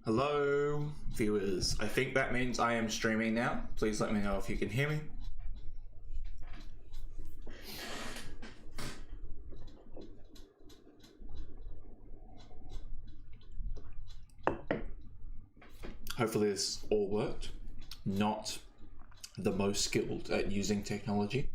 Hello, viewers. I think that means I am streaming now. Please let me know if you can hear me. Hopefully this all worked. Not the most skilled at using technology.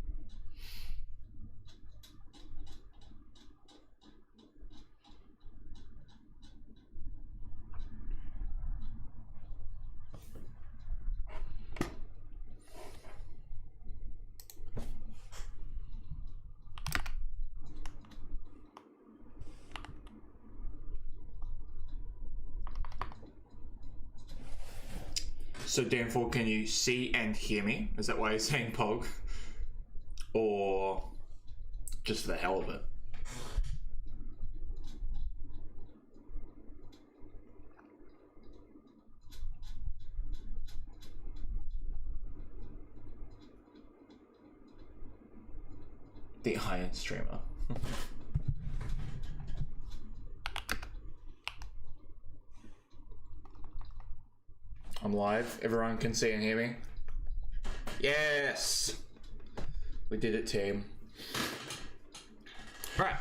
So Danforth, can you see and hear me? Is that why you're saying Pog? Or just for the hell of it? The high-end streamer. I'm live. Everyone can see and hear me. Yes! We did it, team. Right.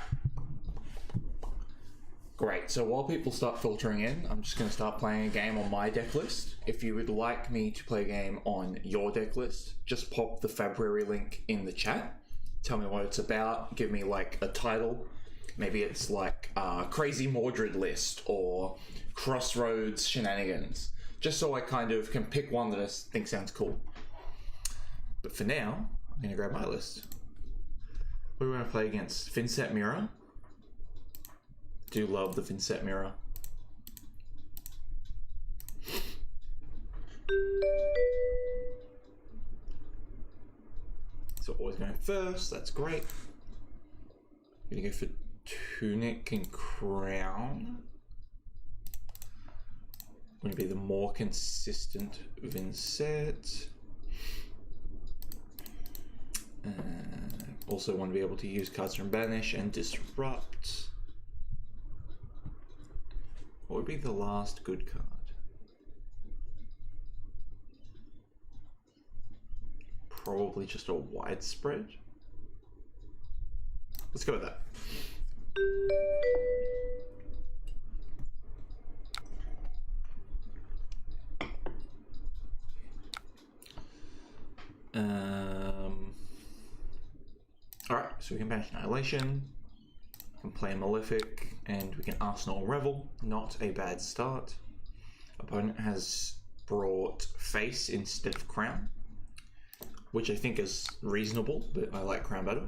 Great. So while people start filtering in, I'm just going to start playing a game on my deck list. If you would like me to play a game on your deck list, just pop the February link in the chat. Tell me what it's about. Give me like a title. Maybe it's like Crazy Mordred list or Crossroads Shenanigans. Just so I kind of can pick one that I think sounds cool. But for now, I'm going to grab my list. What are we going to play against? Vynnset Mirror. Do love the Vynnset Mirror. So always going first, that's great. I'm going to go for Tunic and Crown. Going to be the more consistent Vynnset. Also want to be able to use cards from Banish and Disrupt. What would be the last good card? Probably just a widespread. Let's go with that. Alright, so we can banish Annihilation, we can play Malefic, and we can Arsenal Revel. Not a bad start. Opponent has brought Face instead of Crown, which I think is reasonable, but I like Crown better.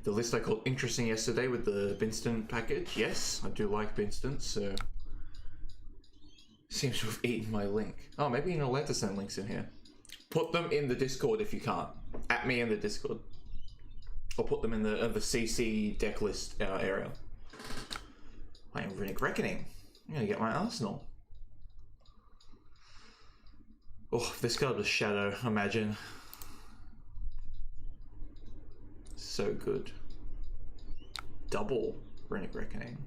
The list I called interesting yesterday with the Vynnset package. Yes, I do like Vynnset, so seems to have eaten my link. Oh, maybe you're not allowed to send links in here. Put them in the Discord if you can't. At me in the Discord. Or put them in the CC deck list area. Playing Runic Reckoning. I'm gonna get my Arsenal. Oh, if this card was Shadow, imagine. So good. Double Runic Reckoning.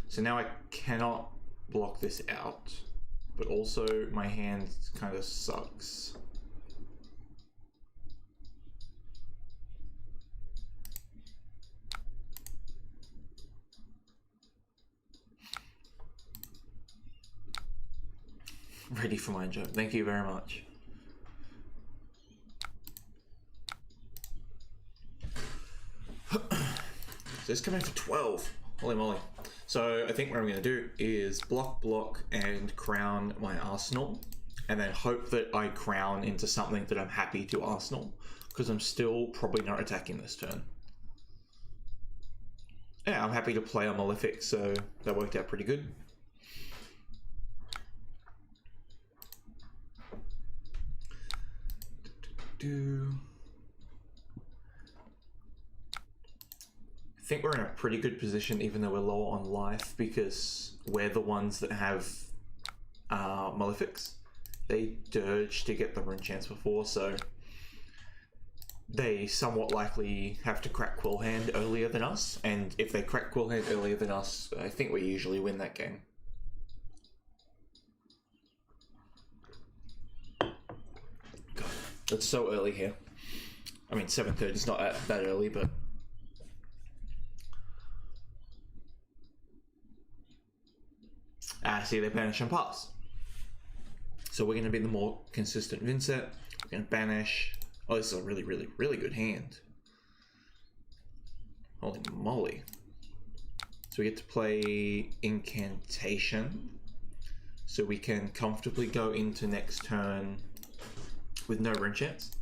So now I cannot block this out, but also my hand kind of sucks. Ready for my joke. Thank you very much. So it's coming for 12. Holy moly. So I think what I'm going to do is block, and crown my Arsenal, and then hope that I crown into something that I'm happy to Arsenal, because I'm still probably not attacking this turn. Yeah, I'm happy to play on Malefic, so that worked out pretty good. I think we're in a pretty good position, even though we're lower on life, because we're the ones that have Malefics. they dirge to get the rune chance before, so they somewhat likely have to crack Quill Hand earlier than us, and if they crack Quill Hand earlier than us, I think we usually win that game. God, it's so early here. I mean, 7:30 is not that early, but... see, they banish and pass. So we're going to be the more consistent Vynnset. We're going to banish. Oh, this is a really, really, really good hand. Holy moly. So we get to play Incantation. So we can comfortably go into next turn with no rune chance.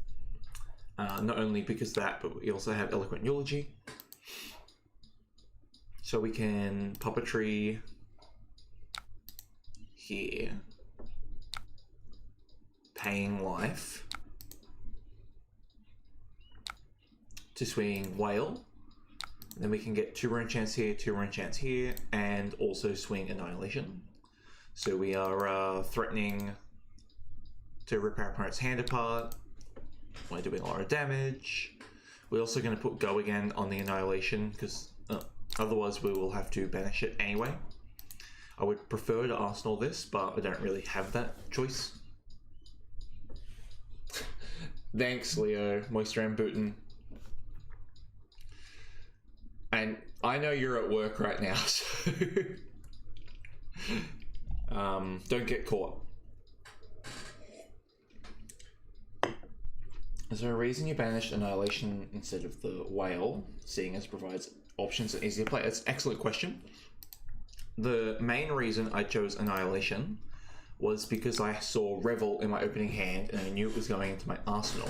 Not only because of that, but we also have Eloquent Eulogy. So we can Puppetry here. Paying life. To swing Whale. And then we can get 2 rune chance here, 2 rune chance here, and also swing Annihilation. So we are threatening to rip our opponent's hand apart. We're doing a lot of damage. We're also going to put Go Again on the Annihilation, because otherwise we will have to banish it anyway. I would prefer to Arsenal this, but I don't really have that choice. Thanks, Leo. Moisture Booten. And I know you're at work right now, so don't get caught. Is there a reason you banished Annihilation instead of the Whale, seeing as it provides options and easier play? That's an excellent question. The main reason I chose Annihilation was because I saw Revel in my opening hand and I knew it was going into my arsenal.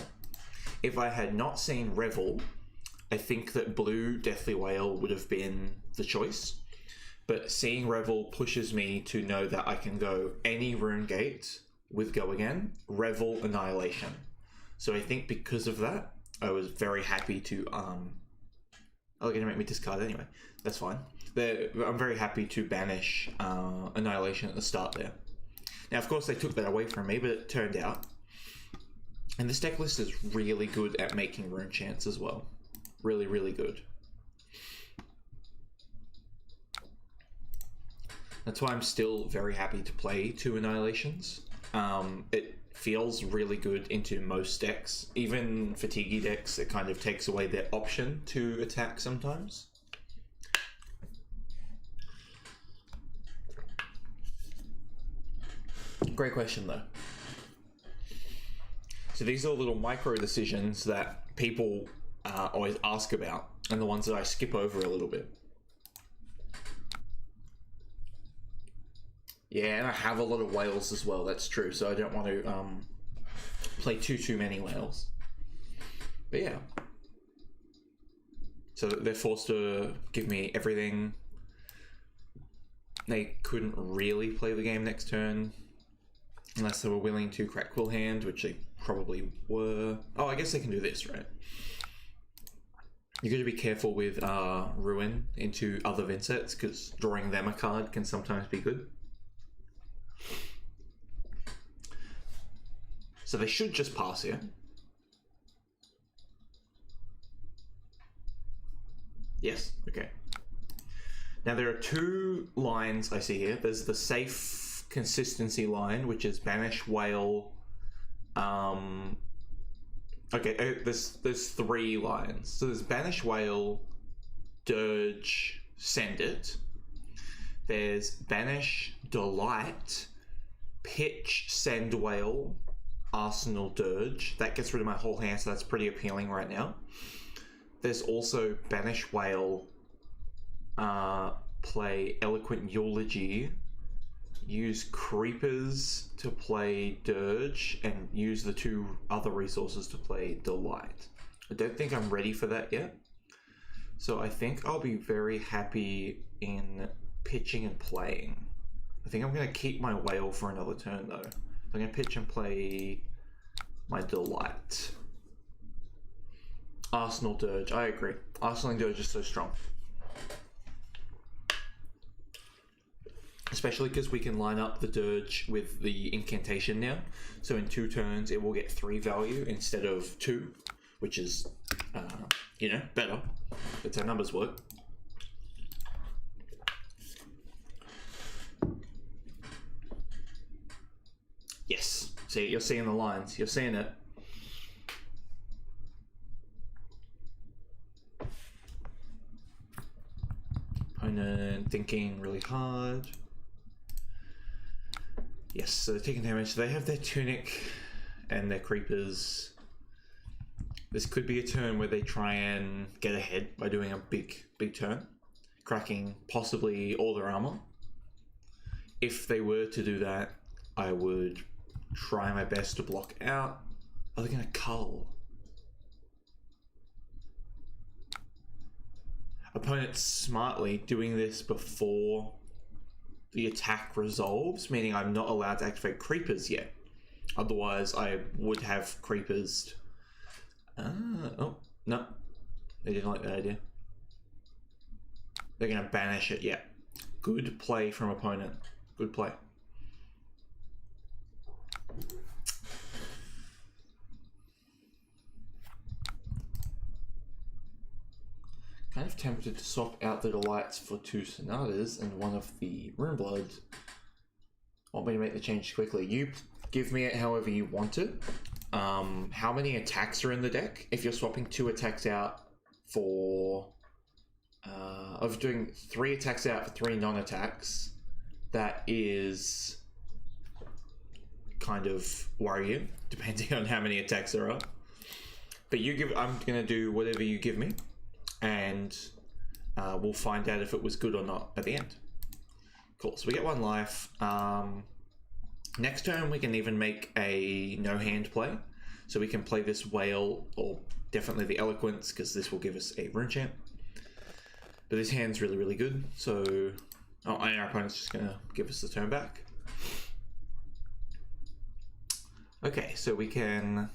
If I had not seen Revel, I think that blue Deathly Whale would have been the choice. But seeing Revel pushes me to know that I can go any rune gate with Go Again, Revel, Annihilation. So I think because of that, I was very happy to... Oh, they're going to make me discard anyway. That's fine. I'm very happy to banish Annihilation at the start there. Now, of course, they took that away from me, but it turned out. And this deck list is really good at making rune chance as well. Really, really good. That's why I'm still very happy to play 2 Annihilations. It feels really good into most decks. Even fatiguey decks, it kind of takes away their option to attack sometimes. Great question though. So these are little micro decisions that people always ask about, and the ones that I skip over a little bit. Yeah, and I have a lot of whales as well, that's true, so I don't want to play too many whales. But yeah. So they're forced to give me everything. They couldn't really play the game next turn unless they were willing to crack Quill Hand, which they probably were. Oh, I guess they can do this, right? You got to be careful with Ruin into other Vynsets, because drawing them a card can sometimes be good. So they should just pass here. Yes, okay. Now there are 2 lines I see here. There's the safe consistency line, which is Banish, Whale. Okay, there's 3 lines. So there's Banish, Whale, Dirge, Send It. There's Banish, Delight, Pitch, Send Whale, Arsenal, Dirge. That gets rid of my whole hand, so that's pretty appealing right now. There's also Banish Whale, play Eloquent Eulogy, use Creepers to play Dirge, and use the 2 other resources to play Delight. I don't think I'm ready for that yet. So I think I'll be very happy in pitching and playing. I think I'm going to keep my Whale for another turn though. I'm going to pitch and play my Delight. Arsenal Dirge, I agree. Arsenal and Dirge is so strong. especially because we can line up the dirge with the incantation now. So in 2 turns, it will get 3 value instead of 2, which is, you know, better. That's how numbers work. Yes, see, you're seeing the lines, you're seeing it. Opponent thinking really hard. Yes, so they're taking damage. They have their tunic and their creepers. This could be a turn where they try and get ahead by doing a big turn, cracking possibly all their armor. If they were to do that, I would try my best to block out. Are they going to cull? Opponent's smartly doing this before the attack resolves, meaning I'm not allowed to activate creepers yet. Otherwise, I would have creepers. Oh, no. They didn't like that idea. They're going to banish it, yeah. Good play from opponent. Good play. Kind of tempted to swap out the delights for 2 sonatas and one of the Runeblood. Want me to make the change quickly? You give me it however you want it. How many attacks are in the deck? If you're swapping 2 attacks out for... of doing 3 attacks out for 3 non-attacks, that is kind of worrying, depending on how many attacks there are. But you give... I'm going to do whatever you give me, and we'll find out if it was good or not at the end. Cool, so we get 1 life. Next turn we can even make a no hand play. So we can play this whale, or definitely the eloquence, because this will give us a rune chant. But this hand's really, really good. So, and our opponent's just gonna give us the turn back. Okay, so we can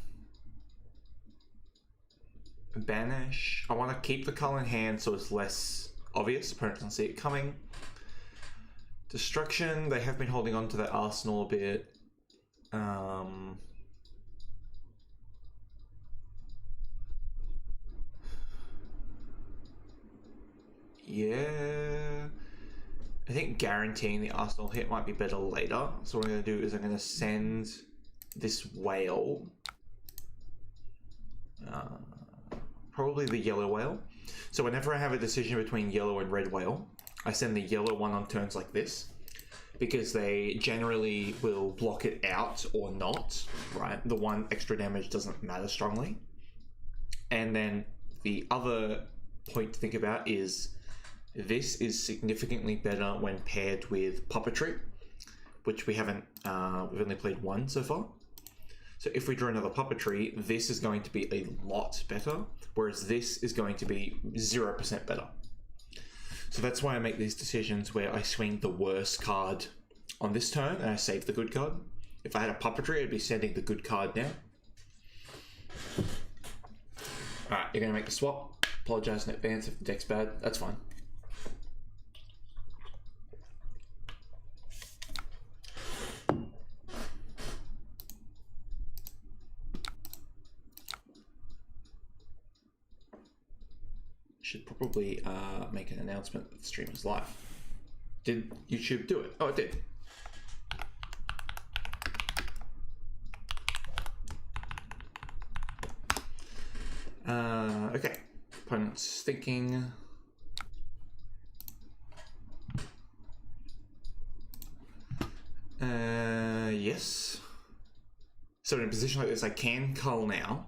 banish. I want to keep the cull in hand so it's less obvious. Opponent doesn't see it coming. Destruction. They have been holding on to that arsenal a bit. Yeah. I think guaranteeing the arsenal hit might be better later. So what I'm going to do is I'm going to send this whale. Probably the yellow whale. So whenever I have a decision between yellow and red whale, I send the yellow one on turns like this, because they generally will block it out or not, right? The 1 extra damage doesn't matter strongly. And then the other point to think about is this is significantly better when paired with puppetry, which we haven't, we've only played 1 so far. So if we draw another puppetry, this is going to be a lot better, whereas this is going to be 0% better. So that's why I make these decisions where I swing the worst card on this turn and I save the good card. If I had a puppetry, I'd be sending the good card now. Alright, you're going to make the swap. Apologise in advance if the deck's bad. That's fine. Should probably make an announcement that the stream is live. Did YouTube do it? Oh, it did. Okay. Opponent's thinking. Yes. So in a position like this, I can cull now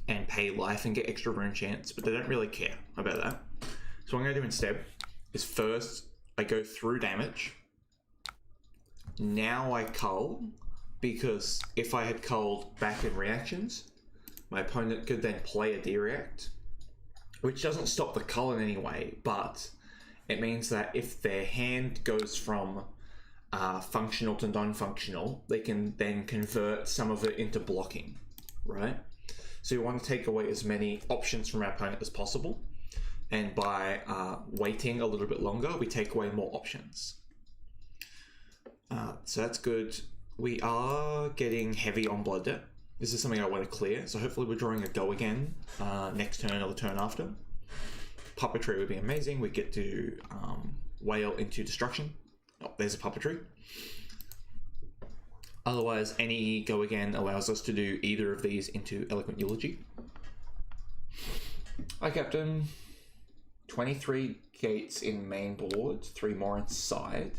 and pay life and get extra rune chance, but they don't really care about that. So what I'm going to do instead is first I go through damage. Now I cull, because if I had culled back in reactions, my opponent could then play a D-react, which doesn't stop the cull in any way, but it means that if their hand goes from functional to non-functional, they can then convert some of it into blocking, right? So you want to take away as many options from our opponent as possible. And by waiting a little bit longer, we take away more options. So that's good. We are getting heavy on blood debt. This is something I want to clear, so hopefully we're drawing a go again next turn or the turn after. Puppetry would be amazing. We get to whale into destruction. Oh, there's a puppetry. Otherwise, any go again allows us to do either of these into eloquent eulogy. Hi, Captain. 23 gates in main board, 3 more inside,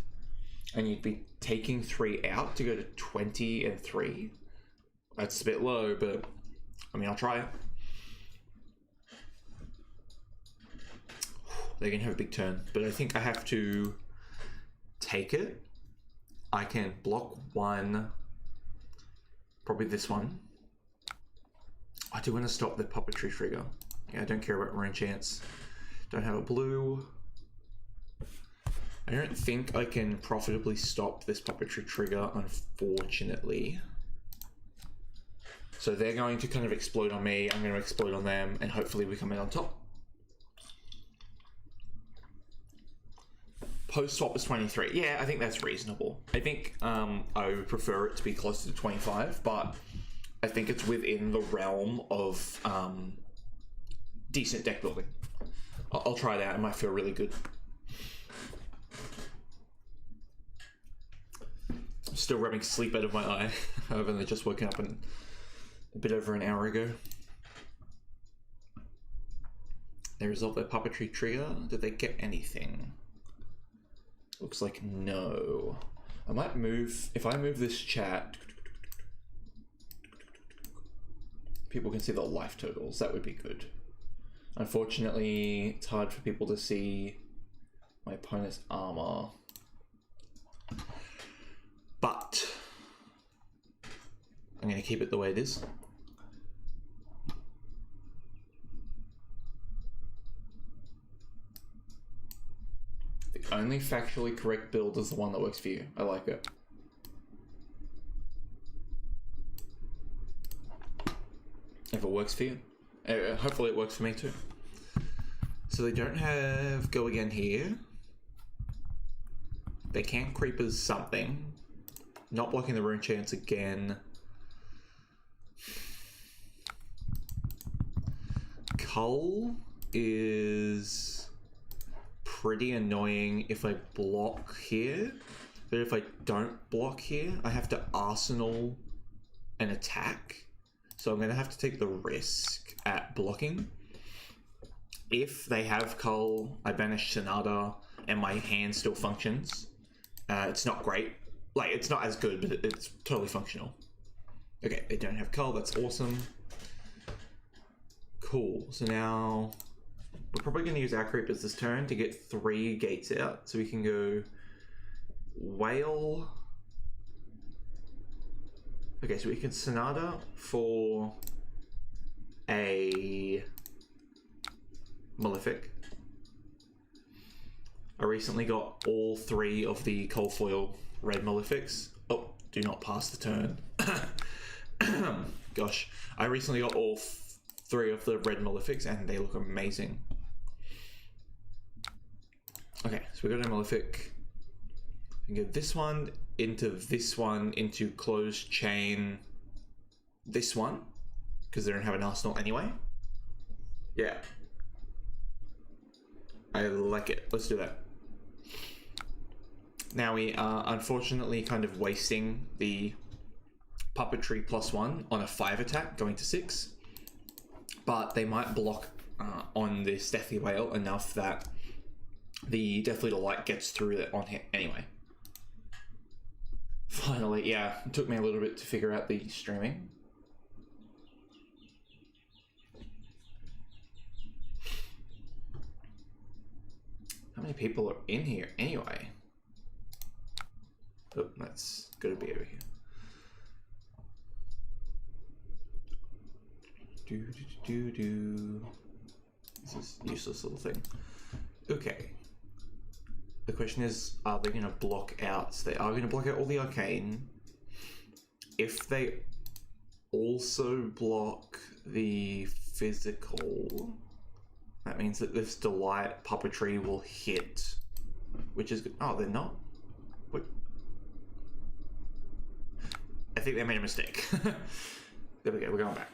and you'd be taking 3 out to go to 20 and 3. That's a bit low, but I mean, I'll try it. They're gonna have a big turn, but I think I have to take it. I can block 1, probably this one. I do want to stop the puppetry trigger. Yeah, I don't care about rune chance. Don't have a blue. I don't think I can profitably stop this puppetry trigger, unfortunately. So they're going to kind of explode on me, I'm going to explode on them, and hopefully we come in on top. Post swap is 23. Yeah, I think that's reasonable. I think I would prefer it to be closer to 25, but I think it's within the realm of decent deck building. I'll try it out. It might feel really good. I'm still rubbing sleep out of my eye. I've only just woken up a bit over an hour ago. They resolved their puppetry trigger. Did they get anything? Looks like no. I might move, if I move this chat, people can see the life totals. That would be good. Unfortunately, it's hard for people to see my opponent's armor. But I'm going to keep it the way it is. The only factually correct build is the one that works for you. I like it. If it works for you. Hopefully it works for me too. So they don't have go again here. They can creep as something. Not blocking the rune chance again. Cull is pretty annoying if I block here. But if I don't block here, I have to arsenal an attack. So I'm going to have to take the risk at blocking. If they have Cull, I banish Sonata, and my hand still functions. It's not great. Like, it's not as good, but it's totally functional. Okay, they don't have Cull. That's awesome. Cool. So now we're probably going to use our creepers this turn to get 3 gates out. So we can go Whale. Okay, so we can Sonata for a Malefic. I recently got all 3 of the Cold Foil red Malefics. Oh, do not pass the turn. Gosh, I recently got all 3 of the red Malefics and they look amazing. Okay, so we got a Malefic. We can get this one into closed chain this one, because they don't have an arsenal anyway. Yeah. I like it. Let's do that. Now we are unfortunately kind of wasting the puppetry +1 on a 5 attack, going to 6. But they might block on this Deathly Whale enough that the Deathly Delight gets through it on him anyway. Finally, yeah, it took me a little bit to figure out the streaming. How many people are in here anyway? Oh, that's gotta be over here. This is a useless little thing. Okay. The question is, are they going to block out? So they are going to block out all the arcane. If they also block the physical, that means that this Delight puppetry will hit, which is good. Oh, they're not. What? I think they made a mistake. There we go, we're going back.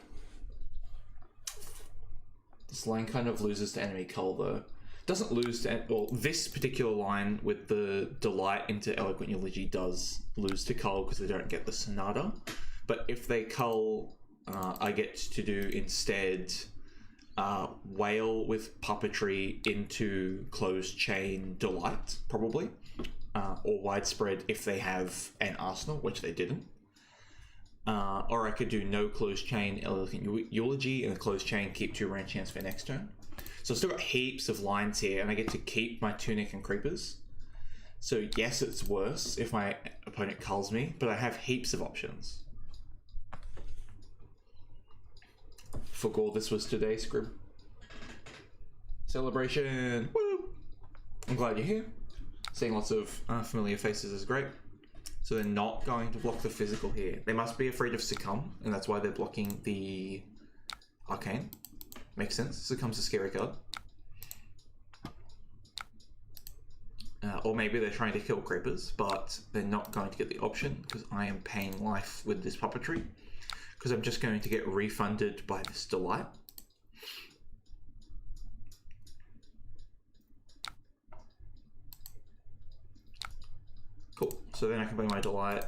This line kind of loses to enemy cull though. Doesn't lose to, well, this particular line with the delight into eloquent eulogy does lose to cull because they don't get the sonata. But if they cull, I get to do instead whale with puppetry into closed chain delight, probably, or widespread if they have an arsenal, which they didn't. Or I could do no closed chain eloquent eulogy and a closed chain keep 2 rand chance for next turn. So I've still got heaps of lines here, and I get to keep my tunic and creepers. So yes, it's worse if my opponent culls me, but I have heaps of options. Forgot this was today's script. Celebration! Woo! I'm glad you're here. Seeing lots of familiar faces is great. So they're not going to block the physical here. They must be afraid of Succumb, and that's why they're blocking the Arcane. Makes sense. Succumb's a scary card. Or maybe they're trying to kill creepers, but they're not going to get the option because I am paying life with this puppetry. Because I'm just going to get refunded by this delight. Cool. So then I can play my delight.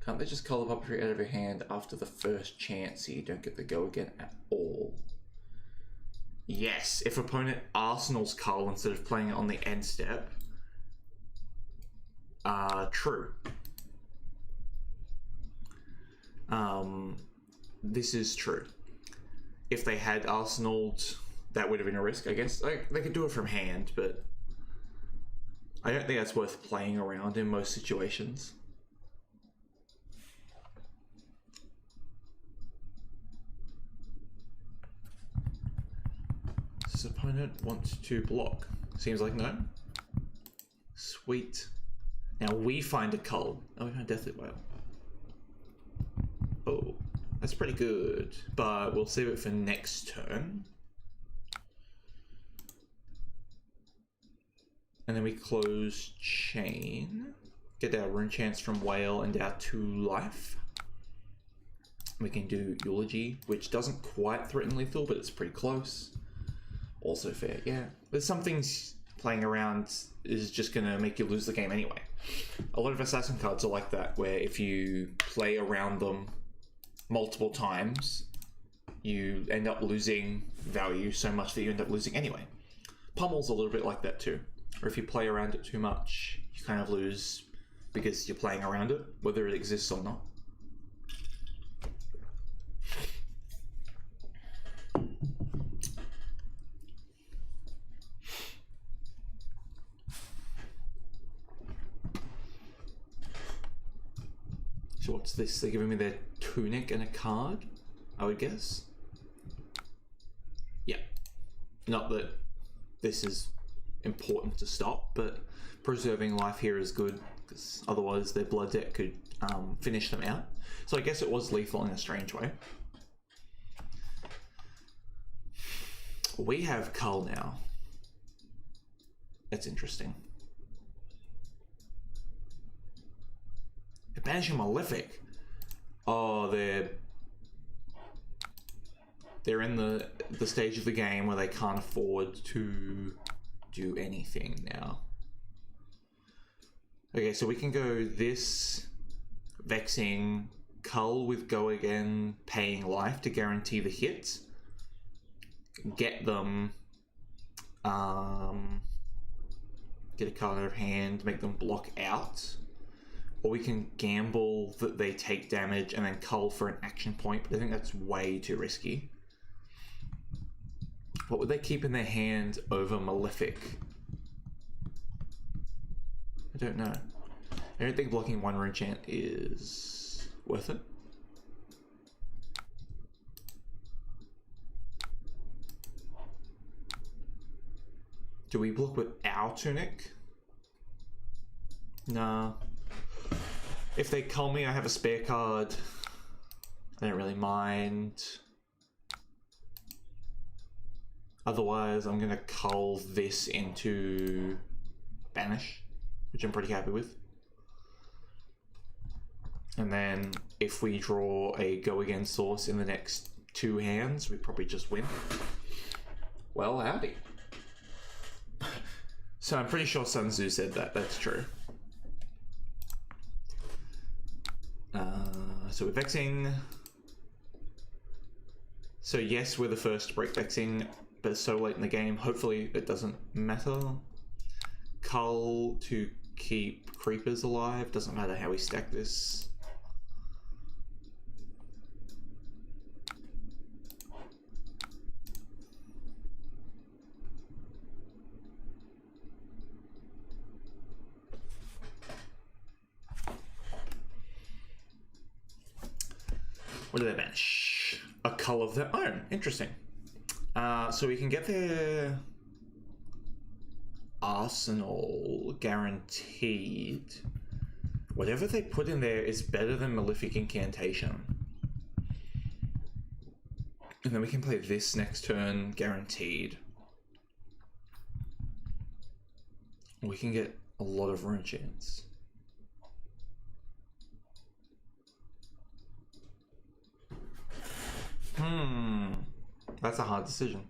Can't they just call the puppetry out of your hand after the first chance so you don't get the go again at all? Yes, if opponent arsenals cull instead of playing it on the end step. True. This is true. If they had arsenaled, that would have been a risk, I guess. They could do it from hand, but I don't think that's worth playing around in most situations. Does this opponent want to block? Seems like no. Sweet. Now we find a cull. Oh, we found Deathly Whale. Oh, that's pretty good. But we'll save it for next turn. And then we close chain. Get our rune chance from Whale and our 2 life. We can do Eulogy, which doesn't quite threaten lethal, but it's pretty close. Also fair, yeah. There's some things playing around is just gonna make you lose the game anyway. A lot of assassin cards are like that, where if you play around them multiple times, you end up losing value so much that you end up losing anyway. Pummel's a little bit like that too. Or if you play around it too much, you kind of lose because you're playing around it, whether it exists or not. So what's this? They're giving me their tunic and a card, I would guess. Yeah. Not that this is important to stop, but preserving life here is good because otherwise their blood debt could finish them out. So I guess it was lethal in a strange way. We have Cull now. That's interesting. They're banishing Malefic. Oh, they're in the stage of the game where they can't afford to do anything now. Okay, so we can go this, Vexing, Cull with Go Again, paying life to guarantee the hit. Get them, get a card out of hand, make them block out. Or we can gamble that they take damage and then cull for an action point, but I think that's way too risky. What would they keep in their hand over Malefic? I don't know. I don't think blocking 1 rune chant is worth it. Do we block with our tunic? Nah. If they cull me, I have a spare card. I don't really mind. Otherwise, I'm gonna cull this into Banish, which I'm pretty happy with. And then if we draw a go again source in the next 2 hands, we probably just win. Well, howdy. So I'm pretty sure Sun Tzu said that. That's true. So we're vexing. So yes, we're the first to break vexing, but it's so late in the game. Hopefully it doesn't matter. Cull to keep creepers alive. Doesn't matter how we stack this. What do they banish? A cull of their own. Interesting. So we can get their arsenal guaranteed. Whatever they put in there is better than Malefic Incantation. And then we can play this next turn, guaranteed. We can get a lot of rune chance. That's a hard decision.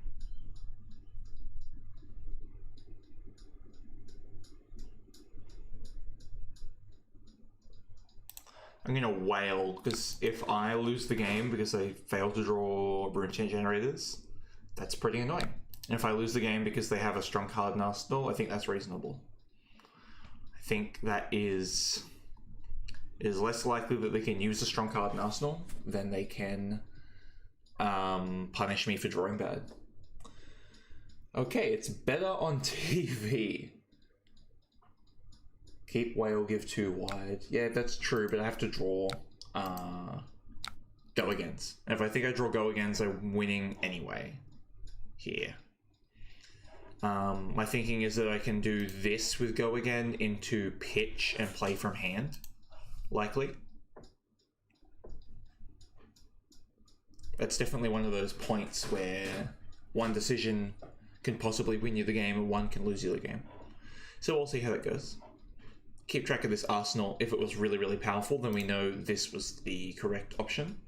I'm gonna wail, because if I lose the game because they fail to draw rune chain generators, that's pretty annoying. And if I lose the game because they have a strong card in arsenal, I think that's reasonable. I think that is less likely that they can use a strong card in arsenal than they can punish me for drawing bad. Okay, it's better on TV. Keep whale, give 2 wide. Yeah, that's true, but I have to draw go agains. And if I think I draw go agains, I'm winning anyway here. My thinking is that I can do this with go again into pitch and play from hand, likely. That's definitely one of those points where one decision can possibly win you the game and one can lose you the game. So we'll see how that goes. Keep track of this arsenal. If it was really, really powerful, then we know this was the correct option.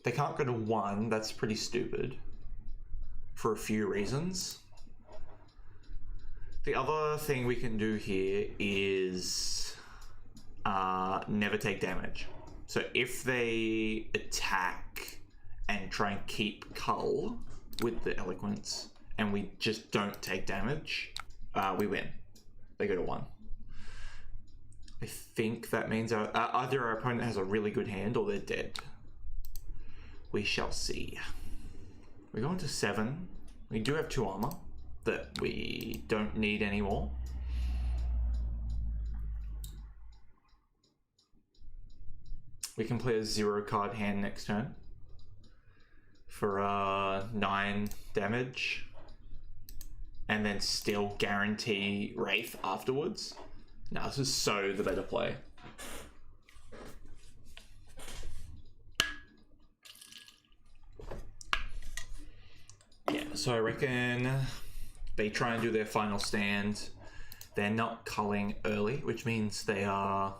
They can't go to 1, that's pretty stupid. For a few reasons. The other thing we can do here is never take damage. So if they attack and try and keep Cull with the Eloquence, and we just don't take damage, we win. They go to 1. I think that means either our opponent has a really good hand or they're dead. We shall see. We're going to 7. We do have 2 armor that we don't need anymore. We can play a 0 card hand next turn for 9 damage and then still guarantee Wraith afterwards. Now this is so the better play. Yeah, so I reckon they try and do their final stand. They're not culling early, which means they are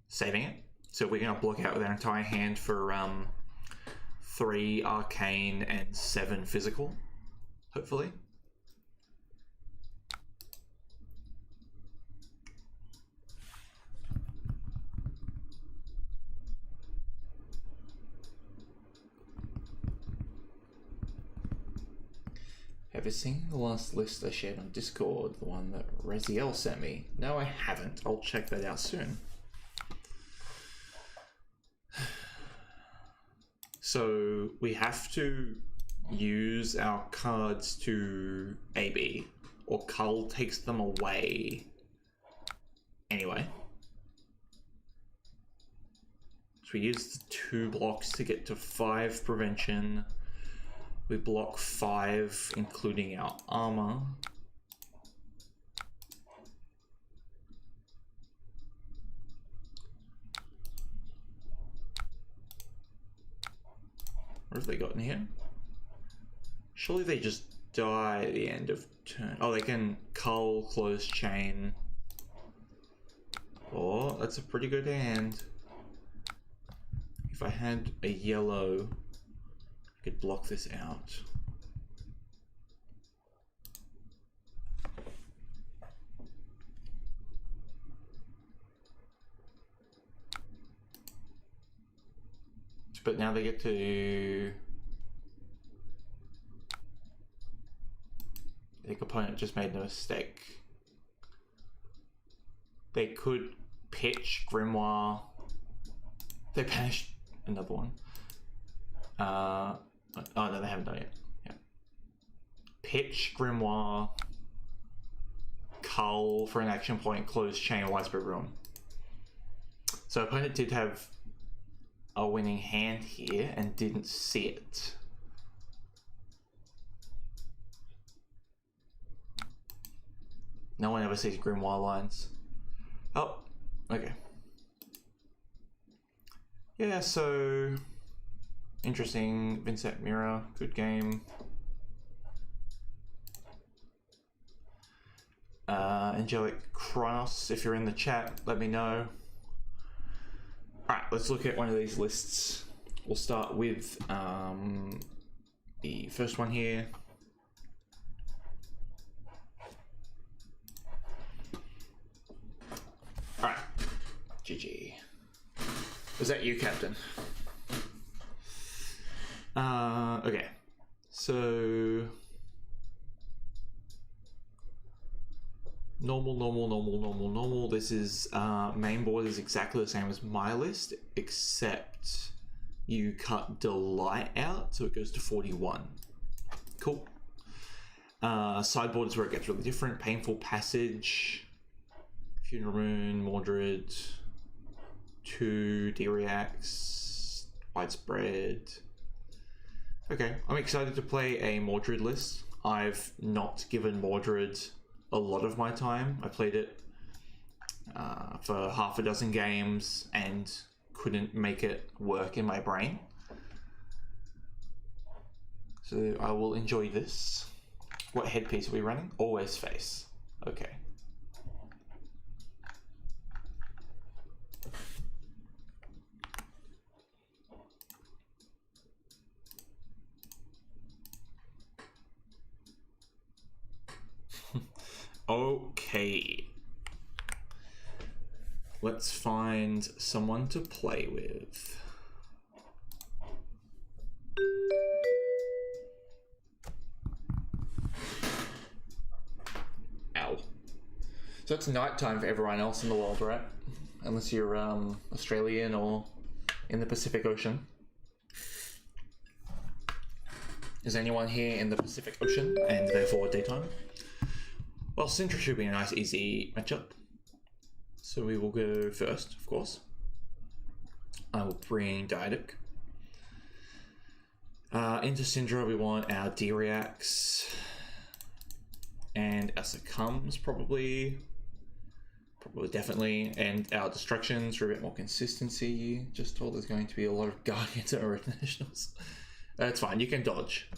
saving it. So we're going to block out their entire hand for 3 arcane and 7 physical, hopefully. Have you seen the last list I shared on Discord, the one that Raziel sent me? No, I haven't. I'll check that out soon. So we have to use our cards to AB, or Cull takes them away anyway. So we use the 2 blocks to get to 5 prevention. We block 5, including our armor. What have they got in here? Surely they just die at the end of turn. Oh, they can cull, close chain. Oh, that's a pretty good hand. If I had a yellow, I could block this out. But now they get to... The opponent just made a mistake. They could pitch Grimoire. They banished another one. Oh no, they haven't done it yet. Yeah. Pitch Grimoire, cull for an action point, close chain, widespread ruin. So opponent did have a winning hand here and didn't see it. No one ever sees Grimoire lines. Oh, okay. Yeah, so interesting. Vynnset Mirror, good game. Angelic Kronos, if you're in the chat, let me know. Alright, let's look at one of these lists. We'll start with the first one here. Alright, GG. Was that you, Captain? Okay, so normal. This is main board is exactly the same as my list, except you cut Delight out, so it goes to 41. Cool. Sideboard is where it gets really different. Painful Passage, Funeral Moon, Mordred, 2 D-Reacts, Widespread. Okay, I'm excited to play a Mordred list. I've not given Mordred a lot of my time. I played it for half a dozen games and couldn't make it work in my brain. So I will enjoy this. What headpiece are we running? Always face. Okay. Okay. Let's find someone to play with. Ow. So it's nighttime for everyone else in the world, right? Unless you're Australian or in the Pacific Ocean. Is anyone here in the Pacific Ocean and therefore daytime? Well, Syndra should be a nice, easy matchup. So we will go first, of course. I will bring Diadic. Into Syndra, we want our D-Reacts and our Succumbs, probably, definitely, and our Destructions for a bit more consistency. Just told there's going to be a lot of Guardians and Internationals. That's fine, you can dodge.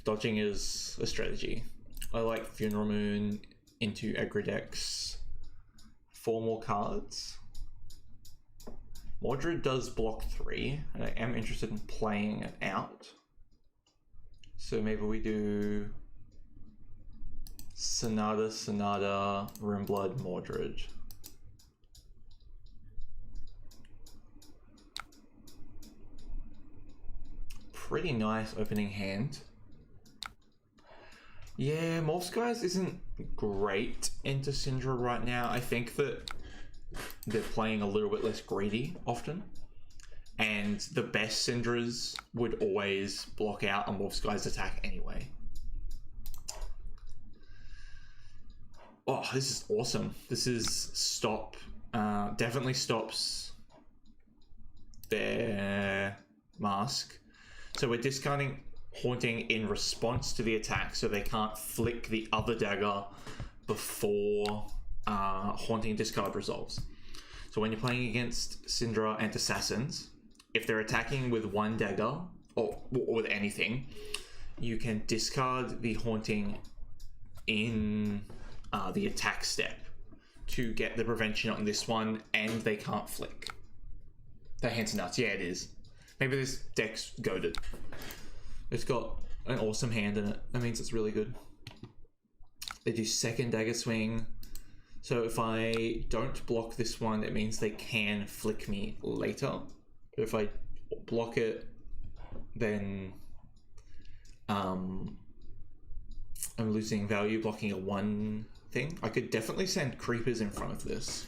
Dodging is a strategy. I like Funeral Moon into aggro decks. 4 more cards. Mordred does block 3, and I am interested in playing it out. So maybe we do Sonata, Rimeblood, Mordred. Pretty nice opening hand. Yeah, Morphsky's isn't great into Syndra right now. I think that they're playing a little bit less greedy often. And the best Syndras would always block out a Morphsky's attack anyway. Oh, this is awesome. This is stop. Definitely stops their mask. So we're discarding Haunting in response to the attack, so they can't flick the other dagger before Haunting discard resolves. So when you're playing against Syndra and Assassins, if they're attacking with 1 dagger or with anything, you can discard the Haunting in the attack step to get the prevention on this one, and they can't flick. That hand's nuts. Yeah, it is. Maybe this deck's goated. It's got an awesome hand in it. That means it's really good. They do second dagger swing. So if I don't block this one, it means they can flick me later. But if I block it, then I'm losing value blocking a 1 thing. I could definitely send creepers in front of this.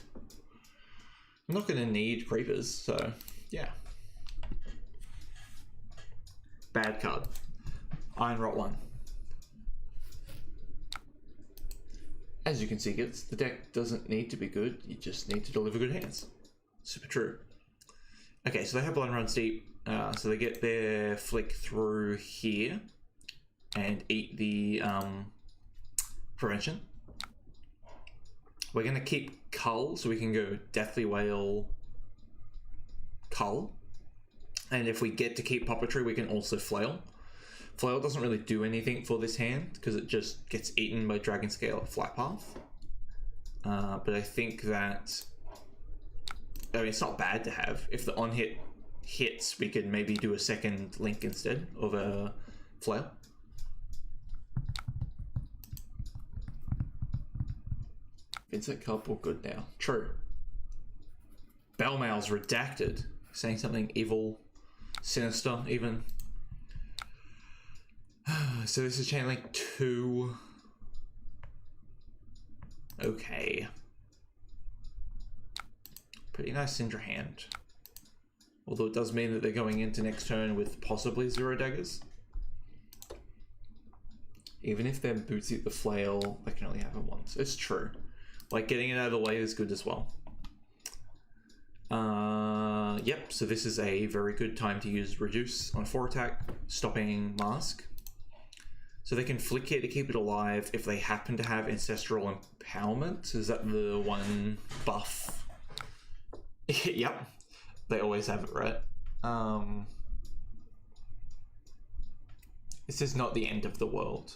I'm not going to need creepers, so yeah. Bad card. Iron Rot 1. As you can see, kids, the deck doesn't need to be good, you just need to deliver good hands. Super true. Okay, so they have Blood Runs Deep, so they get their flick through here and eat the prevention. We're going to keep Cull, so we can go Deathly Whale, Cull. And if we get to keep Puppetry, we can also Flail. Flail doesn't really do anything for this hand, because it just gets eaten by Dragon Scale at Flat Path. But I think that... I mean, it's not bad to have. If the on-hit hits, we could maybe do a second Link instead of a Flail. Vynnset Cup, all good now. True. Bellmail's redacted, saying something evil, sinister, even. So this is Chain Link 2. Okay. Pretty nice Syndra hand. Although it does mean that they're going into next turn with possibly 0 daggers. Even if they're Bootsy at the Flail, they can only have it once. It's true. Like, getting it out of the way is good as well. Yep, so this is a very good time to use Reduce on 4 attack, stopping Mask. So they can flick it to keep it alive if they happen to have Ancestral Empowerment. Is that the one buff? Yep, they always have it, right? This is not the end of the world.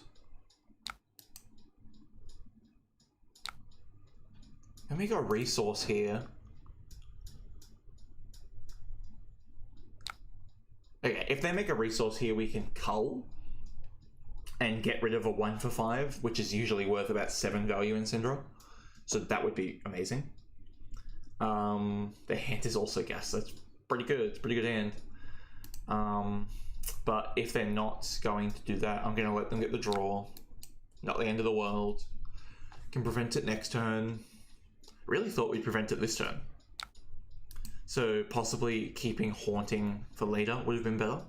And we got a resource here. Okay, if they make a resource here, we can cull and get rid of a 1 for 5, which is usually worth about 7 value in Syndra. So that would be amazing. Their hand is also gas. That's pretty good. It's a pretty good hand. But if they're not going to do that, I'm going to let them get the draw. Not the end of the world. Can prevent it next turn. Really thought we'd prevent it this turn. So possibly keeping Haunting for later would have been better.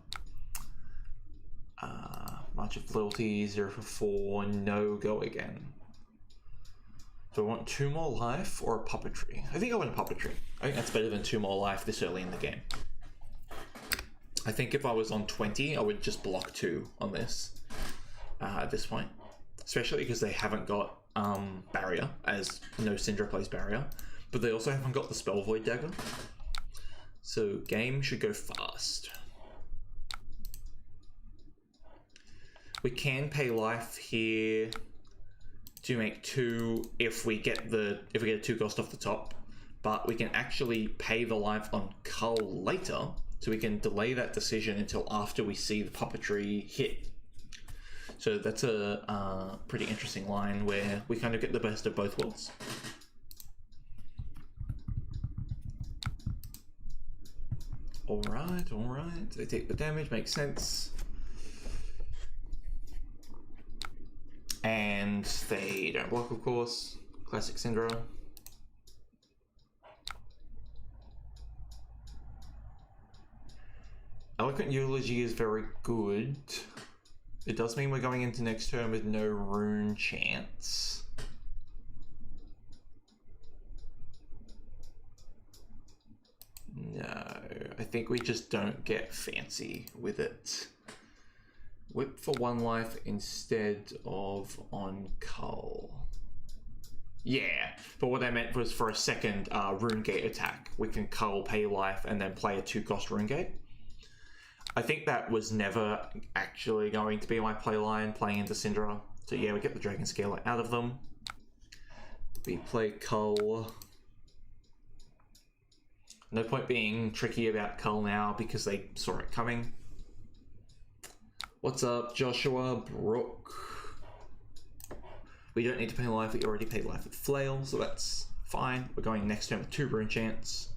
March of Loyalty, 0 for 4, no go again. Do I want 2 more life or a Puppetry? I think I want a Puppetry. I think that's better than 2 more life this early in the game. I think if I was on 20, I would just block 2 on this at this point. Especially because they haven't got Barrier, as no Syndra plays Barrier. But they also haven't got the Spell Void Dagger. So game should go fast. We can pay life here to make 2 if we get a 2 cost off the top, but we can actually pay the life on Cull later, so we can delay that decision until after we see the Puppetry hit. So that's a pretty interesting line where we kind of get the best of both worlds. Alright, alright. They take the damage, makes sense. And they don't block, of course. Classic Syndra. Eloquent Eulogy is very good. It does mean we're going into next turn with no rune chance. No, I think we just don't get fancy with it. Whip for 1 life instead of on Cull. Yeah, but what I meant was for a second Rune Gate attack. We can Cull, pay life, and then play a 2 cost Rune Gate. I think that was never actually going to be my playline, playing into Syndra. So yeah, we get the Dragon Scaler out of them. We play Cull. No point being tricky about Cull now because they saw it coming. What's up, Joshua? Brooke. We don't need to pay life, we already paid life with Flail, so that's fine. We're going next turn with 2 Rune Chants.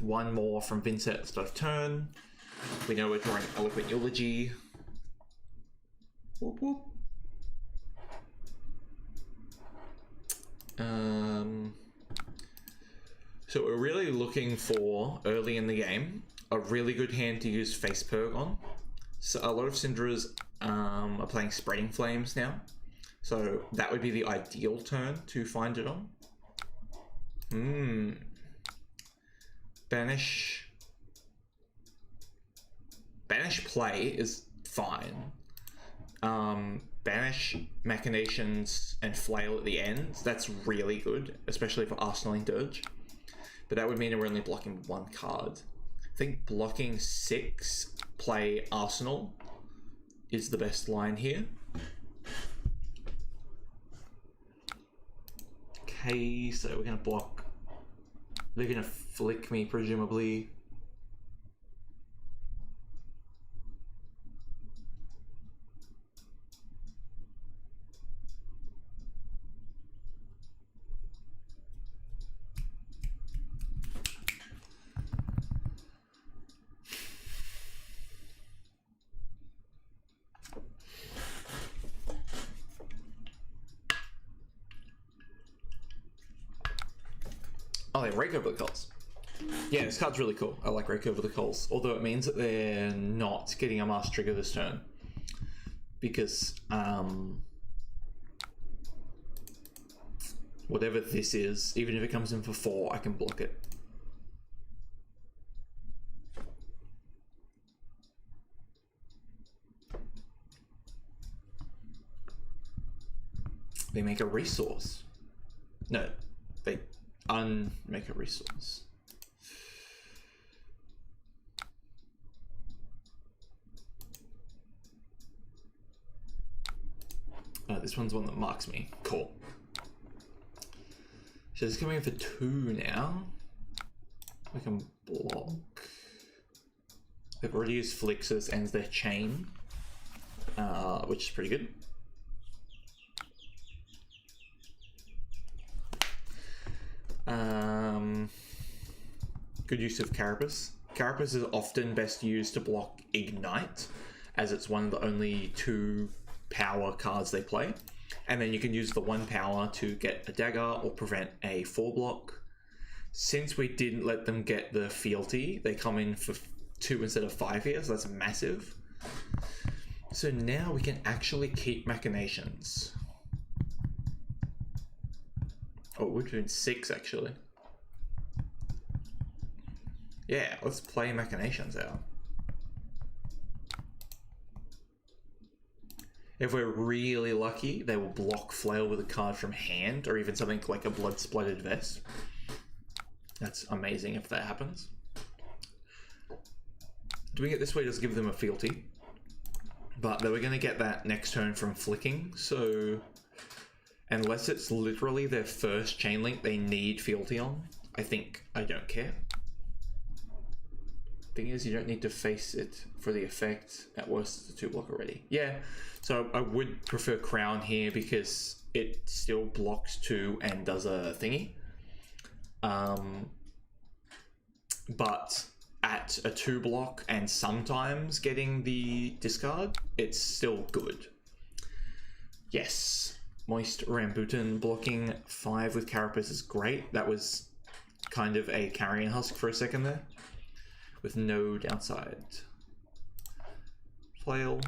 1 more from Vynnset at the start of turn. We know we're drawing Eloquent Eulogy. Whoop whoop. So we're really looking for, early in the game, a really good hand to use Face Purg on. So a lot of Syndras are playing Spreading Flames now. So that would be the ideal turn to find it on. Banish. Banish play is fine. Banish Machinations and Flail at the end, that's really good, especially for Arsenaling Dirge. But that would mean we're only blocking 1 card. I think blocking 6, play Arsenal, is the best line here. Okay, so we're gonna block. They're gonna flick me, presumably. Oh, they rake over the Culls. Yeah, this card's really cool. I like rake over the Culls, although it means that they're not getting a Mass Trigger this turn. Because, whatever this is, even if it comes in for 4, I can block it. They make a resource. No, they unmake a resource. This one's one that marks me. Cool. So it's coming in for 2 now. We can block. They've already used Flixus, ends their chain, which is pretty good. Good use of Carapace. Carapace is often best used to block Ignite, as it's one of the only 2 power cards they play. And then you can use the 1 power to get a dagger or prevent a 4 block. Since we didn't let them get the fealty, they come in for 2 instead of 5 here, so that's massive. So now we can actually keep Machinations. Oh, we're doing 6 actually. Yeah, let's play Machinations out. If we're really lucky, they will block Flail with a card from hand, or even something like a Blood Splattered Vest. That's amazing if that happens. Doing it this way does give them a fealty, but they were going to get that next turn from flicking, so unless it's literally their first chain link they need fealty on, I think I don't care. Thing is, you don't need to face it for the effect. At worst, it's a 2 block already. Yeah, so I would prefer Crown here because it still blocks 2 and does a thingy. But at a 2 block and sometimes getting the discard, it's still good. Yes, Moist Rambutan blocking 5 with Carapace is great. That was kind of a Carrion Husk for a second there, with no downside. Flail.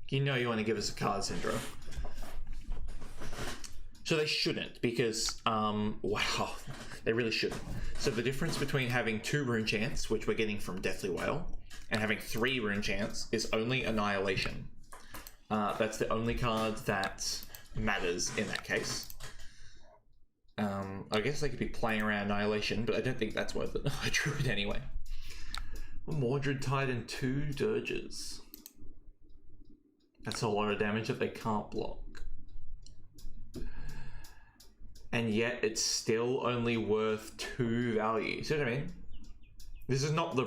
You know you want to give us a card, Syndra. So they shouldn't, because, wow, they really shouldn't. So the difference between having 2 Rune Chants, which we're getting from Deathly Whale, and having 3 Rune Chants is only Annihilation. That's the only card that matters in that case. I guess they could be playing around Annihilation, but I don't think that's worth it. I drew it anyway. Mordred Titan 2 Dirges. That's a lot of damage that they can't block. And yet it's still only worth 2 value. See what I mean? This is not the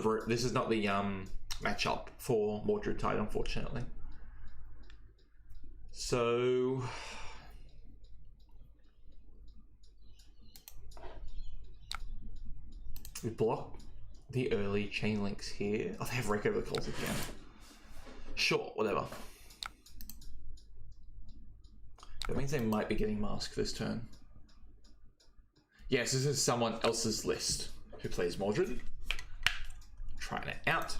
matchup for Mordred Titan, unfortunately. So we block the early chain links here. Oh, they have Rake Over the Coals again. Sure, whatever. That means they might be getting Mask this turn. Yes, this is someone else's list who plays Mordred. Trying it out.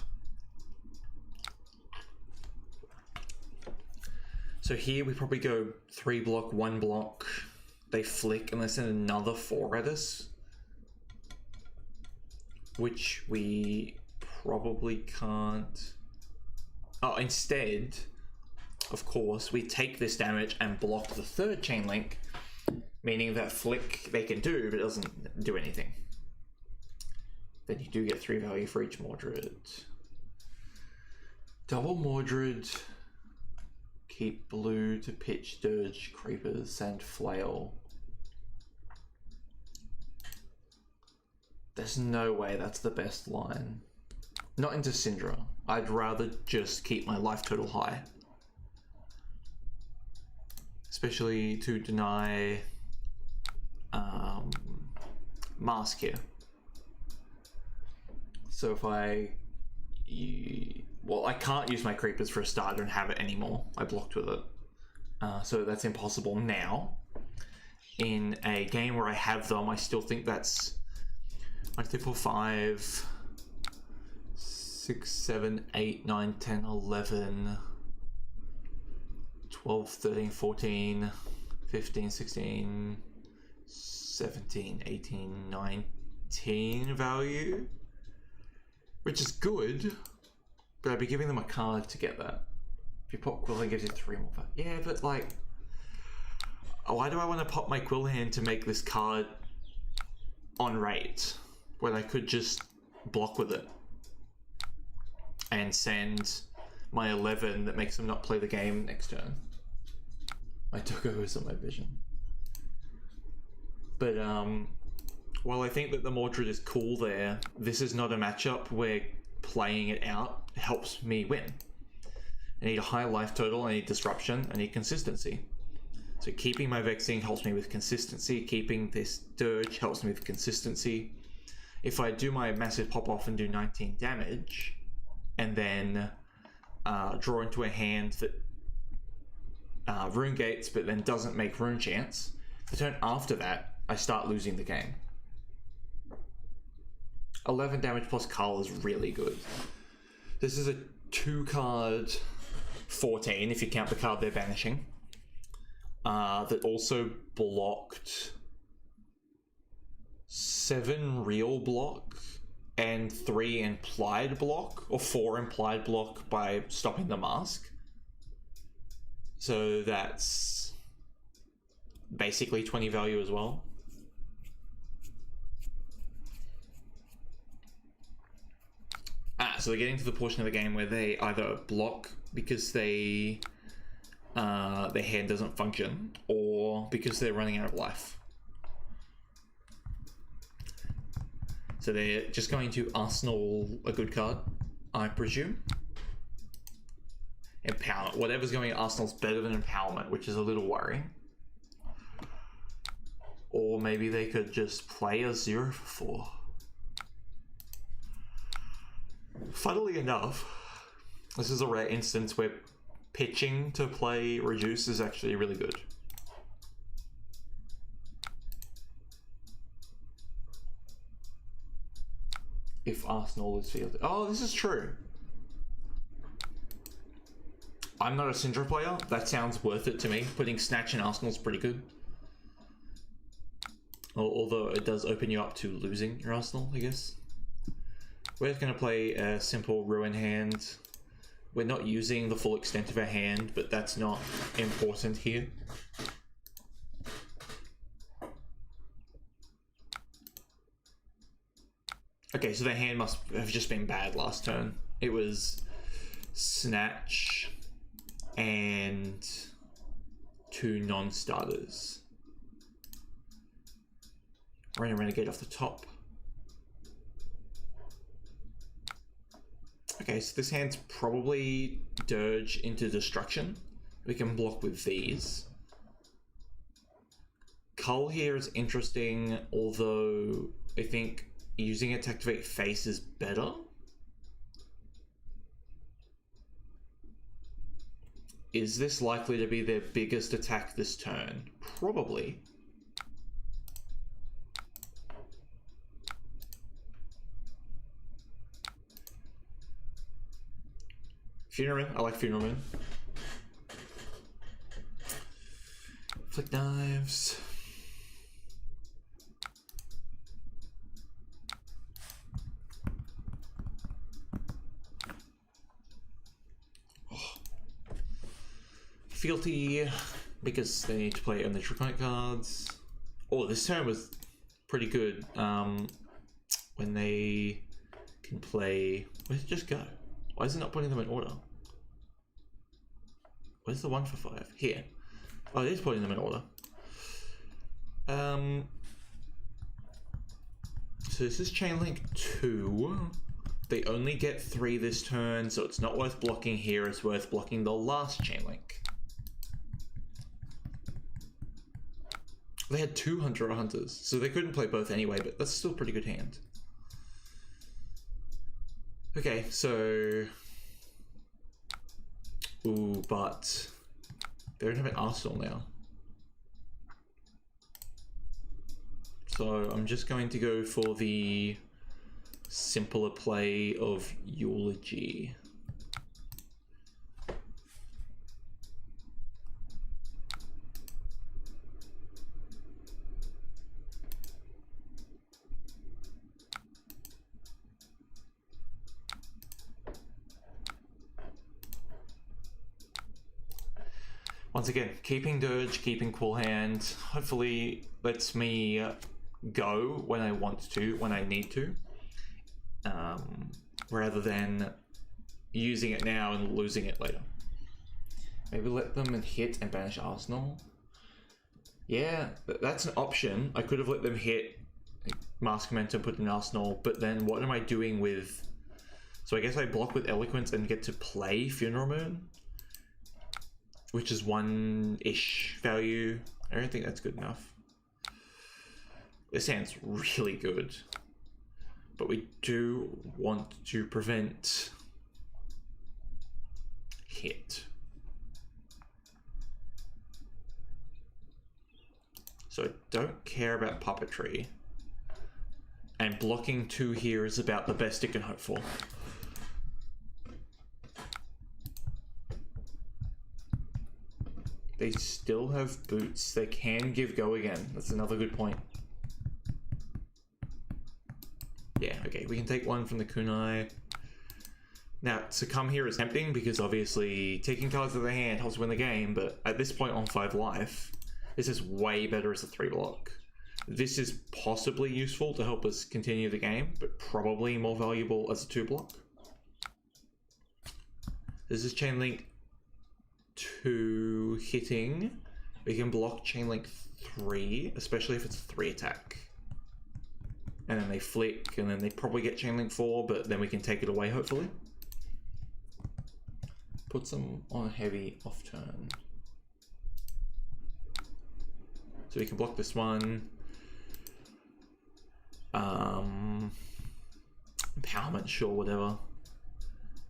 So here we probably go 3 block, 1 block. They flick and they send another 4 at us, which we probably can't. Oh, instead, of course, we take this damage and block the 3rd chain link, meaning that flick they can do, but it doesn't do anything. Then you do get 3 value for each Mordred. Double Mordred. Keep blue to pitch, dirge, creepers, and flail. There's no way that's the best line. Not into Syndra. I'd rather just keep my life total high. Especially to deny Mask here. So if I can't use my creepers for a starter and have it anymore. I blocked with it. So that's impossible now. In a game where I have them, I still think that's 1, 2, 3, 4, 5, 6, 7, 8, 9, 10, 11, 12, 13, 14, 15, 16, 17, 18, 19 value. Which is good, but I'd be giving them a card to get that. If you pop Quill, it gives you 3 more. Yeah, but like, why do I want to pop my Quill hand to make this card on rate when I could just block with it and send my 11 that makes them not play the game next turn? My Doggo is on my vision. But while I think that the Mordred is cool there, this is not a matchup where playing it out helps me win. I need a high life total, I need disruption, I need consistency. So keeping my Vexing helps me with consistency, keeping this Dirge helps me with consistency. If I do my massive pop off and do 19 damage, and then draw into a hand that rune gates but then doesn't make rune chance, the turn after that, I start losing the game. 11 damage plus Cull is really good. This is a 2-card 14, if you count the card they're banishing, that also blocked 7 real block and 3 implied block, or 4 implied block by stopping the mask. So that's basically 20 value as well. So they're getting to the portion of the game where they either block because their hand doesn't function, or because they're running out of life. So they're just going to Arsenal a good card, I presume. Empowerment. Whatever's going to Arsenal's better than Empowerment, which is a little worrying. Or maybe they could just play a 0 for 4. Funnily enough, this is a rare instance where pitching to play Reduce is actually really good. If Arsenal is fielded. Oh, this is true. I'm not a Syndra player. That sounds worth it to me. Putting Snatch in Arsenal is pretty good. Although it does open you up to losing your Arsenal, I guess. We're just going to play a simple Ruin hand. We're not using the full extent of our hand, but that's not important here. Okay, so their hand must have just been bad last turn. It was Snatch and 2 non-starters. Renegade off the top. Okay, so this hand's probably Dirge into Destruction. We can block with these. Cull here is interesting, although I think using it to activate Face is better. Is this likely to be their biggest attack this turn? Probably. Funeral, I like Funeral Moon. Flick Knives. Fealty, because they need to play on the Draconic cards. Oh, this turn was pretty good. When they can play... Where's it just go? Why is it not putting them in order? Where's the 1 for 5? Here. Oh, it is putting them in order. So this is Chain Link 2. They only get 3 this turn, so it's not worth blocking here. It's worth blocking the last Chain Link. They had 2 Hunter Hunters, so they couldn't play both anyway, but that's still a pretty good hand. Okay, so... Ooh, but... they don't have an arsenal now. So I'm just going to go for the simpler play of Eulogy. Once again, keeping Dirge, keeping Cool Hand, hopefully lets me go when I want to, when I need to, rather than using it now and losing it later. Maybe let them hit and banish Arsenal. Yeah, that's an option. I could have let them hit Mask Momentum, put in Arsenal, but then what am I doing with... So I guess I block with Eloquence and get to play Funeral Moon, which is 1-ish value. I don't think that's good enough. This hand's really good, but we do want to prevent hit. So I don't care about puppetry, and blocking 2 here is about the best it can hope for. They still have boots. They can give go again. That's another good point. Yeah, okay, we can take 1 from the kunai. Now, Succumb here is tempting because obviously taking cards out of the hand helps win the game, but at this point on 5 life, this is way better as a 3 block. This is possibly useful to help us continue the game, but probably more valuable as a 2 block. This is Chain Link 2 hitting. We can block Chain Link 3, especially if it's 3 attack. And then they flick, and then they probably get Chain Link 4, but then we can take it away, hopefully. Puts them on a heavy off turn. So we can block this one. Empowerment, sure, whatever.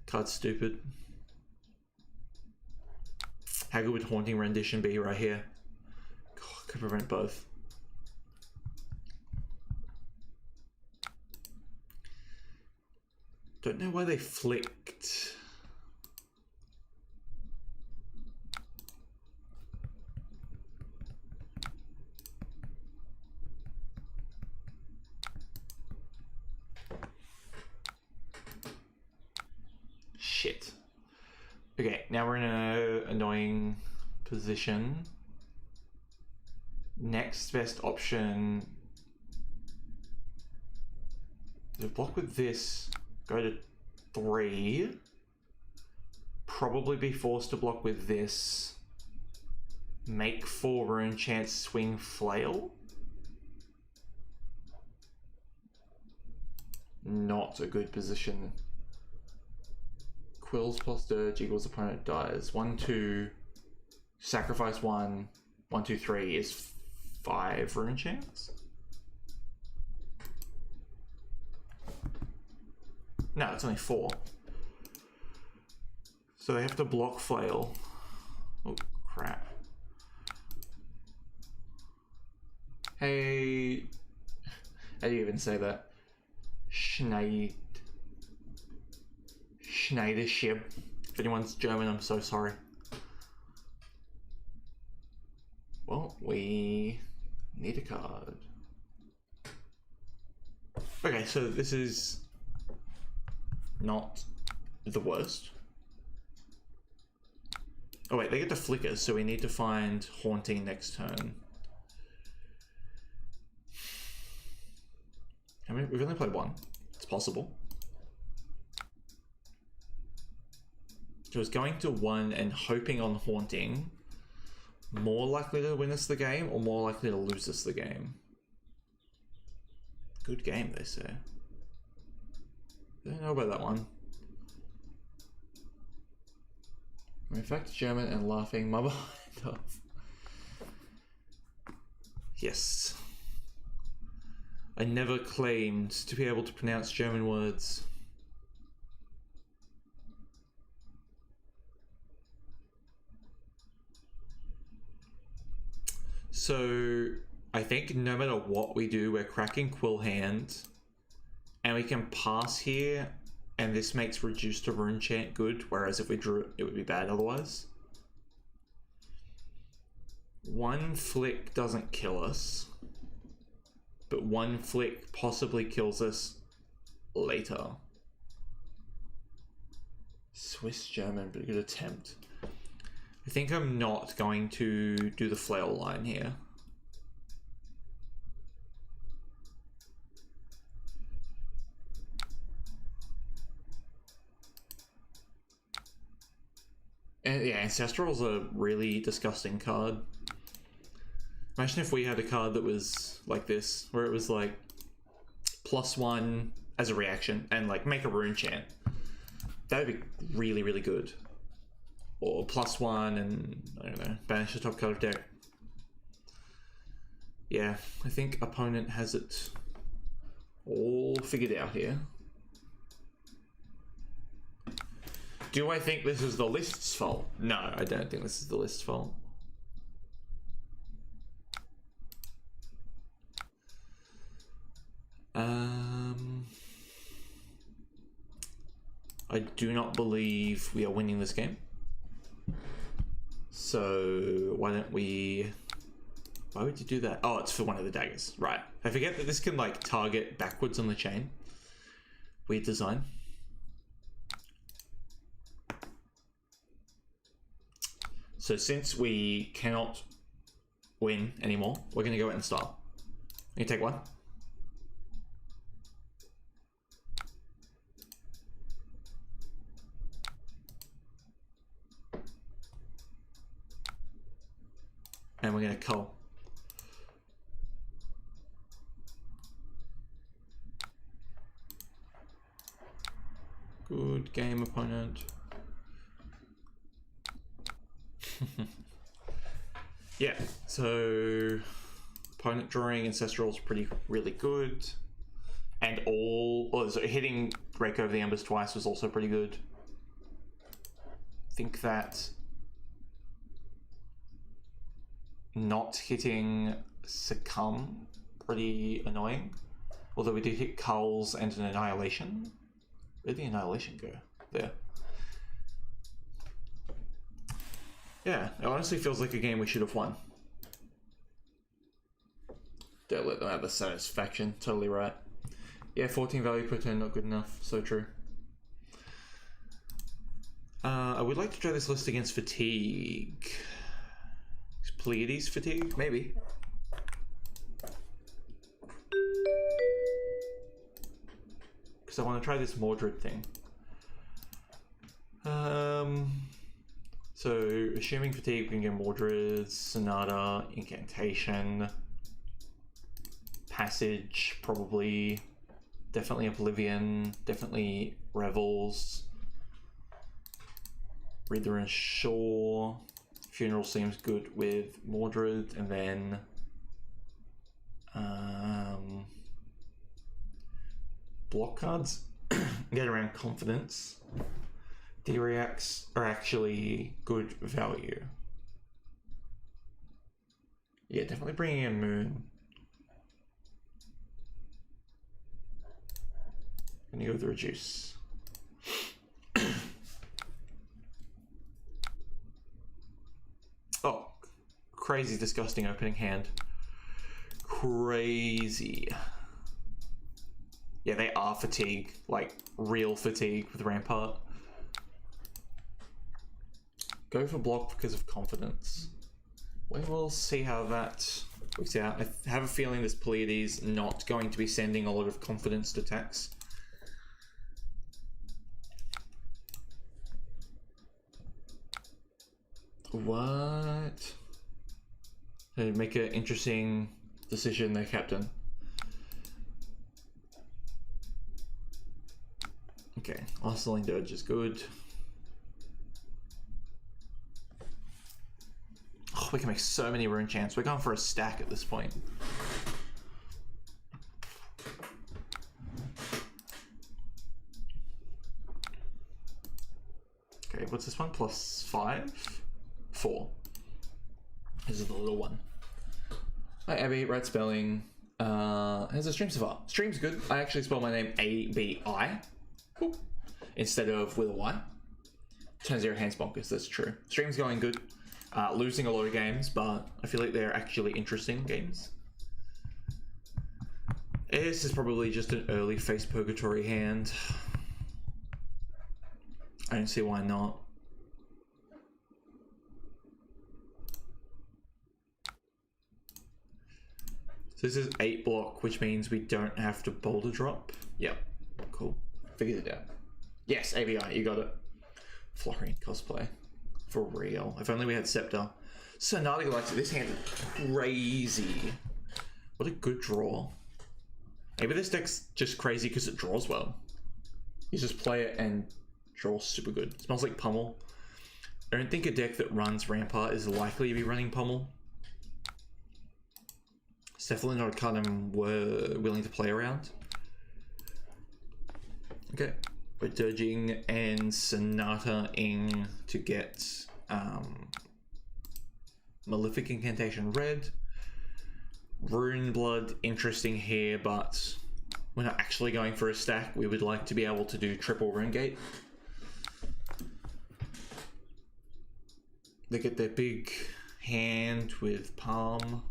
Card's stupid. How good would Haunting Rendition be right here? God, could prevent both. Don't know why they flicked. Shit. Okay, now we're in an annoying position. Next best option So block with this, go to 3. Probably be forced to block with this. Make 4 rune chance, swing flail. Not a good position. Quills plus dirge equals opponent dies. 1, 2, sacrifice 1, 1, 2, 3 is 5 rune chance. No, it's only 4. So they have to block flail. Oh crap. Hey, how do you even say that? Schneidership. If anyone's German, I'm so sorry. Well, we need a card. Okay, so this is not the worst. Oh wait, they get to flicker, so we need to find Haunting next turn. I mean, we've only played 1. It's possible. So it's going to 1 and hoping on Haunting. More likely to win us the game or more likely to lose us the game? Good game, they say. I don't know about that one. In fact, German and laughing my behind off. Yes. I never claimed to be able to pronounce German words. So I think no matter what we do, we're cracking Quill Hand, and we can pass here, and this makes reduce to rune chant good, whereas if we drew it, it would be bad otherwise. 1 flick doesn't kill us, but 1 flick possibly kills us later. Swiss German, but a good attempt. I think I'm not going to do the flail line here. And yeah, Ancestral's a really disgusting card. Imagine if we had a card that was like this, where it was like +1 as a reaction and like make a rune chant. That would be really, really good. Or +1 and, I don't know, banish the top card of deck. Yeah, I think opponent has it all figured out here. Do I think this is the list's fault? No, I don't think this is the list's fault. I do not believe we are winning this game. So why don't we... Why would you do that? Oh, it's for one of the daggers. Right. I forget that this can like target backwards on the chain. Weird design. So since we cannot win anymore, we're going to go out in style. You take 1. And we're going to cull. Good game, opponent. Yeah, so opponent drawing Ancestral is really good. And so hitting Rake over the Embers twice was also pretty good. I think that not hitting Succumb, pretty annoying. Although we did hit Culls and an Annihilation. Where'd the Annihilation go? There. Yeah, it honestly feels like a game we should have won. Don't let them have the satisfaction, totally right. Yeah, 14 value per turn, not good enough, so true. I would like to try this list against Fatigue. Pleiades Fatigue? Maybe. because I want to try this Mordred thing. So, assuming fatigue, we can get Mordred, Sonata, Incantation, Passage, probably, definitely Oblivion, definitely Revels, Reader and Shore, Funeral seems good with Mordred, and then block cards get around Confidence. D-reacts are actually good value. Yeah, definitely bringing in Moon. Gonna go with the Reduce. Oh, crazy, disgusting opening hand. Crazy. Yeah, they are fatigue, like real fatigue with Rampart. Go for block because of Confidence. We will see how that works out. I have a feeling this Pleiades not going to be sending a lot of Confidence attacks. What? They make an interesting decision there, Captain. Okay, Oscillating Dirge is good. Oh, we can make so many rune chants. We're going for a stack at this point. Okay, what's this one? +5? 4. This is the little one. Hi Abby, right spelling. How's the stream so far? Stream's good. I actually spell my name A-B-I instead of with a Y. Turns your hands bonkers, that's true. Stream's going good. Losing a lot of games, but I feel like they're actually interesting games. This is probably just an early Face Purgatory hand. I don't see why not. So this is 8 block, which means we don't have to boulder drop. Yep, cool. Figured it out. Yes, ABI, you got it. Florian cosplay. For real. If only we had Scepter. Sonata likes it. This hand is crazy. What a good draw. Maybe this deck's just crazy because it draws well. You just play it and draw super good. It smells like Pummel. I don't think a deck that runs Rampart is likely to be running Pummel. It's definitely not a card I'm willing to play around. Okay. We're Dirging and Sonata-ing to get Malefic Incantation red. Rune Blood, interesting here, but we're not actually going for a stack. We would like to be able to do triple Rune Gate. They get their big hand with Palm.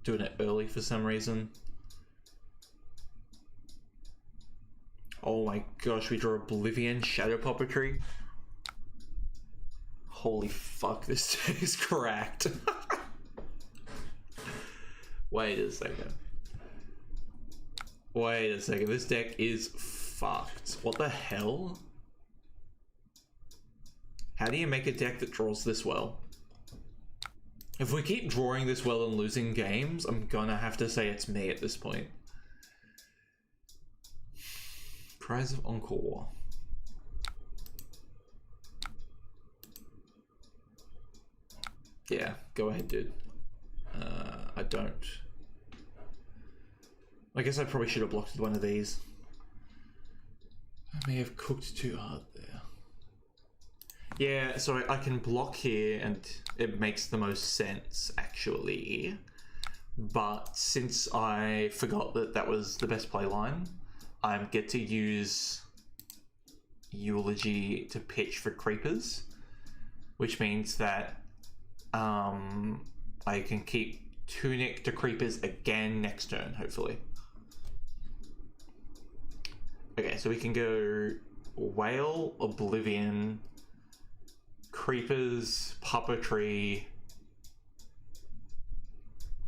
Doing it early for some reason. Oh my gosh, we draw Oblivion, Shadow Puppetry. Holy fuck, this is cracked. Wait a second. Wait a second, this deck is fucked. What the hell? How do you make a deck that draws this well? If we keep drawing this well and losing games, I'm gonna have to say it's me at this point. Prize of Encore. Yeah, go ahead, dude. I don't. I guess I probably should have blocked one of these. I may have cooked too hard there. Yeah, so I can block here and it makes the most sense, actually. But since I forgot that that was the best play line, I get to use Eulogy to pitch for creepers, which means that I can keep Tunic to creepers again next turn, hopefully. Okay, so we can go Whale, Oblivion, Creepers, Puppetry,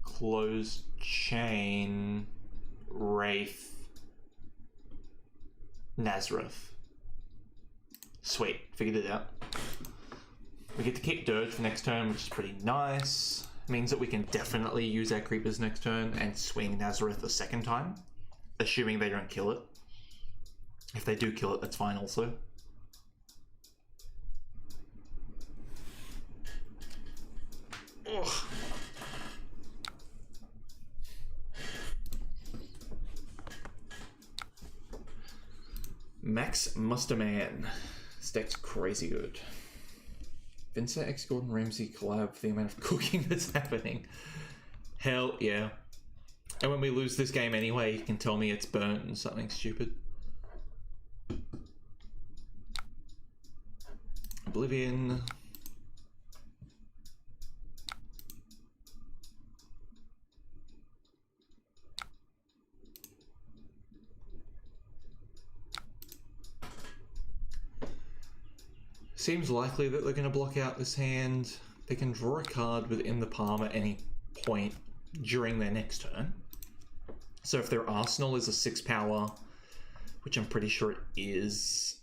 Closed Chain, Wraith, Nazareth. Sweet, figured it out. We get to keep Dirge for next turn, which is pretty nice. Means that we can definitely use our creepers next turn and swing Nazareth a second time, assuming they don't kill it. If they do kill it, that's fine also. Ugh. Max Musterman. This deck's crazy good. Vynnset x Gordon Ramsay collab for the amount of cooking that's happening. Hell yeah. And when we lose this game anyway, you can tell me it's burnt and something stupid. Oblivion. Seems likely that they're going to block out this hand. They can draw a card within the palm at any point during their next turn. So if their arsenal is a 6 power, which I'm pretty sure it is,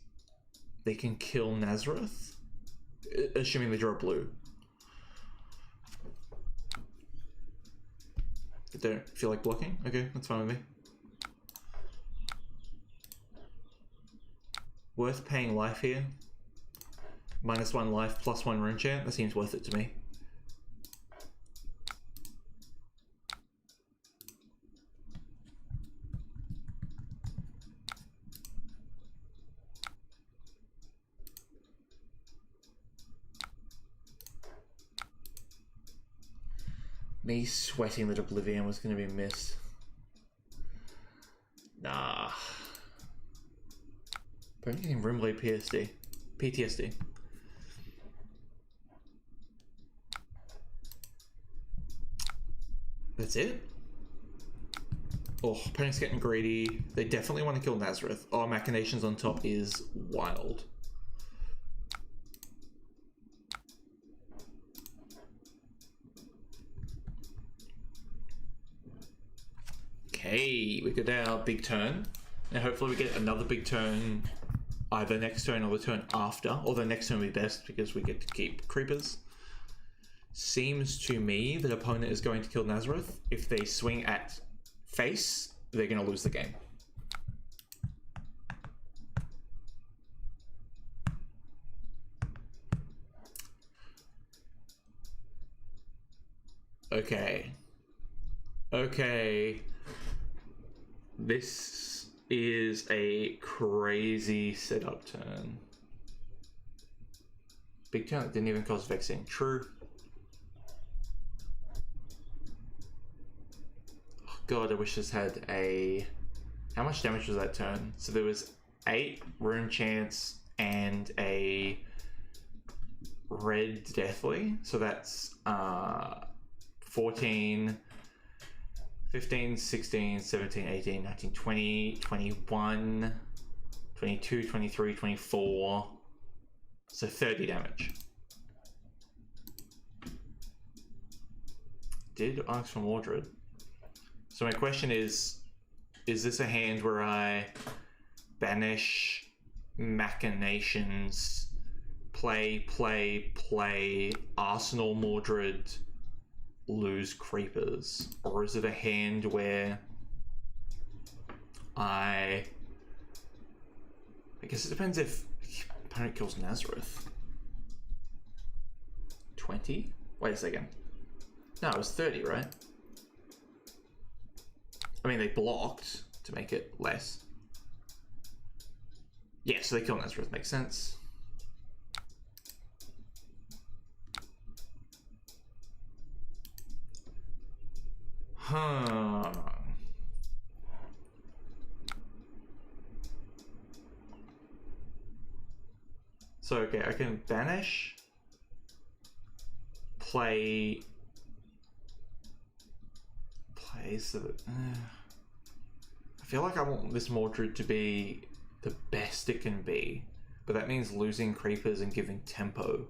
they can kill Nazareth, assuming they draw a blue. They don't feel like blocking? Okay, that's fine with me. Worth paying life here. -1 life, +1 rune chant. That seems worth it to me. Me sweating that Oblivion was going to be missed. Nah. But I'm getting Runeblade PTSD. That's it? Oh, opponent's getting greedy. They definitely want to kill Nazareth. Oh, Machinations on top is wild. Okay, we got our big turn. Now hopefully we get another big turn either next turn or the turn after. Or the next turn will be best because we get to keep creepers. Seems to me that opponent is going to kill Nazareth. If they swing at face, they're going to lose the game. Okay. Okay. This is a crazy setup turn. Big turn that didn't even cause vexing. True. Oh god, I wish this had a... How much damage was that turn? So there was 8 rune chants and a red deathly. So that's 14... 15, 16, 17, 18, 19, 20, 21, 22, 23, 24. So 30 damage. Did ask for Mordred. So my question is this a hand where I banish Machinations, play, Arsenal Mordred, lose creepers? Or is it a hand where I guess it depends if opponent kills Nazareth. 20? Wait a second. No, it was 30, right? I mean, they blocked to make it less. Yeah, so they kill Nazareth, makes sense. Huh. So, okay, I can banish, play so that... I feel like I want this Mordred to be the best it can be, but that means losing creepers and giving tempo.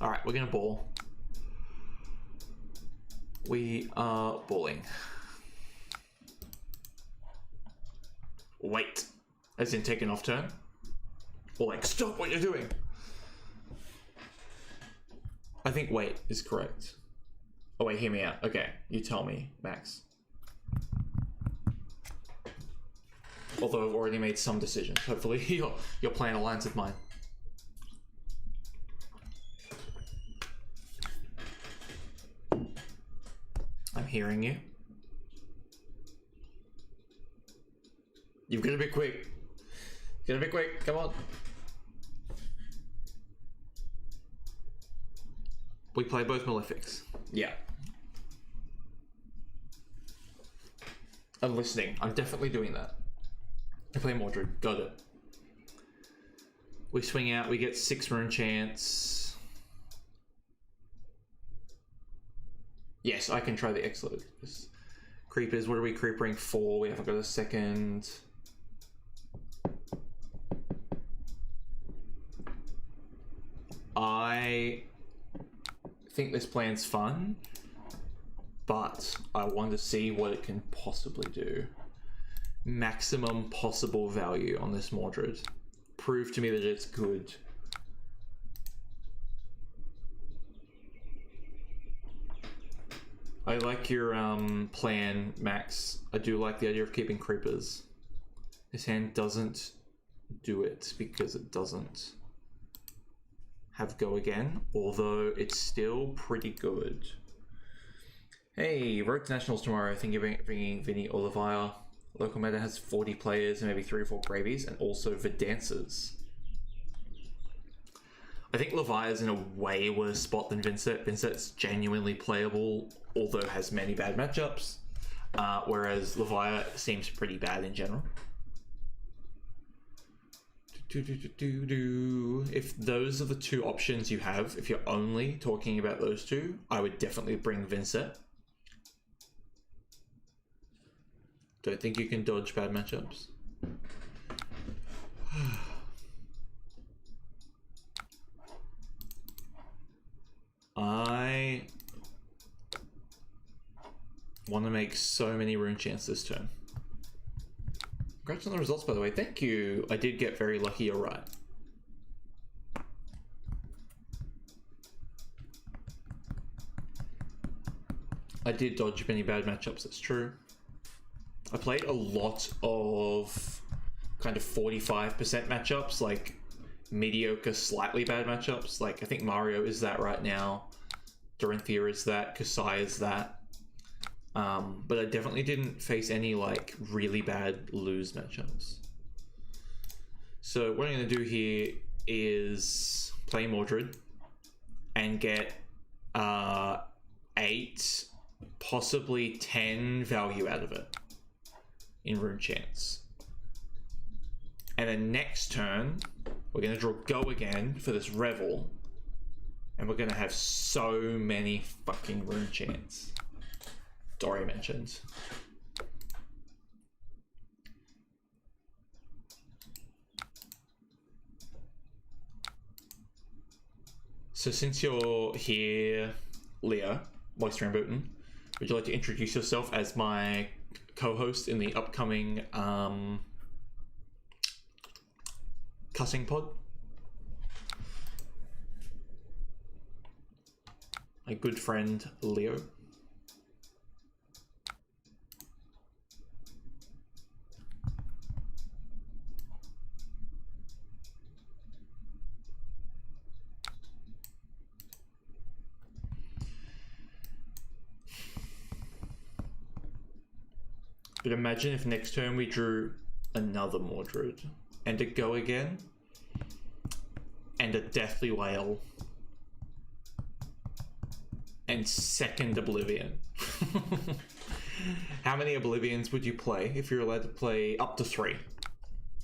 Alright, we're gonna ball. We are balling. Wait. As in take an off turn? Or like, stop what you're doing! I think wait is correct. Oh wait, hear me out. Okay, you tell me, Max. Although I've already made some decisions. Hopefully your plan aligns with mine. I'm hearing you. You've got to be quick. Gotta be quick, come on. We play both Malefics. Yeah. I'm listening. I'm definitely doing that. I play Mordred. Got it. We swing out. We get 6 rune chance. Yes, I can try the X-Load. Creepers. What are we creepering for? We haven't got a second. I think this plan's fun, but I want to see what it can possibly do. Maximum possible value on this Mordred. Prove to me that it's good. I like your plan, Max. I do like the idea of keeping creepers. His hand doesn't do it because it doesn't have go again, although it's still pretty good. Hey, Road to Nationals tomorrow. Thank you for bringing Vinny Olivia. Local meta has 40 players and maybe 3 or 4 gravies, and also the dancers. I think Levia's in a way worse spot than Vynnset. Vynnset's genuinely playable, although has many bad matchups, whereas Levia seems pretty bad in general. If those are the 2 options you have, if you're only talking about those 2, I would definitely bring Vynnset. Don't think you can dodge bad matchups. I want to make so many rune chance this turn. Congrats on the results, by the way. Thank you. I did get very lucky. You're right. I did dodge many bad matchups. That's true. I played a lot of kind of 45% matchups, like mediocre, slightly bad matchups. Like I think Mario is that right now. Dorinthia is that. Kasai is that. But I definitely didn't face any like really bad lose matchups. So what I'm going to do here is play Mordred and get 8, possibly 10 value out of it in rune chance. And then next turn, we're going to draw go again for this Revel, and we're going to have so many fucking rune chance. Dory mentioned. So since you're here, Leo, Moist Rambutan, would you like to introduce yourself as my co-host in the upcoming cussing pod? My good friend, Leo. But imagine if next turn we drew another Mordred, and a go again, and a Deathly Whale, and second Oblivion. How many Oblivions would you play if you're allowed to play up to 3?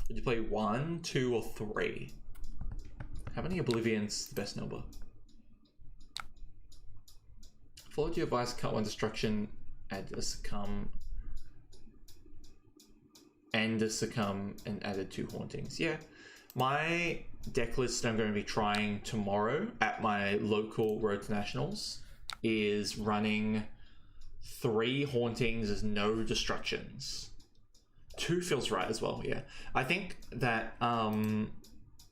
Would you play 1, 2, or 3? How many Oblivions is the best number? Followed your advice, cut 1 destruction, add a succumb, and a succumb, and added 2 hauntings. Yeah, my deck list I'm going to be trying tomorrow at my local Road to Nationals is running 3 hauntings is no destructions. 2 feels right as well, yeah. I think that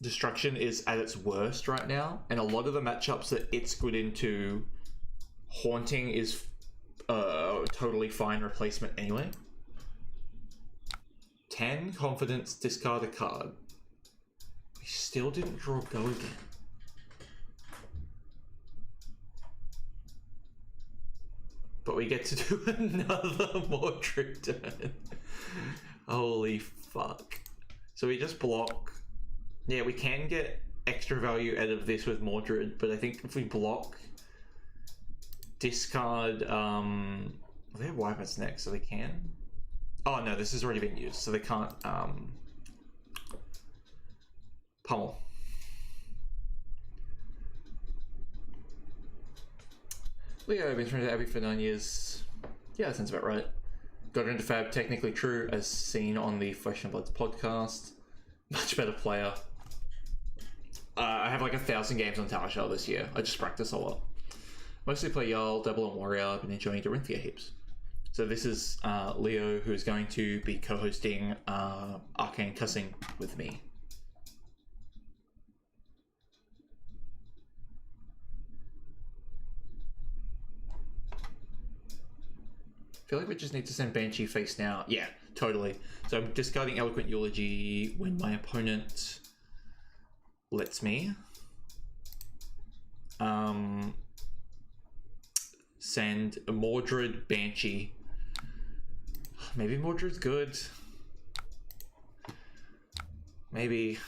destruction is at its worst right now, and a lot of the matchups that it's good into, haunting is a totally fine replacement anyway. 10 confidence, discard a card. We still didn't draw go again. But we get to do another Mordred turn. Holy fuck. So we just block. Yeah, we can get extra value out of this with Mordred, but I think if we block, discard, they have Wyverns next, so they can. Oh no, this has already been used, so they can't pummel. Leo, been friends with Abby for 9 years. Yeah, that sounds about right. Got into Fab, technically true, as seen on the Flesh and Bloods podcast. Much better player. I have like 1,000 games on Tower Shell this year. I just practice a lot. Mostly play Jarl, Double, and Warrior. I've been enjoying Dorinthia heaps. So this is Leo, who is going to be co-hosting Arcane Cussing with me. I feel like we just need to send Banshee face now. Yeah, totally. So I'm discarding Eloquent Eulogy when my opponent lets me. Send a Mordred Banshee. Maybe Mordred's good. Maybe.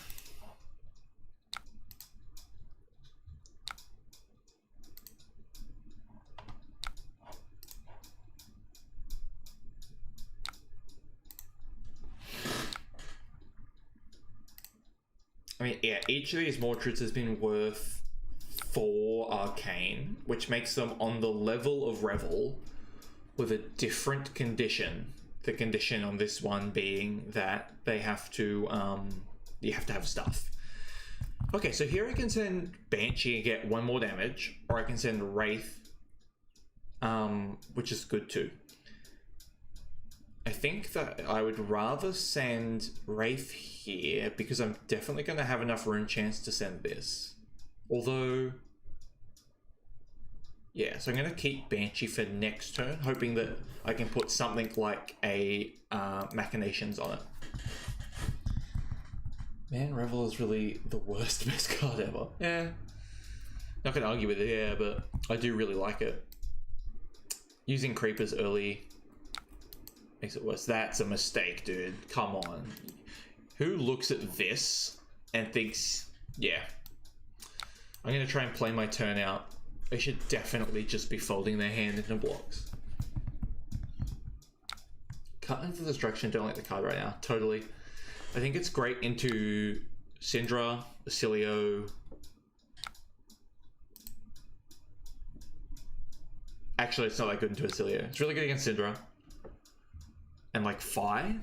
I mean, yeah, each of these Mordreds has been worth 4 Arcane, which makes them on the level of Revel with a different condition. The condition on this one being that they have to, you have to have stuff. Okay, so here I can send Banshee and get 1 more damage, or I can send Wraith, which is good too. I think that I would rather send Wraith here because I'm definitely going to have enough rune chance to send this. Although, yeah, so I'm going to keep Banshee for next turn, hoping that I can put something like a Machinations on it. Man, Revel is really the worst best card ever. Yeah, not going to argue with it, yeah, but I do really like it. Using Creepers early makes it worse. That's a mistake, dude. Come on. Who looks at this and thinks, yeah, I'm going to try and play my turn out. They should definitely just be folding their hand into blocks. Cut into Destruction, don't like the card right now. Totally. I think it's great into Syndra, Basilio. Actually, it's not that good into Basilio. It's really good against Syndra. And like Fi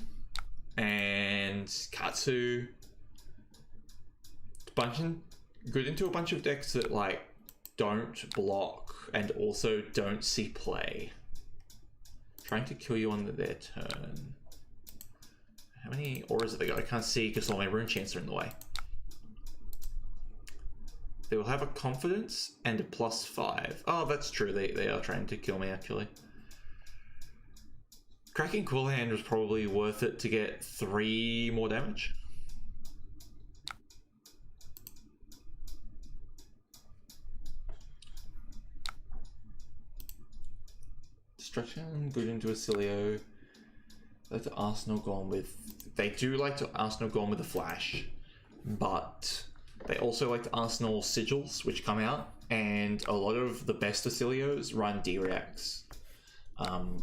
and Katsu. Good into a bunch of decks that like don't block and also don't see play. Trying to kill you on their turn. How many auras have they got? I can't see because all my rune chants are in the way. They will have a confidence and a +5. Oh, that's true. They are trying to kill me actually. Cracking Cool Hand was probably worth it to get 3 more damage. Destruction, good into Acilio. Like to Arsenal Gone with... They do like to Arsenal Gone with a Flash, but they also like to Arsenal Sigils, which come out, and a lot of the best Acilios run D-Reacts.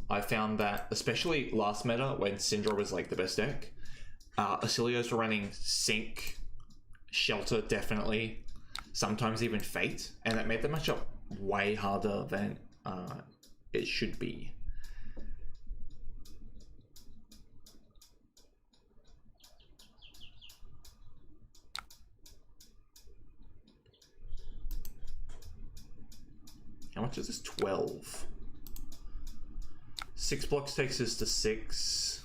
I found that, especially last meta, when Syndra was like the best deck, Acilios were running Sync, Shelter definitely, sometimes even Fate, and that made the matchup way harder than it should be. How much is this? 12. 6 blocks takes us to 6.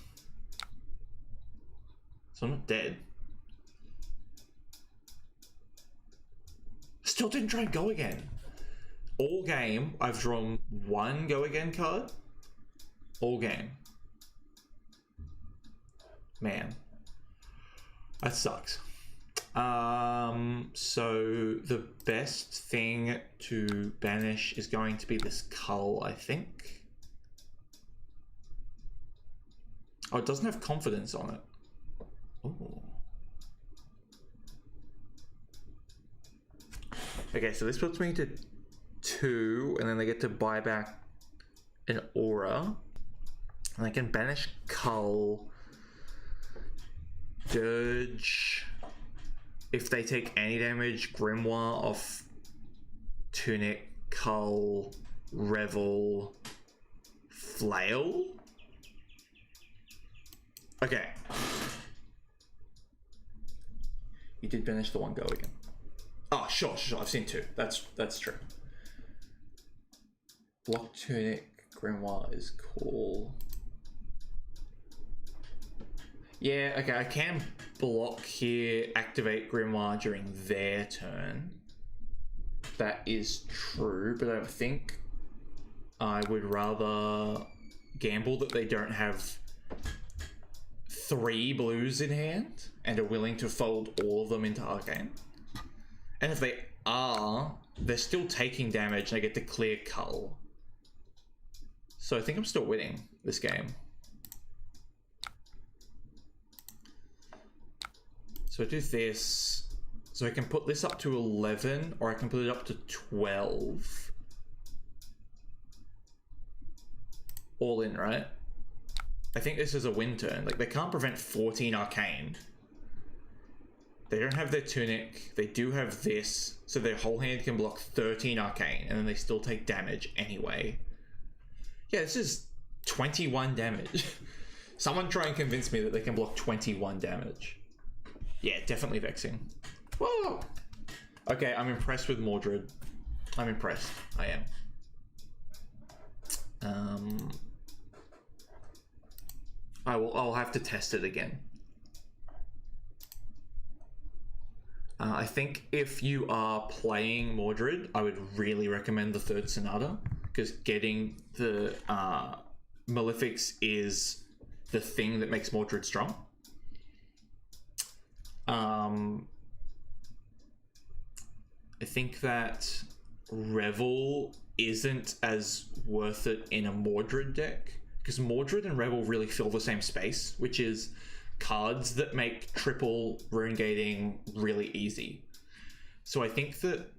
So I'm not dead. Still didn't try and go again. All game, I've drawn 1 go again card. All game. Man. That sucks. So the best thing to banish is going to be this Cull, I think. Oh, it doesn't have confidence on it. Ooh. Okay, so this puts me to 2, and then they get to buy back an aura. And I can banish Cull, Dirge. If they take any damage, Grimoire off Tunic, Cull, Revel, Flail. Okay. You did banish the 1 go again. Oh, sure. I've seen 2. That's true. Block Tunic, Grimoire is cool. Yeah, okay, I can block here, activate Grimoire during their turn. That is true, but I think I would rather gamble that they don't have 3 blues in hand and are willing to fold all of them into Arcane. And if they are, they're still taking damage and they get to clear Cull. So I think I'm still winning this game. So I do this. So I can put this up to 11, or I can put it up to 12. All in, right? I think this is a win turn. Like, they can't prevent 14 Arcane. They don't have their Tunic. They do have this. So their whole hand can block 13 Arcane, and then they still take damage anyway. Yeah, this is 21 damage. Someone try and convince me that they can block 21 damage. Yeah, definitely vexing. Whoa! Okay, I'm impressed with Mordred. I'm impressed. I am. I'll have to test it again. I think if you are playing Mordred, I would really recommend the 3rd Sonata, because getting the Malefics is the thing that makes Mordred strong. I think that Revel isn't as worth it in a Mordred deck, because Mordred and Revel really fill the same space, which is cards that make triple rune gating really easy. So I think that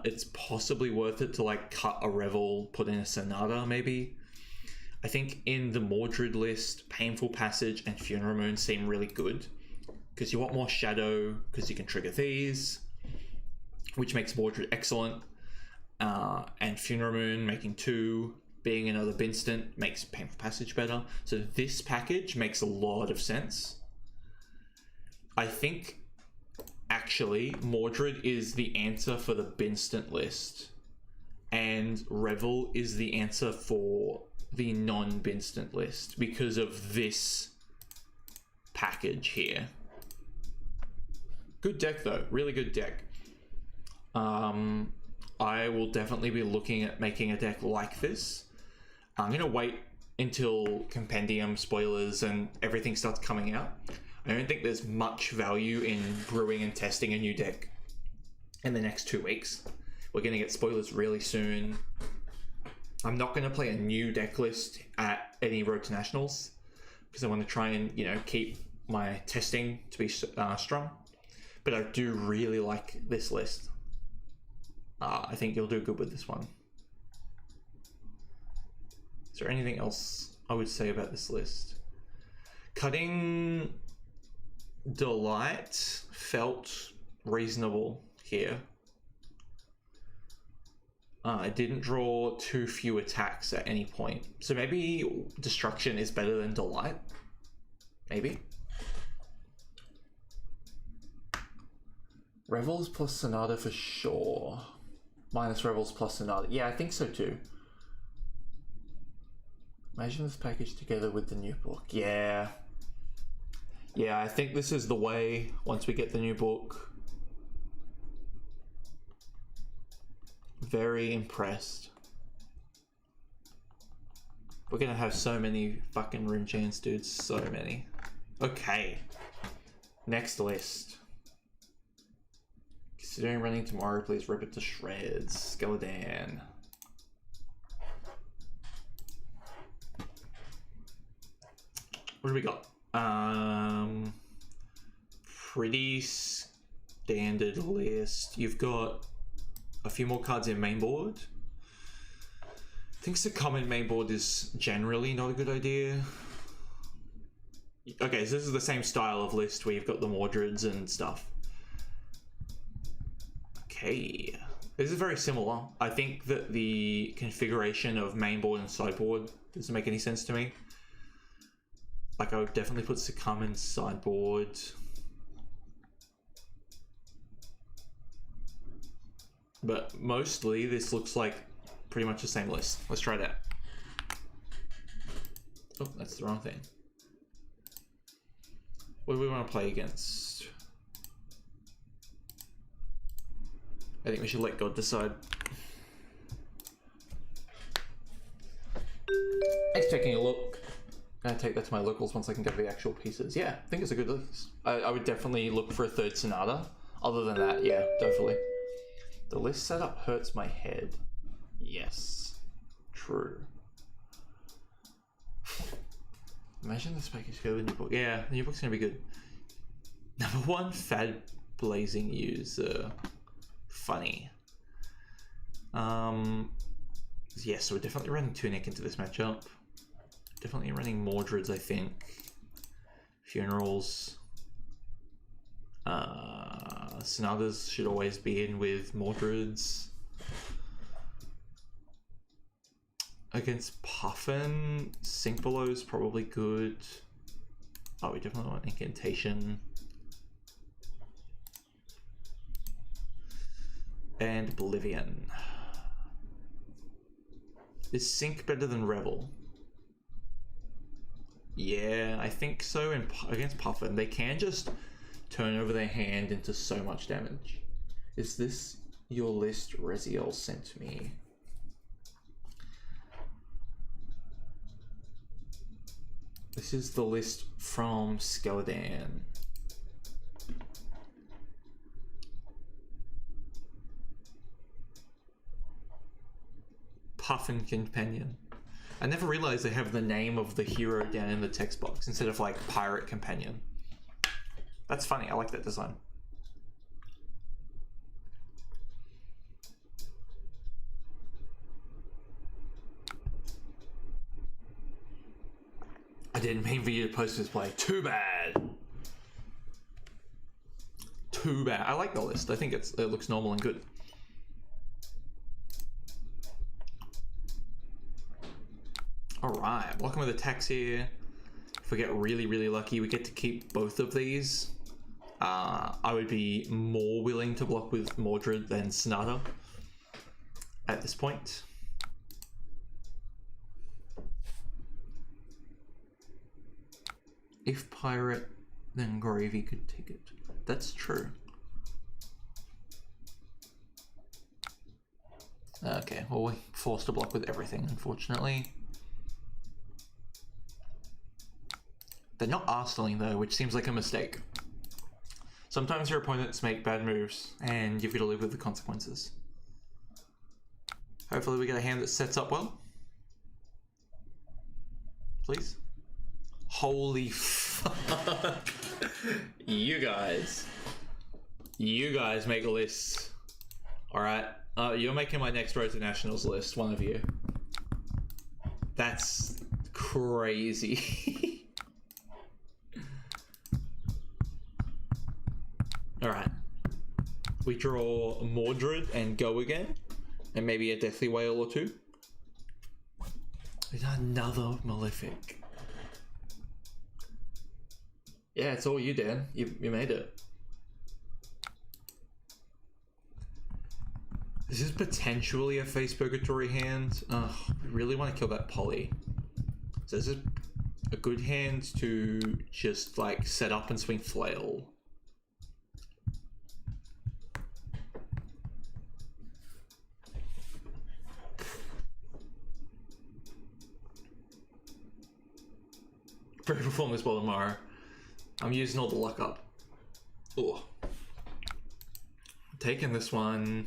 it's possibly worth it to like cut a Revel, put in a Sonata maybe. I think in the Mordred list, Painful Passage and Funeral Moon seem really good, because you want more shadow, because you can trigger these, which makes Mordred excellent. And Funeral Moon making 2, being another Vynnset makes Painful Passage better. So this package makes a lot of sense. I think actually Mordred is the answer for the Vynnset list, and Revel is the answer for the non-Vynnset list because of this package here. Good deck though, really good deck. I will definitely be looking at making a deck like this. I'm gonna wait until Compendium spoilers and everything starts coming out. I don't think there's much value in brewing and testing a new deck in the next 2 weeks. We're gonna get spoilers really soon. I'm not gonna play a new deck list at any Road to Nationals, because I want to try and, you know, keep my testing to be strong. But I do really like this list. I think you'll do good with this one. Is there anything else I would say about this list? Cutting Delight felt reasonable here. I didn't draw too few attacks at any point. So maybe Destruction is better than Delight. Maybe. Revels plus Sonata for sure. Minus Revels plus Sonata. Yeah, I think so too. Imagine this package together with the new book. Yeah. Yeah, I think this is the way once we get the new book. Very impressed. We're gonna have so many fucking rune chains, dude. So many. Okay. Next list. Considering running tomorrow, please rip it to shreds. Skeleton. What do we got? Pretty standard list. You've got a few more cards in main board. I think succumb in main board is generally not a good idea. Okay, so this is the same style of list where you've got the Mordreds and stuff. Okay, this is very similar. I think that the configuration of main board and sideboard doesn't make any sense to me. Like, I would definitely put succumb in sideboard. But mostly this looks like pretty much the same list. Let's try that. Oh, that's the wrong thing. What do we want to play against? I think we should let God decide. Thanks for taking a look. I'm gonna take that to my locals once I can get the actual pieces. Yeah, I think it's a good list. I would definitely look for a third Sonata. Other than that, yeah, definitely. The list setup hurts my head. Yes, true. Imagine this package go with new book. Yeah, the new book's gonna be good. Number one, Fad Blazing user. Funny. Yeah, so we're definitely running Tunic into this matchup. Definitely running Mordreds, I think. Funerals. Sonatas should always be in with Mordreds. Against Puffin, Sink Below is probably good. Oh, we definitely want Incantation. And Oblivion. Is Sink better than Revel? Yeah, I think so. Against Puffin, they can just turn over their hand into so much damage. Is this your list Reziel sent me? This is the list from Skeleton. Puffin Companion. I never realized they have the name of the hero down in the text box instead of like Pirate Companion. That's funny, I like that design. I didn't mean for you to post this play. Too bad. Too bad. I like the list. I think it looks normal and good. Alright, welcome to the tax here. If we get really, really lucky, we get to keep both of these. I would be more willing to block with Mordred than Sonata at this point. If Pirate, then Gravy could take it. That's true. Okay, well, we're forced to block with everything, unfortunately. They're not arsenaling though, which seems like a mistake. Sometimes your opponents make bad moves, and you've got to live with the consequences. Hopefully we get a hand that sets up well. Please. Holy fuck. You guys make lists. Alright. You're making my next Road to Nationals list, one of you. That's crazy. Alright. We draw Mordred and go again. And maybe a Deathly Whale or two. Another Malefic. Yeah, it's all you, Dan. You made it. This is potentially a Face Purgatory hand. Ugh, we really want to kill that Poly. So this is a good hand to just like set up and swing flail. Perform this well tomorrow. I'm using all the luck up. Oh, taking this one.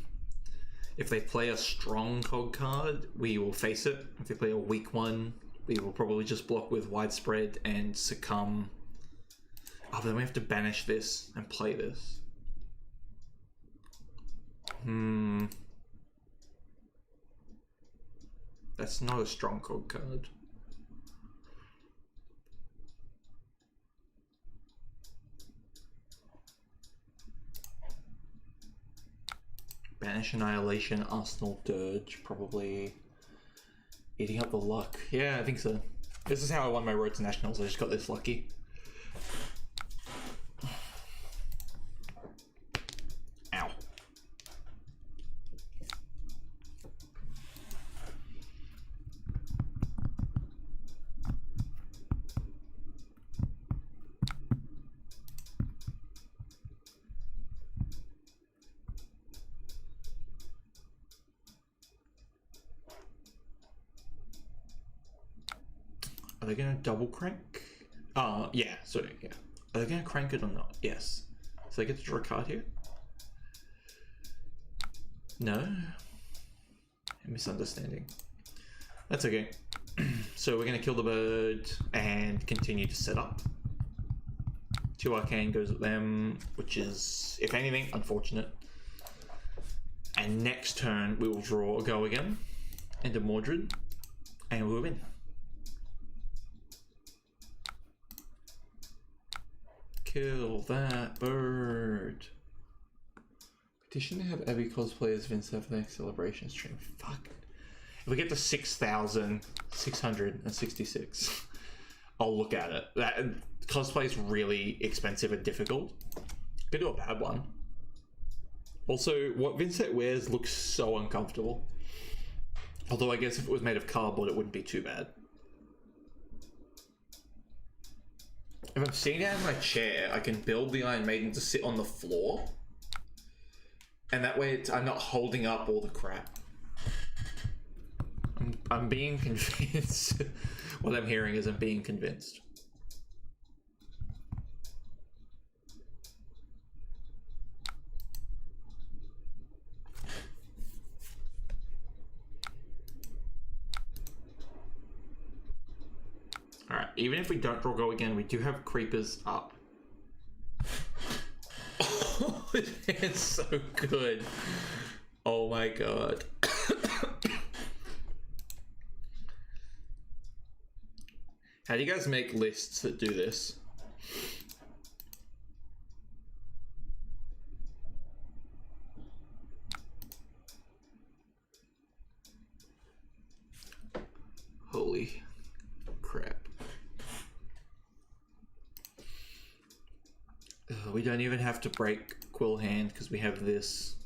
If they play a strong cog card, we will face it. If they play a weak one, we will probably just block with widespread and succumb. Oh, but then we have to banish this and play this. That's not a strong cog card. Banish, Annihilation, Arsenal, Dirge, probably eating up the luck. Yeah, I think so. This is how I won my road to nationals. I just got this lucky. Ow. Are they gonna double crank? Yeah, sorry, yeah. Are they gonna crank it or not? Yes. So they get to draw a card here? No? Misunderstanding. That's okay. So we're gonna kill the bird and continue to set up. 2 Arcane goes at them, which is, if anything, unfortunate. And next turn we will draw a go again into Mordred and we'll win. Kill that bird. Petition to have every cosplay as Vynnset for the next celebration stream. Fuck. If we get to 6,666, I'll look at it. That cosplay is really expensive and difficult. Could do a bad one. Also, what Vynnset wears looks so uncomfortable. Although I guess if it was made of cardboard, it wouldn't be too bad. If I'm sitting down in my chair, I can build the Iron Maiden to sit on the floor. And that way I'm not holding up all the crap. I'm being convinced. What I'm hearing is I'm being convinced. Alright, even if we don't draw go again, we do have creepers up. Oh, it's so good. Oh my god. How do you guys make lists that do this? Holy crap. We don't even have to break Quill Hand because we have this.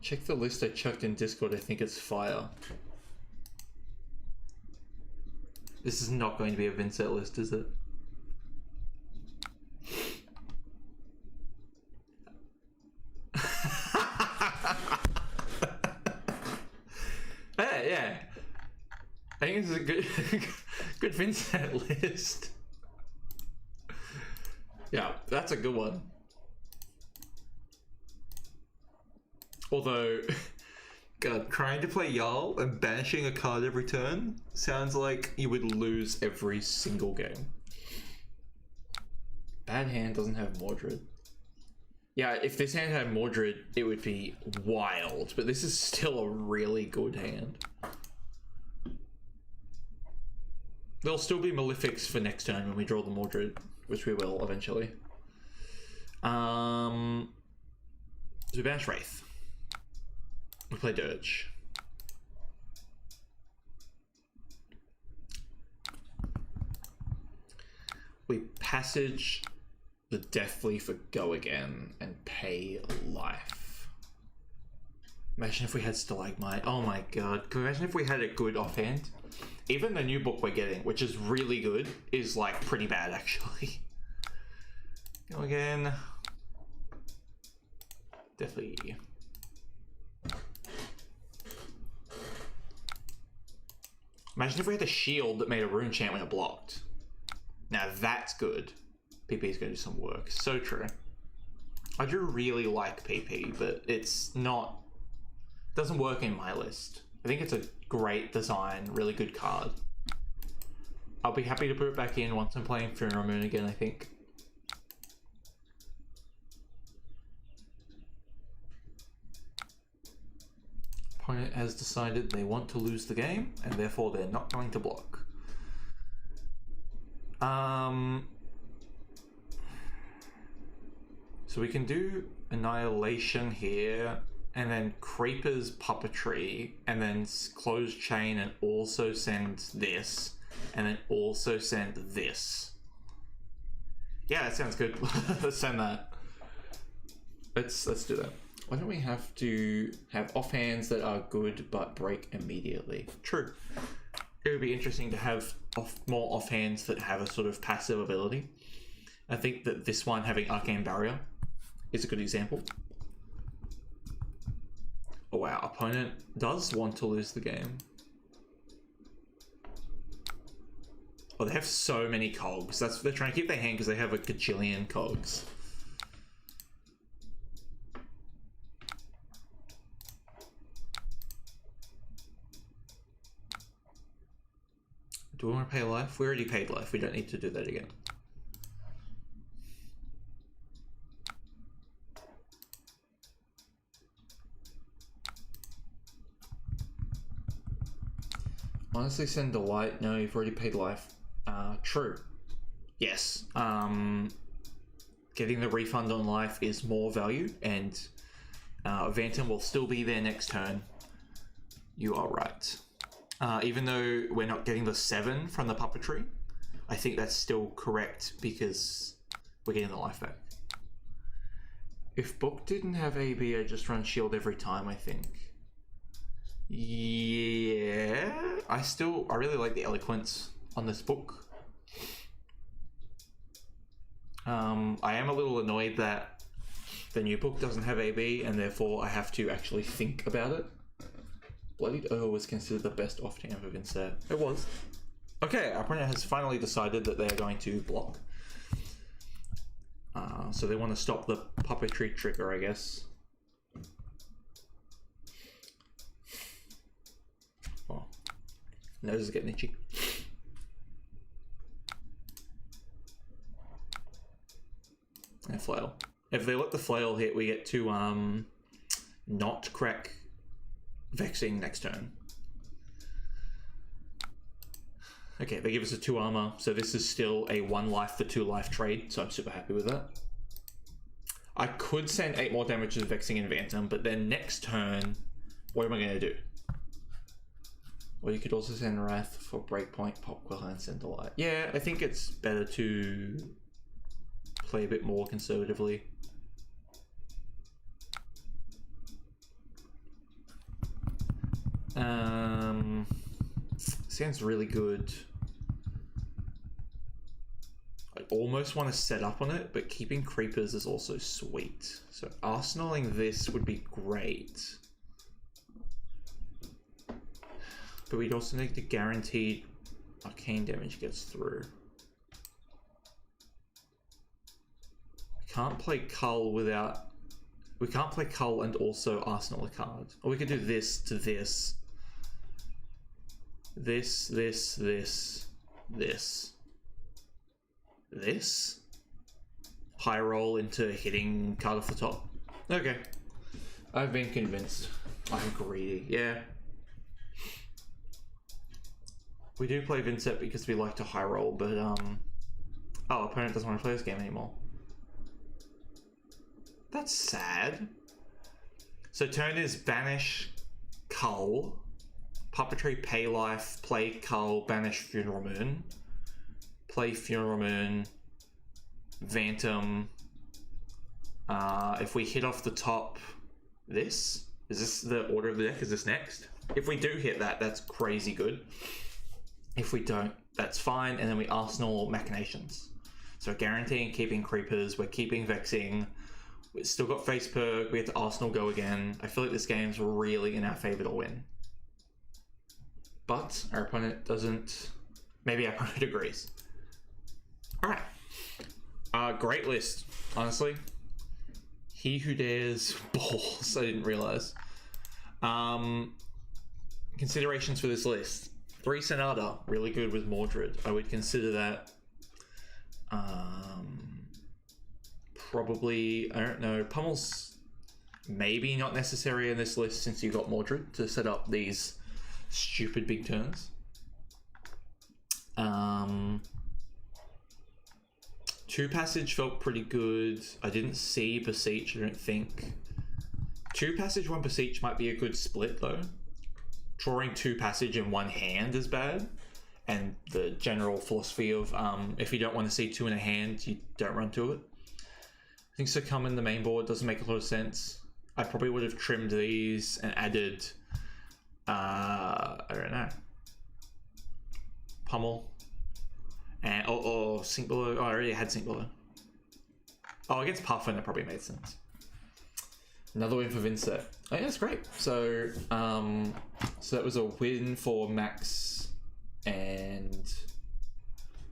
Check the list I chucked in Discord. I think it's fire. This is not going to be a Vynnset list, is it? Yeah. I think this is a good good Vynnset list. Yeah, that's a good one. Although, God, trying to play Jarl and banishing a card every turn sounds like you would lose every single game. Bad hand doesn't have Mordred. Yeah, if this hand had Mordred, it would be wild, but this is still a really good hand. There'll still be Malefics for next turn when we draw the Mordred, which we will eventually. So we banish Wraith. We play Dirge. We passage the Deathly for Go Again and pay life. Imagine if we had Stalagmite. Oh my god. Imagine if we had a good offhand. Even the new book we're getting, which is really good, is like pretty bad actually. Go again. Deathly. Imagine if we had a shield that made a rune chant when it blocked. Now that's good. PP is going to do some work. So true. I do really like PP, but it's not... doesn't work in my list. I think it's a great design, really good card. I'll be happy to put it back in once I'm playing Funeral Moon again, I think. Opponent has decided they want to lose the game, and therefore they're not going to block. So we can do Annihilation here, and then Creeper's Puppetry, and then Close Chain, and also send this, and then also send this. Yeah, that sounds good. Let's send that. Let's do that. Why don't we have to have offhands that are good but break immediately? True. It would be interesting to have more offhands that have a sort of passive ability. I think that this one having Arcane Barrier is a good example. Oh wow, opponent does want to lose the game. Oh, they have so many cogs. They're trying to keep their hand because they have a gajillion cogs. Do we want to pay life? We already paid life. We don't need to do that again. Honestly, send Delight. No, you've already paid life. True. Yes. Getting the refund on life is more value, and Vanton will still be there next turn. You are right. Even though we're not getting the 7 from the puppetry, I think that's still correct because we're getting the life back. If book didn't have AB, I'd just run shield every time, I think. Yeah, I really like the eloquence on this book. I am a little annoyed that the new book doesn't have AB, and therefore I have to actually think about it. Bloodied Earl was considered the best offhand of Vynnset. It was. Okay, our opponent has finally decided that they are going to block. So they want to stop the puppetry trigger, I guess. Oh, nose is getting itchy. And flail. If they let the flail hit, we get to not crack Vexing next turn. Okay, they give us a 2 armor, so this is still a 1 life for 2 life trade, so I'm super happy with that. I could send 8 more damage to Vexing and Vantum, but then next turn, what am I going to do? Or you could also send Wrath for Breakpoint, Pop Quill, and send Delight. Yeah, I think it's better to play a bit more conservatively. Sounds really good. I almost want to set up on it, but keeping creepers is also sweet. So arsenaling this would be great. But we'd also need to guarantee arcane damage gets through. We can't play Cull without... We can't play Cull and also arsenal a card. Or we could do this to this. This. High roll into hitting card off the top. Okay. I've been convinced. I'm greedy. Yeah. We do play Vynnset because we like to high roll, but oh, opponent doesn't want to play this game anymore. That's sad. So turn is banish Cull, puppetry pay life, play Cull, banish Funeral Moon, play Funeral Moon, Vantum. If we hit off the top, is this the order of the deck? Is this next? If we do hit that, that's crazy good. If we don't, that's fine. And then we Arsenal Machinations. So guaranteeing keeping creepers, we're keeping vexing. We've still got face perk, we have to Arsenal go again. I feel like this game's really in our favor to win. But our opponent doesn't. Maybe our opponent agrees. Alright. Great list, honestly. He who dares balls. I didn't realize. Considerations for this list. 3 Sonata, really good with Mordred. I would consider that. Probably, I don't know, Pummel's maybe not necessary in this list since you got Mordred to set up these stupid big turns. 2 Passage felt pretty good. I didn't see Beseech, I don't think. 2 Passage, 1 Beseech might be a good split though. Drawing 2 Passage in one hand is bad. And the general philosophy of if you don't want to see 2 in a hand, you don't run to it. I think Succumb in the main board doesn't make a lot of sense. I probably would have trimmed these and added, I don't know, Pummel. And, Sink Below. Oh, I already had Sink Below. Oh, against Puffin, it probably made sense. Another win for Vynnset. Oh, yeah, that's great. So that was a win for Max and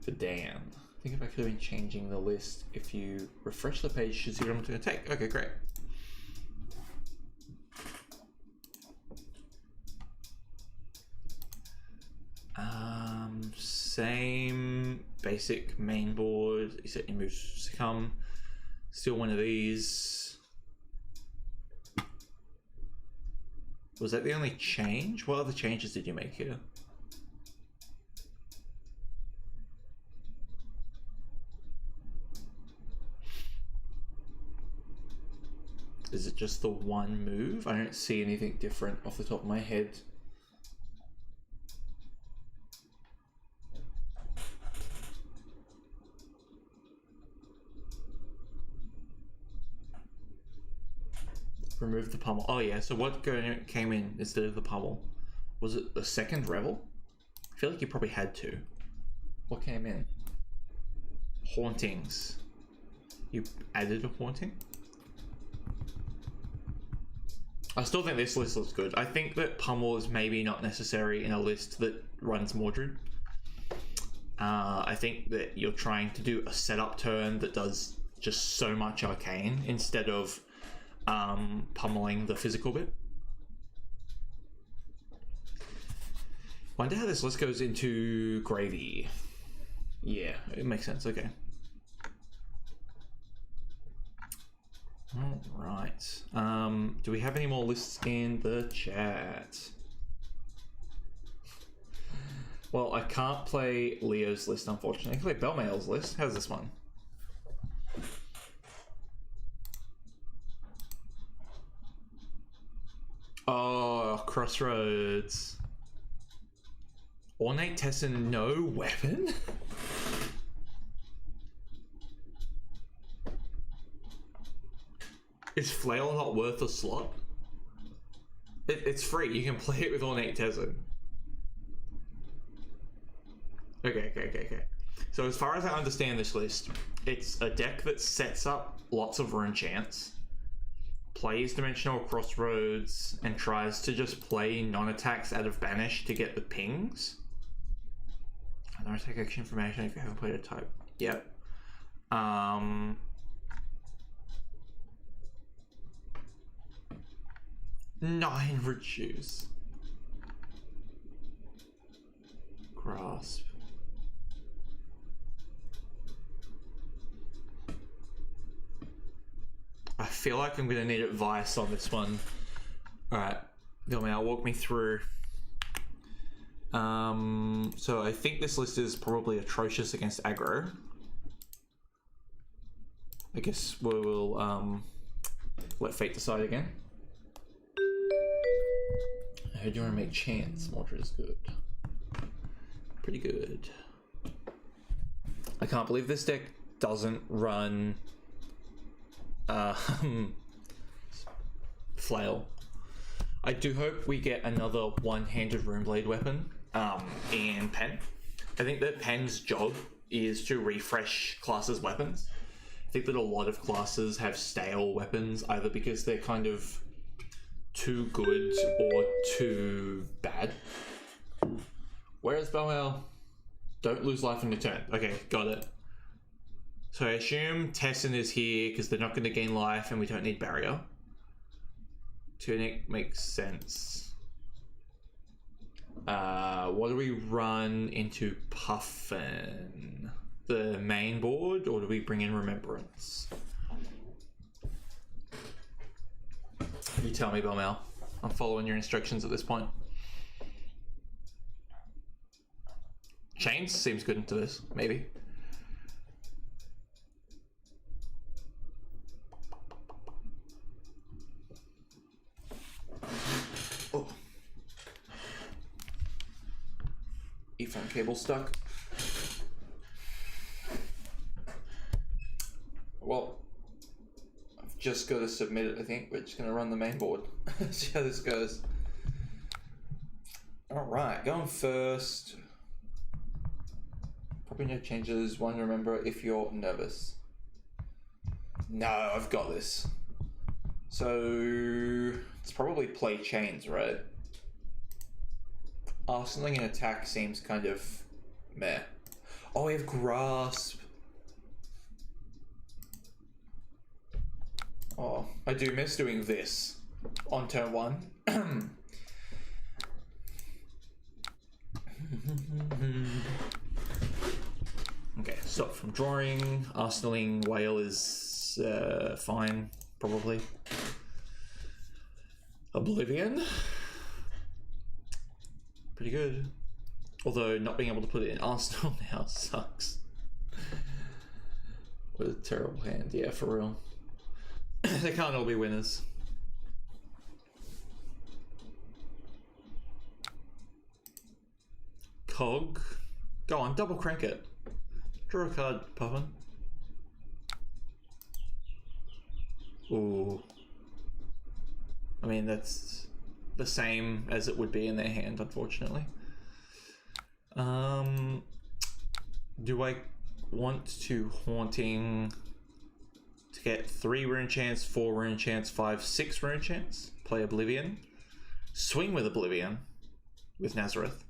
for Dan. I think if I could have been changing the list, if you refresh the page, you should see what I'm going to take. Okay, great. Same basic main board, except you move Succumb. Still one of these. Was that the only change? What other changes did you make here? Is it just the one move? I don't see anything different off the top of my head. Remove the pummel. Oh yeah, so what came in instead of the pummel? Was it the second Revel? I feel like you probably had to. What came in? Hauntings. You added a haunting? I still think this list looks good. I think that pummel is maybe not necessary in a list that runs Mordred. I think that you're trying to do a setup turn that does just so much arcane instead of pummeling the physical bit. Wonder how this list goes into gravy. Yeah, it makes sense. Okay. All right. Do we have any more lists in the chat? Well, I can't play Leo's list, unfortunately. I can play Belmail's list. How's this one? Oh, Crossroads. Ornate Tessin, no weapon? Is Flail not worth a slot? It's free. You can play it with Ornate Tessin. Okay. So as far as I understand this list, it's a deck that sets up lots of rune chants, plays Dimensional Crossroads, and tries to just play non-attacks out of Banish to get the pings. Non-attack action information if you haven't played a type. Yep. 9 reduce. Grasp. I feel like I'm gonna need advice on this one. Alright, I'll walk me through. So I think this list is probably atrocious against aggro. I guess we will let fate decide again. I heard you want to make chance. Mordred is good. Pretty good. I can't believe this deck doesn't run flail. I do hope we get another one-handed Runeblade weapon in Pen. I think that Pen's job is to refresh classes' weapons. I think that a lot of classes have stale weapons, either because they're kind of too good or too bad. Where's Bowel? Don't lose life on your turn. Okay, got it. So I assume Tessin is here because they're not going to gain life and we don't need barrier. Tunic makes sense. What do we run into Puffin? The main board, or do we bring in Remembrance? You tell me, Belmel. I'm following your instructions at this point. Chains seems good into this, maybe. Oh. Earphone cable stuck. Well, I've just got to submit it, I think. We're just going to run the main board. See how this goes. Alright, going first. Probably no changes. One, remember if you're nervous. No, I've got this. So, it's probably play chains, right? Arsenaling an attack seems kind of meh. Oh, we have Grasp. Oh, I do miss doing this on turn one. Okay, stop from drawing. Arsenaling Whale is fine, probably. Oblivion. Pretty good. Although not being able to put it in Arsenal now sucks. What a terrible hand. Yeah, for real. They can't all be winners. Cog. Go on, double crank it. Draw a card, Puffin. Ooh. I mean, that's the same as it would be in their hand, unfortunately. Do I want to Haunting to get 3 rune chance, 4 rune chance, 5, 6 rune chance? Play Oblivion. Swing with Oblivion with Nazareth.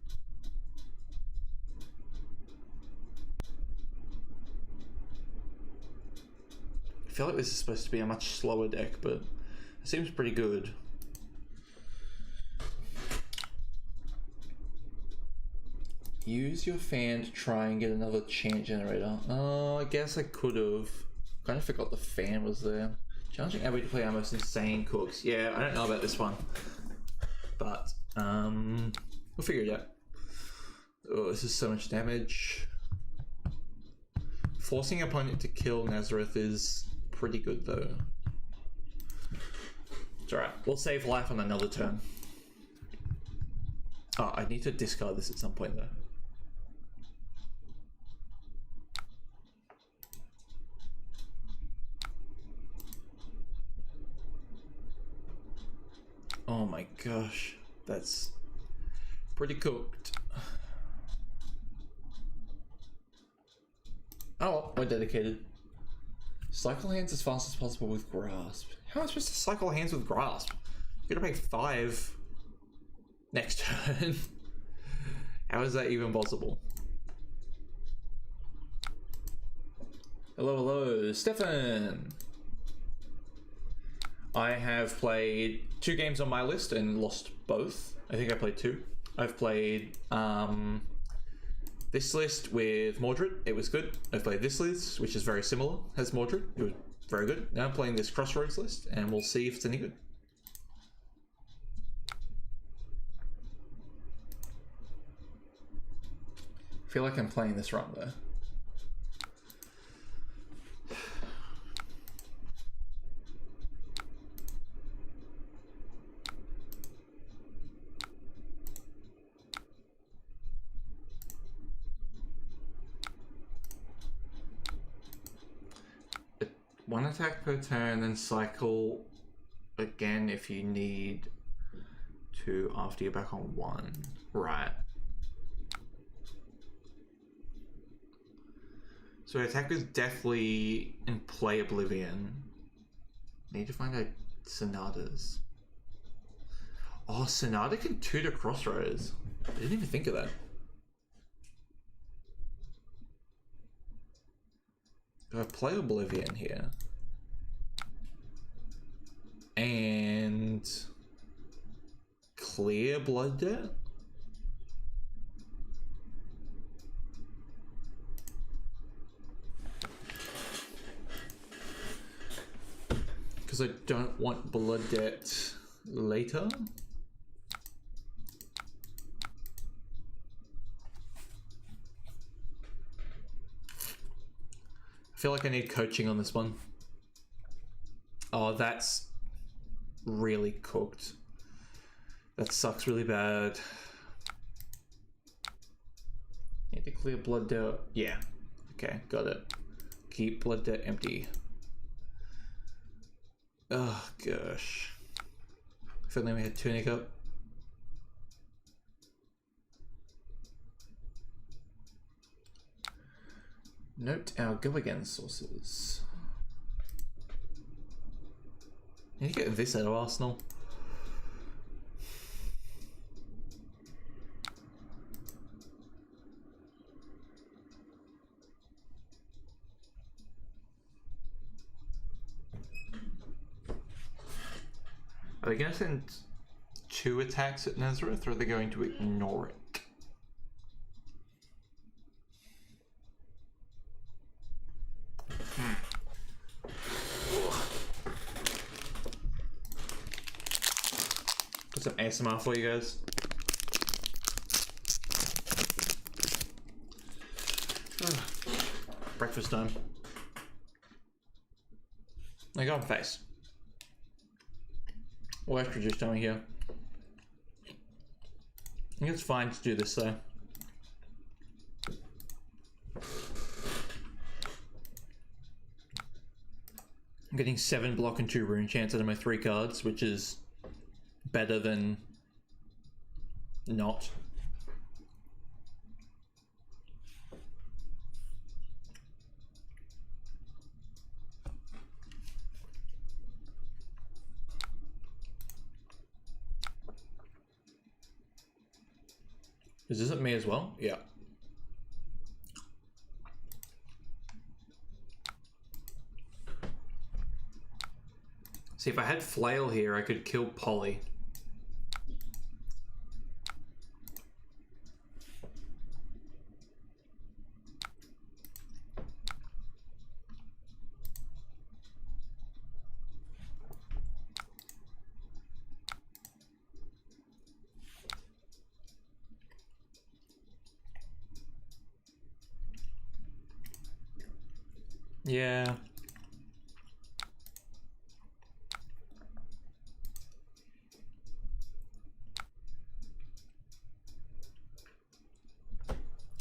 I feel like this is supposed to be a much slower deck, but it seems pretty good. Use your fan to try and get another chant generator. I guess I could have. Kind of forgot the fan was there. Challenging Abby to play our most insane cooks. Yeah, I don't know about this one. But, we'll figure it out. Oh, this is so much damage. Forcing opponent to kill Nazareth is pretty good though. It's alright. We'll save life on another turn. Oh, I need to discard this at some point though. Oh my gosh, that's pretty cooked. Oh, we're dedicated. Cycle hands as fast as possible with Grasp. How am I supposed to cycle hands with Grasp? You're gonna pay 5 next turn. How is that even possible? Hello, hello, Stefan! I have played 2 games on my list and lost both. I think I played 2. I've played this list with Mordred. It was good. I've played this list, which is very similar as Mordred. It was very good. Now I'm playing this Crossroads list, and we'll see if it's any good. I feel like I'm playing this wrong though. one attack per turn, then cycle again if you need to after you're back on 1. Right. So attacker's definitely in play Oblivion. Need to find out Sonata's. Oh, Sonata can tutor Crossroads. I didn't even think of that. Do I play Oblivion here? And clear Blood Debt? Because I don't want Blood Debt later. I feel like I need coaching on this one. Oh, that's really cooked. That sucks really bad. Need to clear Blood Debt. Yeah. Okay, got it. Keep Blood Debt empty. Oh gosh. If only we had Tunic up. Note our go again sources. Need to get this out of Arsenal. Are they going to send 2 attacks at Nazareth, or are they going to ignore it? Got some ASMR for you guys. Breakfast time. I got face. Or extra juice time here. I think it's fine to do this though. I'm getting 7 block and 2 rune chance out of my 3 cards, which is better than not. Is this at me as well? Yeah. See, if I had Flail here, I could kill Polly. Yeah.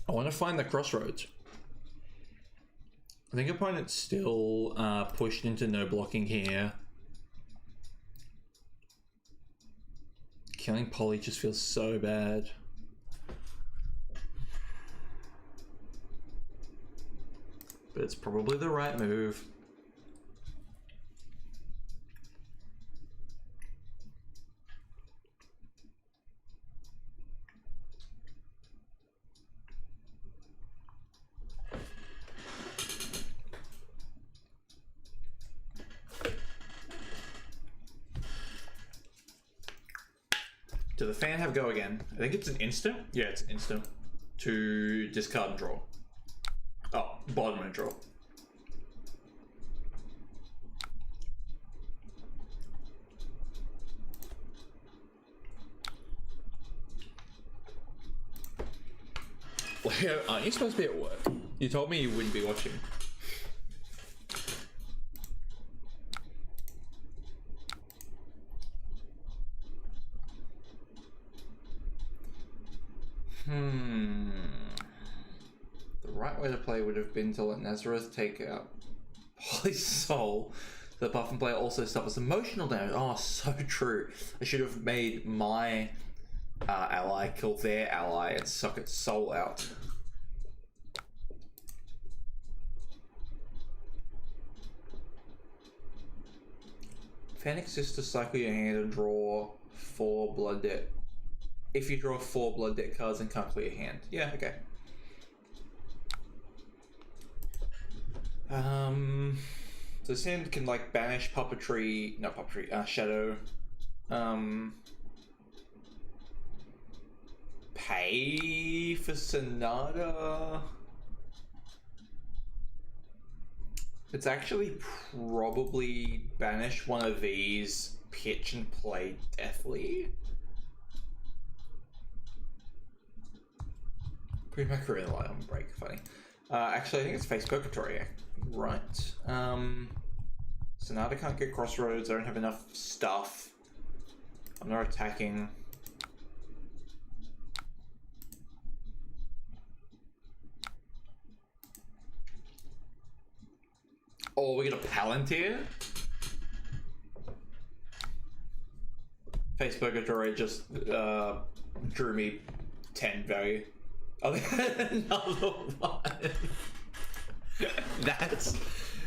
I want to find the Crossroads. I think opponent's still pushed into no blocking here. Killing Polly just feels so bad. But it's probably the right move. Does the fan have go again? I think it's an instant. Yeah, it's an instant. To discard and draw. Oh, bottom and draw. Leo, aren't you supposed to be at work? You told me you wouldn't be watching. The right way to play would have been to let Nazareth take out Holy Soul. The buff player also suffers emotional damage. Oh, so true. I should have made my ally kill their ally and suck its soul out. Phoenix is to cycle your hand and draw 4 blood debt. If you draw 4 blood debt cards and can't clear your hand. Yeah, okay. So this hand can like banish puppetry, not puppetry, shadow. Pay for Sonata. It's actually probably banish one of these, pitch and play Deathly. Pretty much career light on break, funny. Actually, I think it's face purgatory, right? Sonata can't get crossroads, I don't have enough stuff. I'm not attacking. Oh, we get a Palantir? Face Purgatory just drew me 10 value. Oh, another one.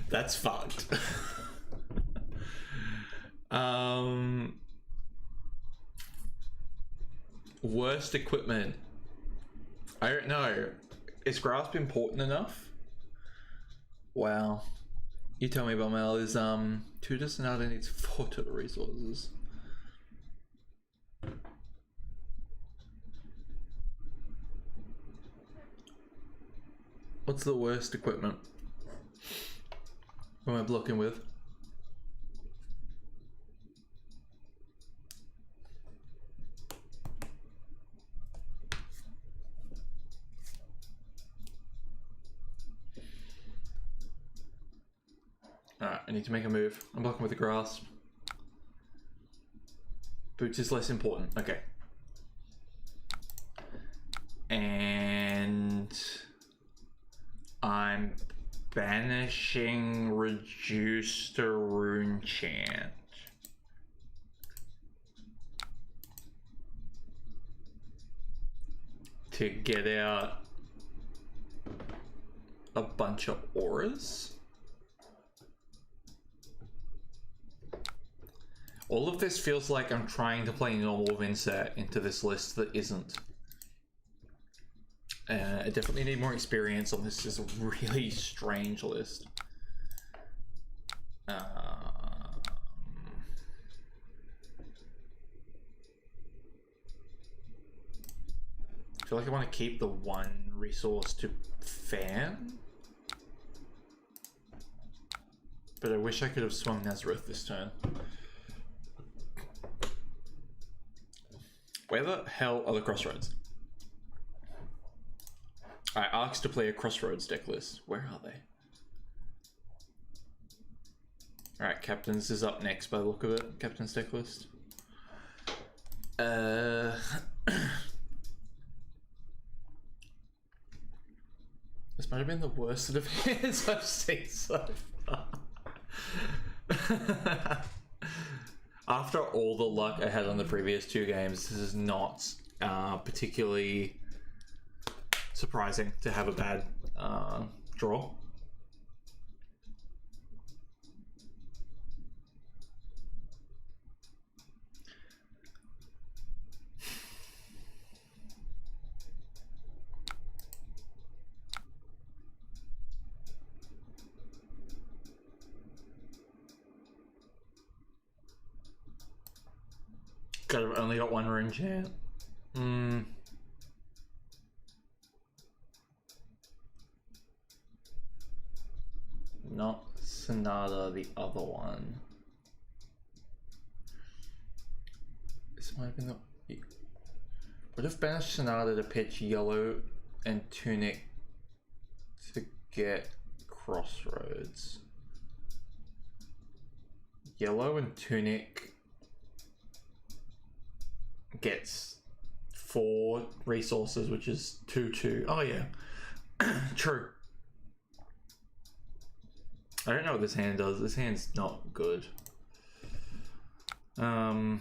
That's fucked. Worst equipment. I don't know. Is grasp important enough? Wow. You tell me, Bumel, is 2 to Sonata needs 4 total resources. What's the worst equipment? What am I blocking with? Alright, I need to make a move. I'm blocking with the grasp. Boots is less important. Okay. And I'm banishing reduced to rune chant. To get out a bunch of auras. All of this feels like I'm trying to play normal Vynnset into this list that isn't. I definitely need more experience on this. Is a really strange list. I feel like I want to keep the 1 resource to fan. But I wish I could have swung Nazareth this turn. Where the hell are the crossroads? I asked to play a crossroads deck list. Where are they? Alright, Captains is up next by the look of it. Captain's deck list. This might have been the worst of the hands I've seen so far. After all the luck I had on the previous 2 games, this is not particularly surprising to have a bad draw. I've only got 1 rune chant. Not Sonata, the other one. This might have been the... Would have banished Sonata to pitch yellow and Tunic to get crossroads. Yellow and Tunic gets 4 resources, which is 2/2. Oh yeah, true. I don't know what this hand does. This hand's not good. There.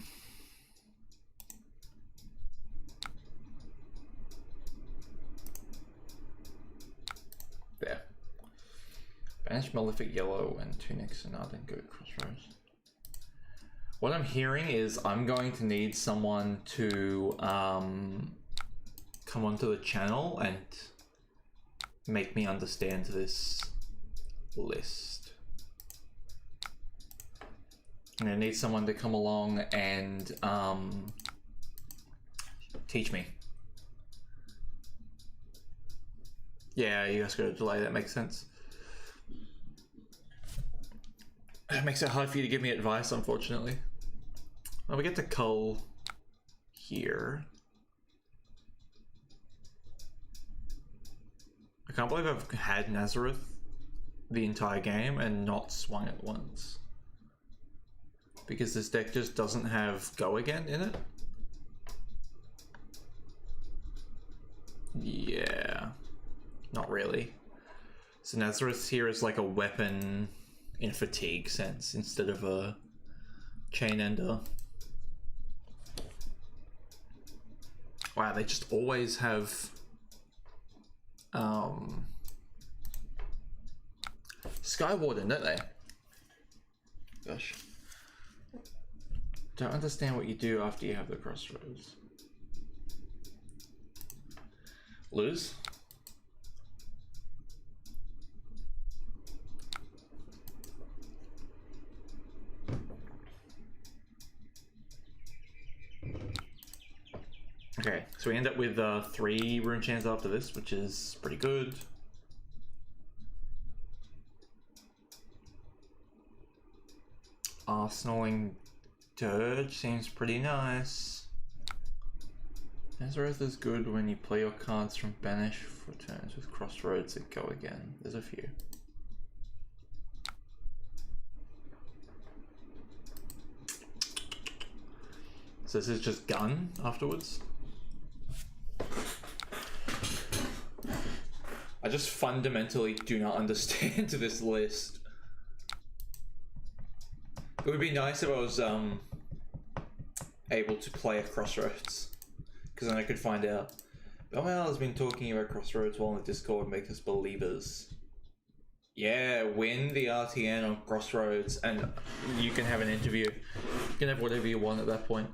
Banish Malefic Yellow and Tunic Sonata and go Crossroads. What I'm hearing is I'm going to need someone to come onto the channel and make me understand this list. I'm gonna need someone to come along and teach me. Yeah, you guys got a delay, that makes sense. It makes it hard for you to give me advice, unfortunately. Well, we get to cull here. I can't believe I've had Nazareth the entire game and not swung it once. Because this deck just doesn't have Go Again in it. Yeah, not really. So Nazareth here is like a weapon in fatigue sense instead of a chain ender. Wow, they just always have Skywarden, don't they? Gosh. Don't understand what you do after you have the Crossroads. Lose? Okay, so we end up with 3 rune chants after this, which is pretty good. Arsenaling Dirge seems pretty nice. Nazareth is good when you play your cards from Banish for turns with Crossroads that Go Again. There's a few. So this is just gun afterwards. I just fundamentally do not understand this list. It would be nice if I was able to play a Crossroads, because then I could find out. Belmel has been talking about Crossroads while on the Discord, make us believers. Yeah, win the RTN on Crossroads and you can have an interview. You can have whatever you want at that point.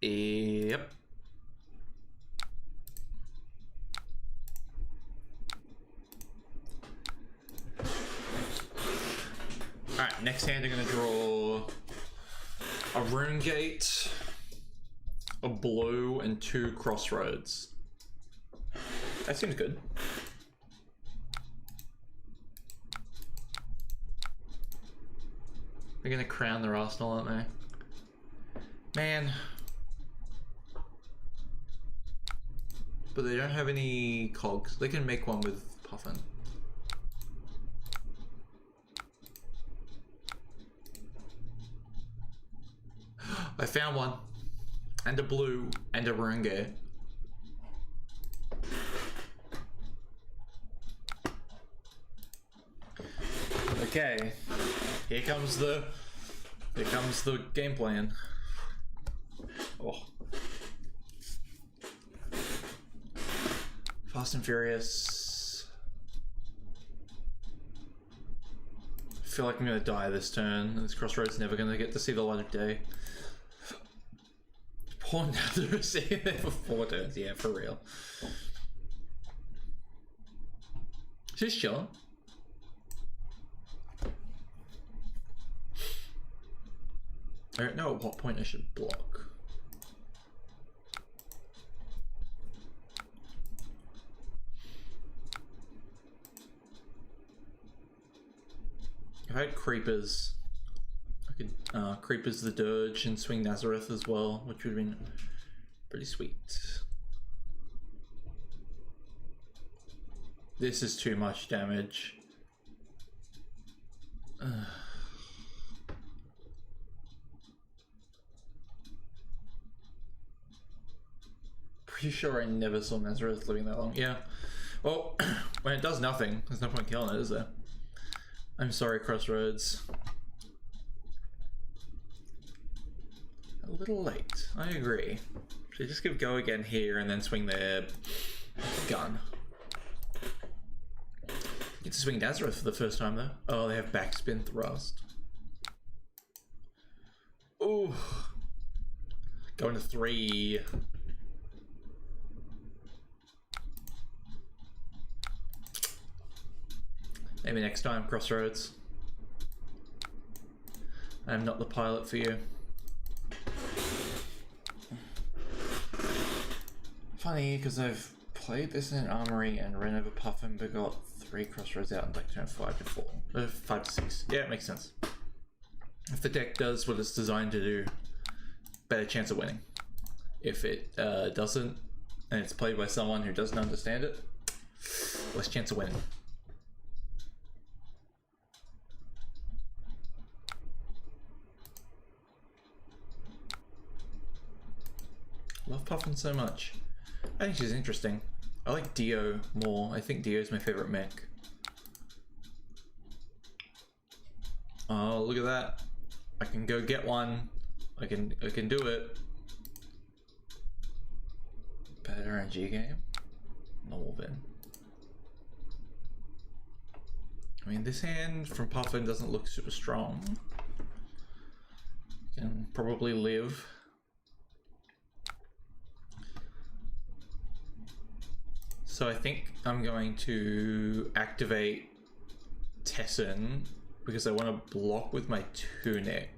Yep. Alright, next hand I'm gonna draw a Rune Gate, a blue, and 2 Crossroads. That seems good. They're gonna crown their arsenal, aren't they? Man. But they don't have any cogs. They can make one with Puffin. I found one. And a blue and a Rune Gate. Okay. Here comes the game plan. Oh. Fast and Furious. I feel like I'm gonna die this turn. This Crossroads never gonna get to see the light of day. Poor Nether sitting there for 4 turns, yeah, for real. Just chilling. I don't know at what point I should block. If I had Creepers, I could Creepers the Dirge and swing Nazareth as well, which would have been pretty sweet. This is too much damage. pretty sure I never saw Nazareth living that long. Yeah. Well, when it does nothing, there's no point killing it, is there? I'm sorry, Crossroads. A little late. I agree. Should just give go again here and then swing their gun. Get to swing Nazareth for the first time though. Oh, they have backspin thrust. Ooh. Going to 3. Maybe next time, Crossroads. I'm not the pilot for you. Funny, because I've played this in an armory and ran over Puffin but got 3 Crossroads out in like turn 5 to 4. 5 to 6. Yeah, it makes sense. If the deck does what it's designed to do, better chance of winning. If it doesn't, and it's played by someone who doesn't understand it, less chance of winning. Love Puffin so much. I think she's interesting. I like Dio more. I think Dio's my favorite mech. Oh, look at that. I can go get one. I can do it. Bad RNG game? Normal Vin. I mean, this hand from Puffin doesn't look super strong. Can probably live. So I think I'm going to activate Tessin because I want to block with my Tunic.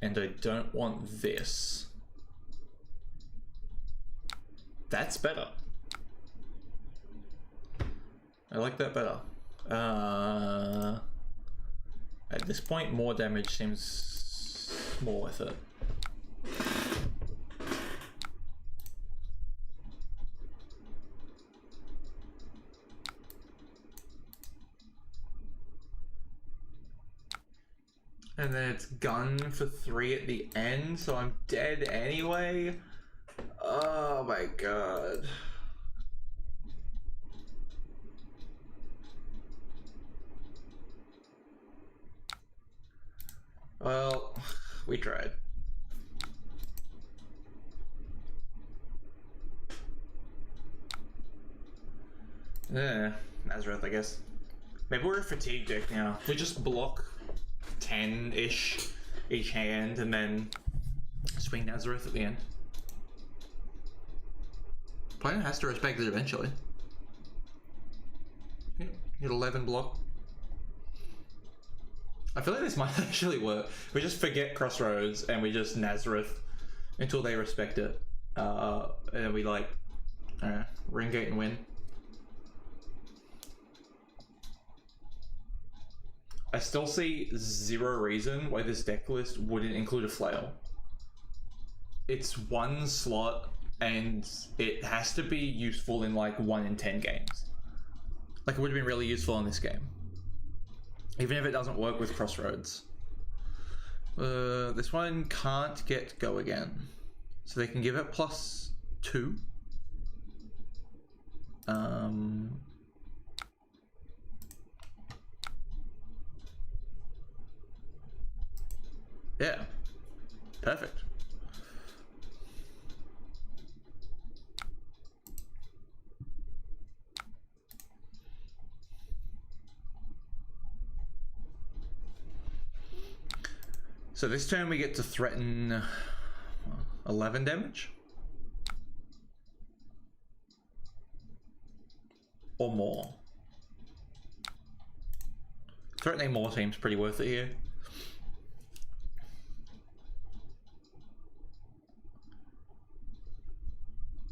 And I don't want this. That's better. I like that better. At this point, more damage seems more worth it. And then it's gun for 3 at the end, so I'm dead anyway. Oh my god. Well, we tried. Yeah, Nazareth, I guess. Maybe we're a fatigue deck now. We just block 10-ish each hand and then swing Nazareth at the end. Opponent has to respect it eventually. Yeah, hit 11 block. I feel like this might actually work. We just forget Crossroads and we just Nazareth until they respect it. And then we like ring gate and win. I still see zero reason why this deck list wouldn't include a flail. It's 1 slot and it has to be useful in like 1 in 10 games. Like it would have been really useful in this game. Even if it doesn't work with Crossroads. This one can't get go again. So they can give it +2. Yeah, perfect. So this turn we get to threaten 11 damage? Or more. Threatening more seems pretty worth it here.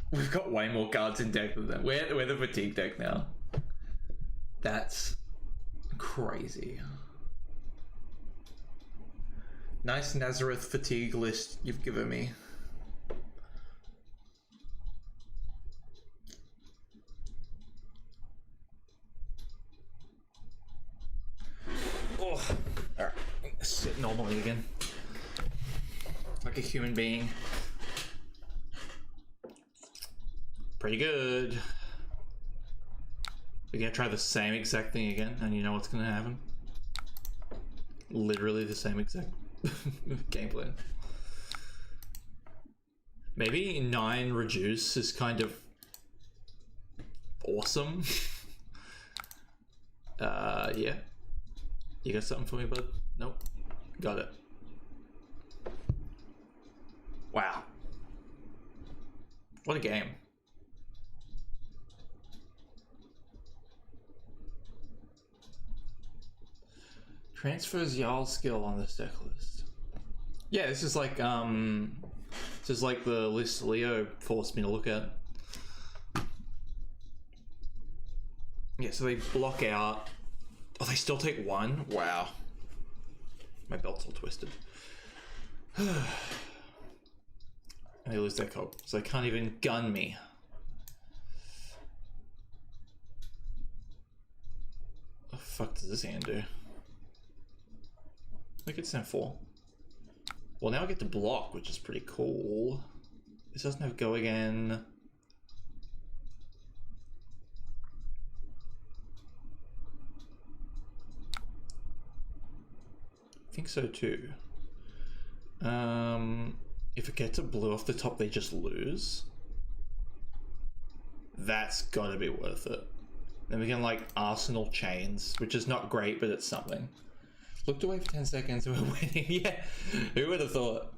We've got way more cards in deck than them. We're the fatigue deck now. That's crazy. Nice Nazareth fatigue list you've given me. Oh, alright. Sit normally again. like a human being. Pretty good. We're gonna try the same exact thing again, and you know what's gonna happen? Literally the same exact game plan. Maybe 9 reduce is kind of awesome. Yeah. You got something for me, bud? Nope. Got it. Wow. What a game. Transfers Jarl skill on this deck list. Yeah, this is like the list Leo forced me to look at. Yeah, so they block out. Oh, they still take 1? Wow. My belt's all twisted. And they lose their cog, so they can't even gun me. What the fuck does this hand do? I get sent 4. Well, now I get to block, which is pretty cool. This doesn't have go again. I think so too. If it gets a blue off the top, they just lose. That's gotta be worth it. Then we can like Arsenal chains, which is not great, but it's something. Looked away for 10 seconds and we're winning. Yeah, who would have thought?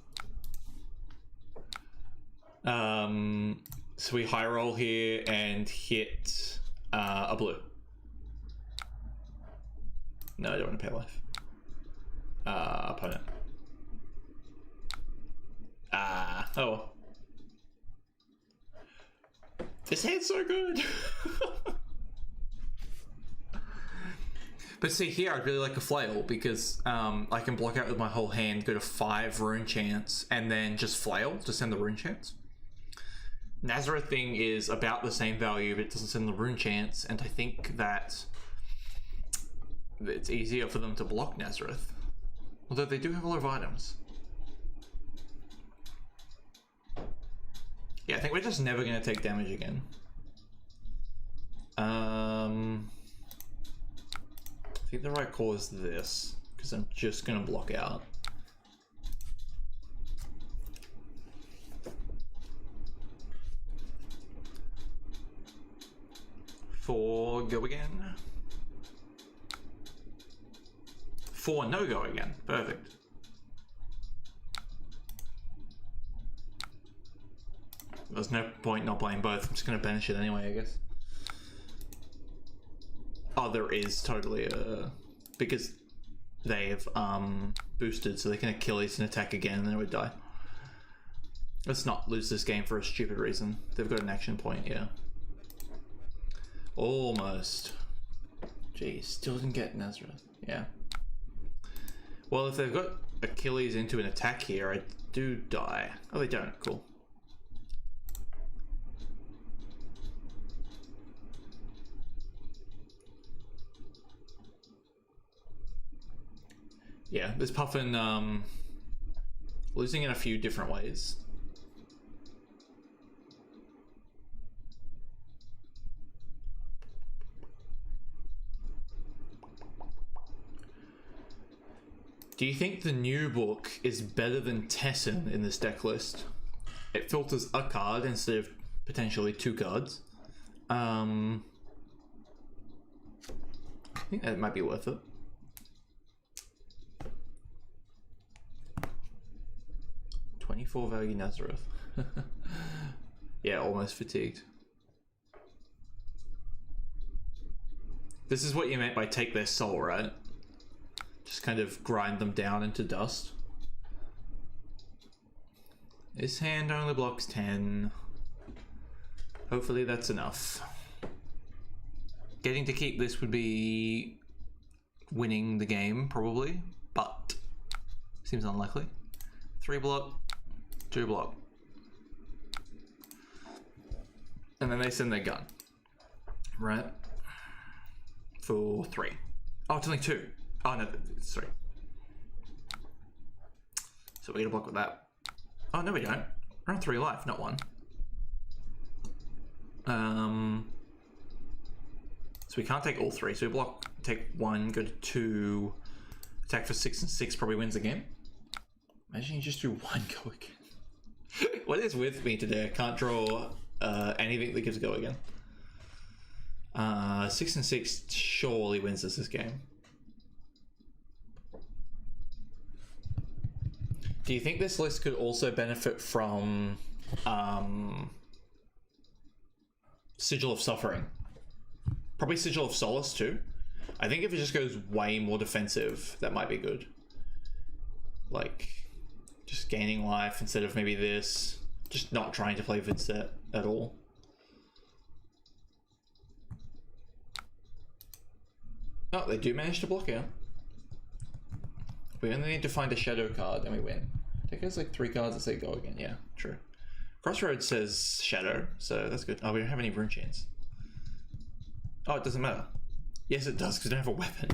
So we high roll here and hit a blue. No, I don't want to pay life. Opponent. Oh. This hand's so good. But see here, I'd really like a flail because I can block out with my whole hand, go to 5 rune chance, and then just flail to send the rune chance. Nazareth thing is about the same value, but it doesn't send the rune chance, and I think that it's easier for them to block Nazareth. Although they do have a lot of items. Yeah, I think we're just never going to take damage again. I think the right call is this, because I'm just going to block out. For go again. 4 no go again. Perfect. There's no point not playing both. I'm just going to banish it anyway, I guess. Oh, there is totally because they have boosted, so they can Achilles and attack again, and then it would die. Let's not lose this game for a stupid reason. They've got an action point, yeah. Almost. Jeez, still didn't get Nazareth. Yeah. Well, if they've got Achilles into an attack here, I do die. Oh, they don't. Cool. Yeah, this Puffin losing in a few different ways. Do you think the new book is better than Tessin in this deck list? It filters a card instead of potentially 2 cards. I think that might be worth it. $24 value Nazareth. Yeah, almost fatigued. This is what you meant by take their soul, right? Just kind of grind them down into dust. This hand only blocks 10. Hopefully that's enough. Getting to keep this would be winning the game, probably, but seems unlikely. 3 block, 2 block. And then they send their gun. Right? For 3. Oh, it's only 2. Oh no, it's 3. So we're gonna block with that. Oh, no we don't. We're on 3 life, not 1. So we can't take all 3. So we block, take 1, go to 2, attack for 6 and 6 probably wins the game. Imagine you just do 1 go again. What is with me today? I can't draw anything that gives a go again. 6 and 6 surely wins us this game. Do you think this list could also benefit from Sigil of Suffering? Probably Sigil of Solace too. I think if it just goes way more defensive, that might be good. Like, just gaining life instead of maybe this. Just not trying to play Vynnset at all. Oh, they do manage to block out. We only need to find a shadow card and we win. I think there's like 3 cards that say go again. Yeah, true. Crossroads says shadow, so that's good. Oh, we don't have any rune chains. Oh, it doesn't matter. Yes, it does, because I don't have a weapon.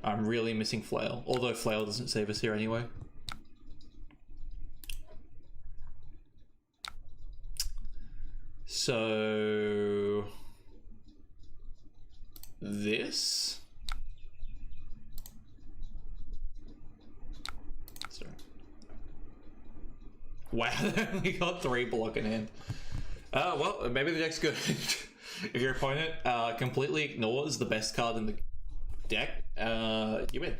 I'm really missing Flail, although Flail doesn't save us here anyway. So... this... sorry. Wow, we got 3 block in hand. Well, maybe the deck's good. If your opponent completely ignores the best card in the deck, you win.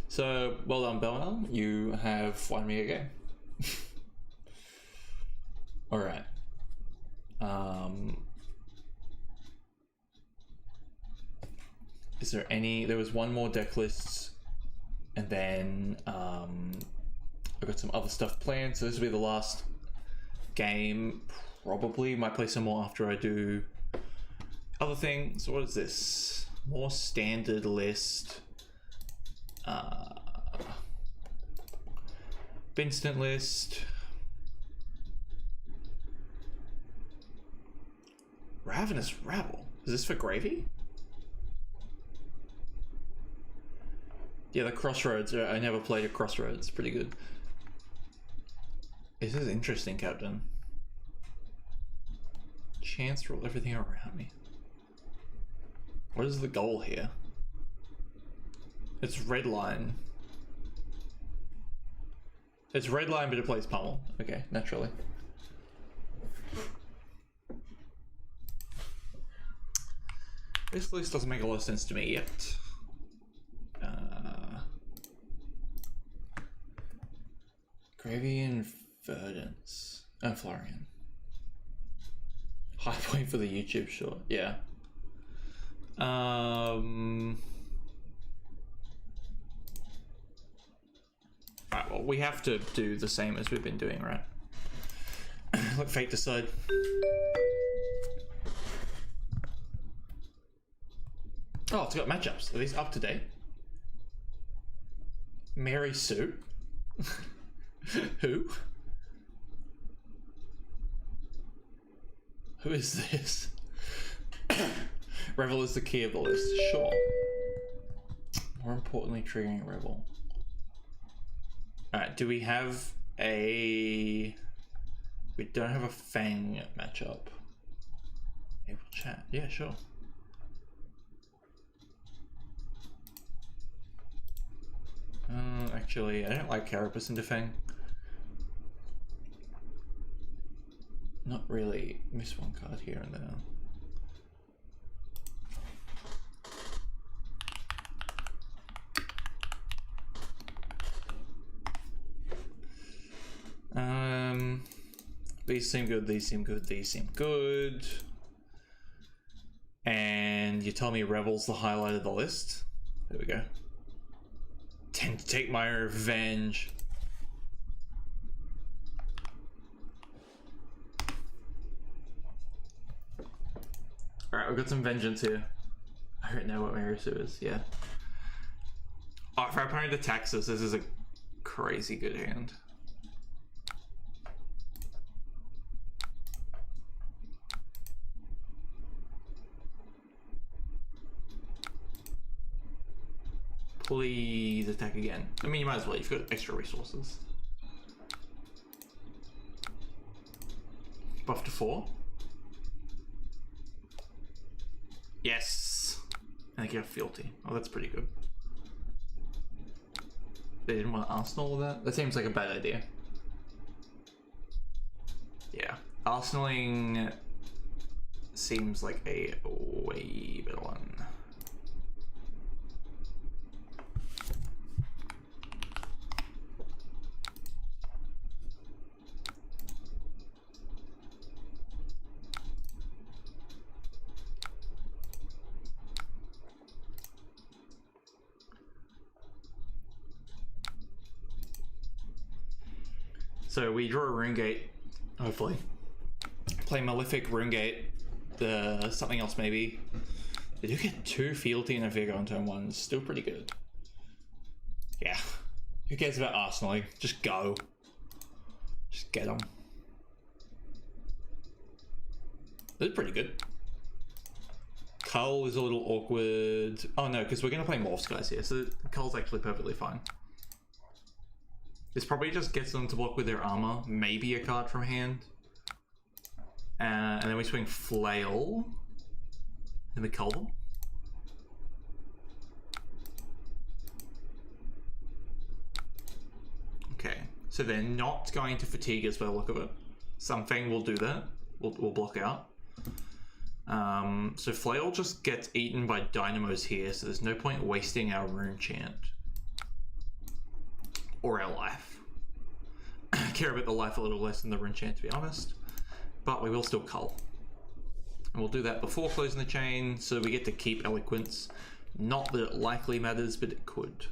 So, well done, Belnal. You have won me a game. Alright. Is there any... there was one more deck list, and then I've got some other stuff planned, so this will be the last game. Probably might play some more after I do other things. What is this? More standard list. Instant list. Ravenous Rabble. Is this for Gravy? Yeah, the Crossroads. I never played a Crossroads. Pretty good. This is interesting, Captain. Chance roll everything around me. What is the goal here? It's red line. It's red line, but it plays pummel. Okay, naturally. This list doesn't make a lot of sense to me yet. Gravian Verdance. And Florian. High point for the YouTube short. Yeah. Alright, well, we have to do the same as we've been doing, right? Let fate decide. Oh, it's got matchups. Are these up to date? Mary Sue? Who? Who is this? Revel is the key of the list. Sure. More importantly, triggering Revel. Alright, do we have a... we don't have a Fang matchup. Able chat. Yeah, sure. Actually, I don't like Carapace into Fang. Not really. Miss one card here and there. These seem good, these seem good, these seem good. And you tell me Revel's the highlight of the list. There we go. Tend to take my revenge. Alright, we've got some vengeance here. I don't know what Marisu is, yeah. Oh, if our opponent attacks us, this is a crazy good hand. Please attack again. I mean, you might as well, you've got extra resources. Buff to 4. Yes! And they get fealty. Oh, that's pretty good. They didn't want to Arsenal with that? That seems like a bad idea. Yeah. Arsenaling seems like a way better one. So we draw a Rune Gate, hopefully. Play Malefic, Rune Gate, something else maybe. They do get 2 fealty and a vigor on turn 1. Still pretty good. Yeah. Who cares about Arsenaling? Just go. Just get them. That's pretty good. Cull is a little awkward. Oh no, because we're going to play Morphs guys here, so Cull's actually perfectly fine. This probably just gets them to block with their armor, maybe a card from hand. And then we swing Flail. And we cull them. Okay, so they're not going to fatigue us by the look of it. Something will do that. We'll block out. So Flail just gets eaten by Dynamos here, so there's no point wasting our Rune Chant. Or our life. I care about the life a little less than the Rune Chant, to be honest. But we will still cull. And we'll do that before closing the chain, so we get to keep Eloquence. Not that it likely matters, but it could.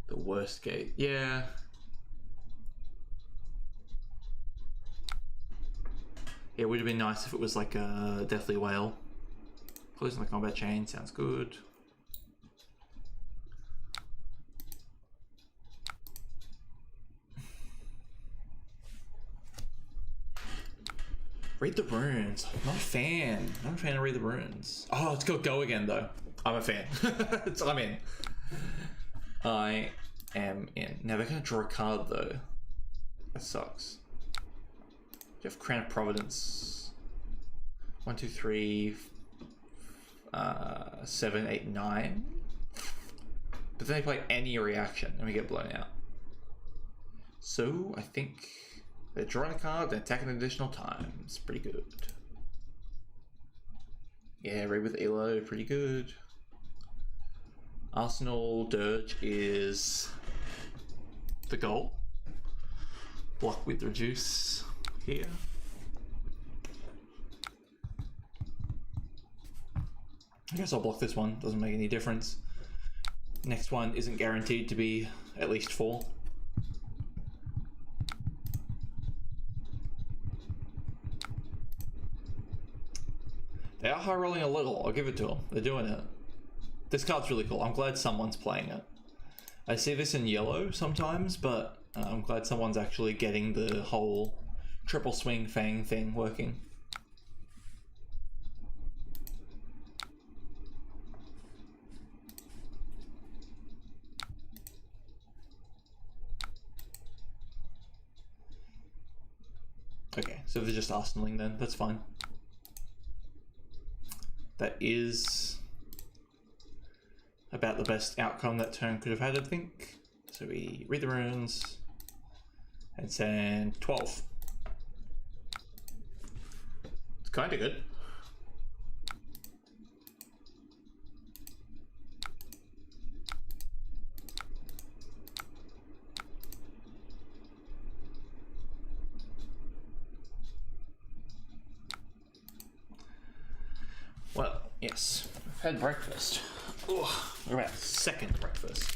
The worst gate. Yeah. It would have been nice if it was like a Deathly Whale. Closing the combat chain sounds good. Read the runes. I'm not a fan. I'm not a fan of read the runes. Oh, it's got go again though. I'm a fan. I'm in. I am in. Now they're gonna draw a card though. That sucks. You have Crown of Providence. 1, 2, 3, 7, 8, 9. But then they play any reaction and we get blown out. So I think they're drawing a card and attacking an additional time. It's pretty good. Yeah, raid with Elo, pretty good. Arsenal Dirge is the goal. Block with Reduce here. I guess I'll block this one, doesn't make any difference. Next one isn't guaranteed to be at least 4. They are high rolling a little, I'll give it to them. They're doing it. This card's really cool. I'm glad someone's playing it. I see this in yellow sometimes, but I'm glad someone's actually getting the whole triple swing fang thing working. Okay, so they're just arsenaling then, that's fine. That is about the best outcome that turn could have had, I think. So we read the runes and send 12. It's kind of good. Well, yes, I've had breakfast. Ugh, we're about second breakfast.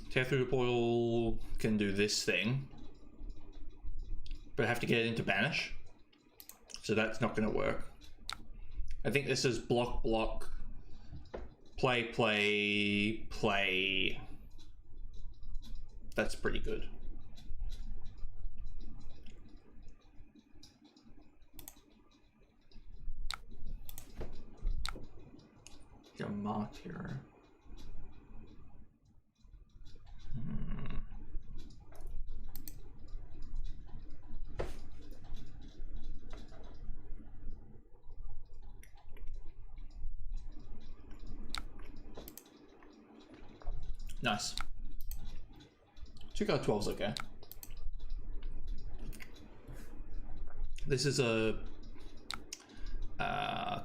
Tear through the portal can do this thing. But I have to get it into Banish. So that's not going to work. I think this is block, block, play, play, play. That's pretty good. Your marked hero. Nice. 2 card 12's okay. This is a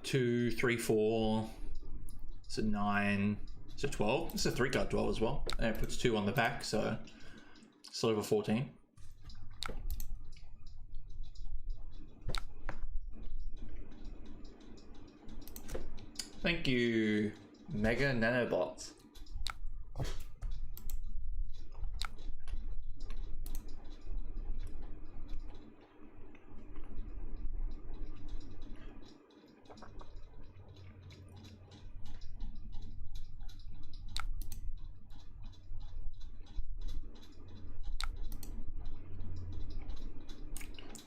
2, 3, 4. It's a 9. It's a 12. It's a 3 card 12 as well. And it puts 2 on the back, so it's over 14. Thank you, Mega Nanobots.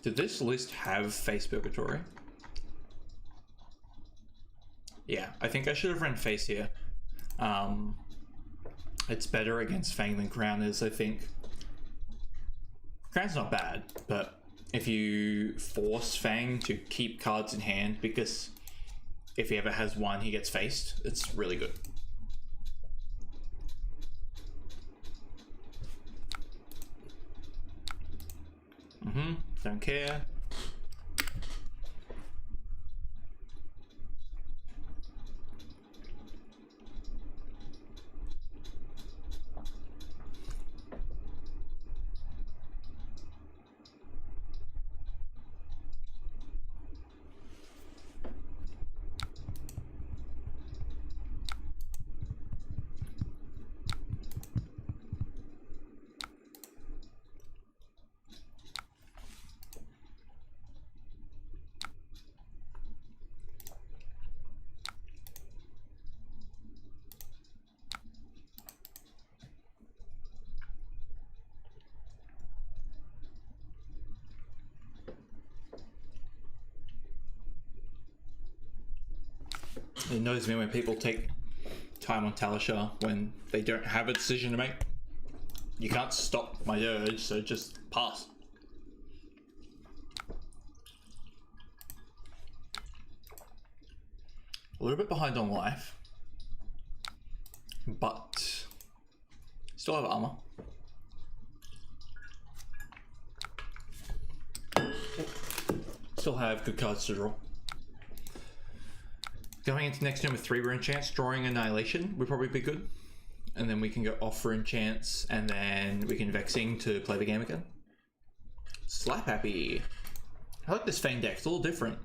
Did this list have Face Purgatory? Yeah, I think I should have run Face here. It's better against Fang than Crown is, I think. Crown's not bad, but if you force Fang to keep cards in hand, because if he ever has one, he gets faced, it's really good. Don't care. It annoys me when people take time on Talisha when they don't have a decision to make. You can't stop my urge, so just pass. A little bit behind on life, but still have armor. Still have good cards to draw. Going into next turn with 3 rune chance, drawing Annihilation would probably be good. And then we can go off rune chance, and then we can Vexing to play the game again. Slap Happy. I like this Fang deck, it's a little different.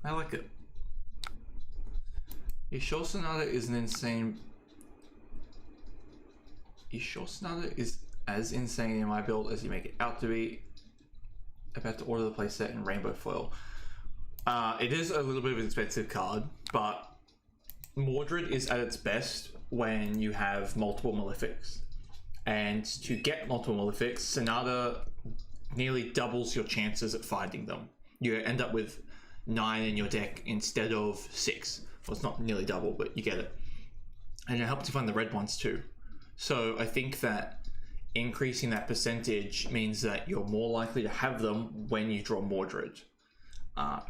I like it. You sure Sonata is an insane... You sure Sonata is as insane in my build as you make it out to be? About to order the playset in Rainbow Foil. It is a little bit of an expensive card, but Mordred is at its best when you have multiple Malefics. And to get multiple Malefics, Sonata nearly doubles your chances at finding them. You end up with 9 in your deck instead of 6. Well, it's not nearly double, but you get it. And it helps you find the red ones too. So I think that increasing that percentage means that you're more likely to have them when you draw Mordred.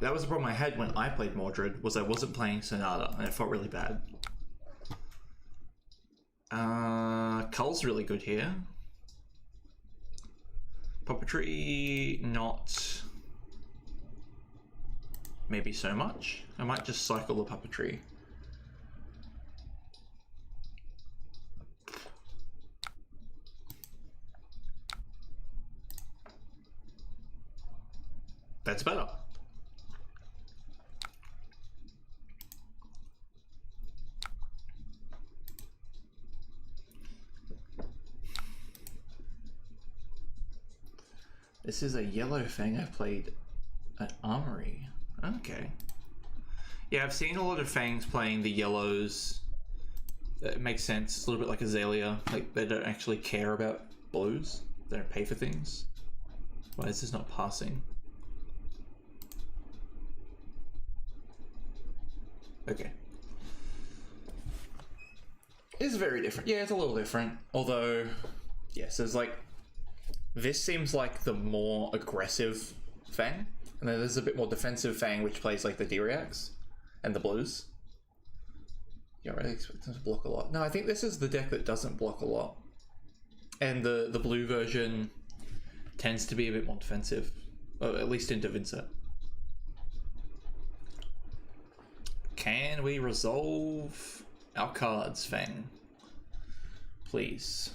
That was the problem I had when I played Mordred, was I wasn't playing Sonata, and it felt really bad. Cull's really good here. Puppetry, not maybe so much. I might just cycle the Puppetry. That's better. This is a yellow Fang I played at Armory. Okay. Yeah, I've seen a lot of Fangs playing the yellows It makes sense. It's a little bit like Azalea. Like, they don't actually care about blues. They don't pay for things. Why is this not passing? Okay. It's very different. Yeah, it's a little different. Although, yes, there's like... This seems like the more aggressive Fang. And then there's a bit more defensive Fang, which plays like the D-Reacts and the blues. Yeah, I really expect them to block a lot. No, I think this is the deck that doesn't block a lot. And the blue version tends to be a bit more defensive. Or at least into Vynnset. Can we resolve our cards, Fang? Please.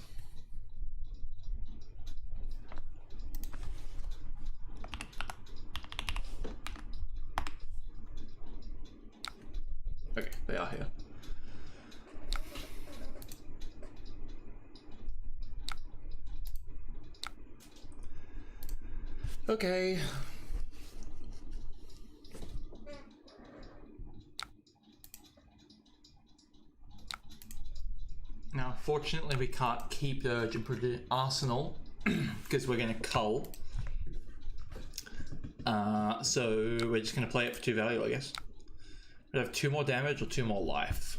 Okay, they are here. Okay. Now, fortunately, we can't keep Urge and put it in Arsenal because we're going to cull. So we're just going to play it for 2 value, I guess. We have 2 more damage or 2 more life.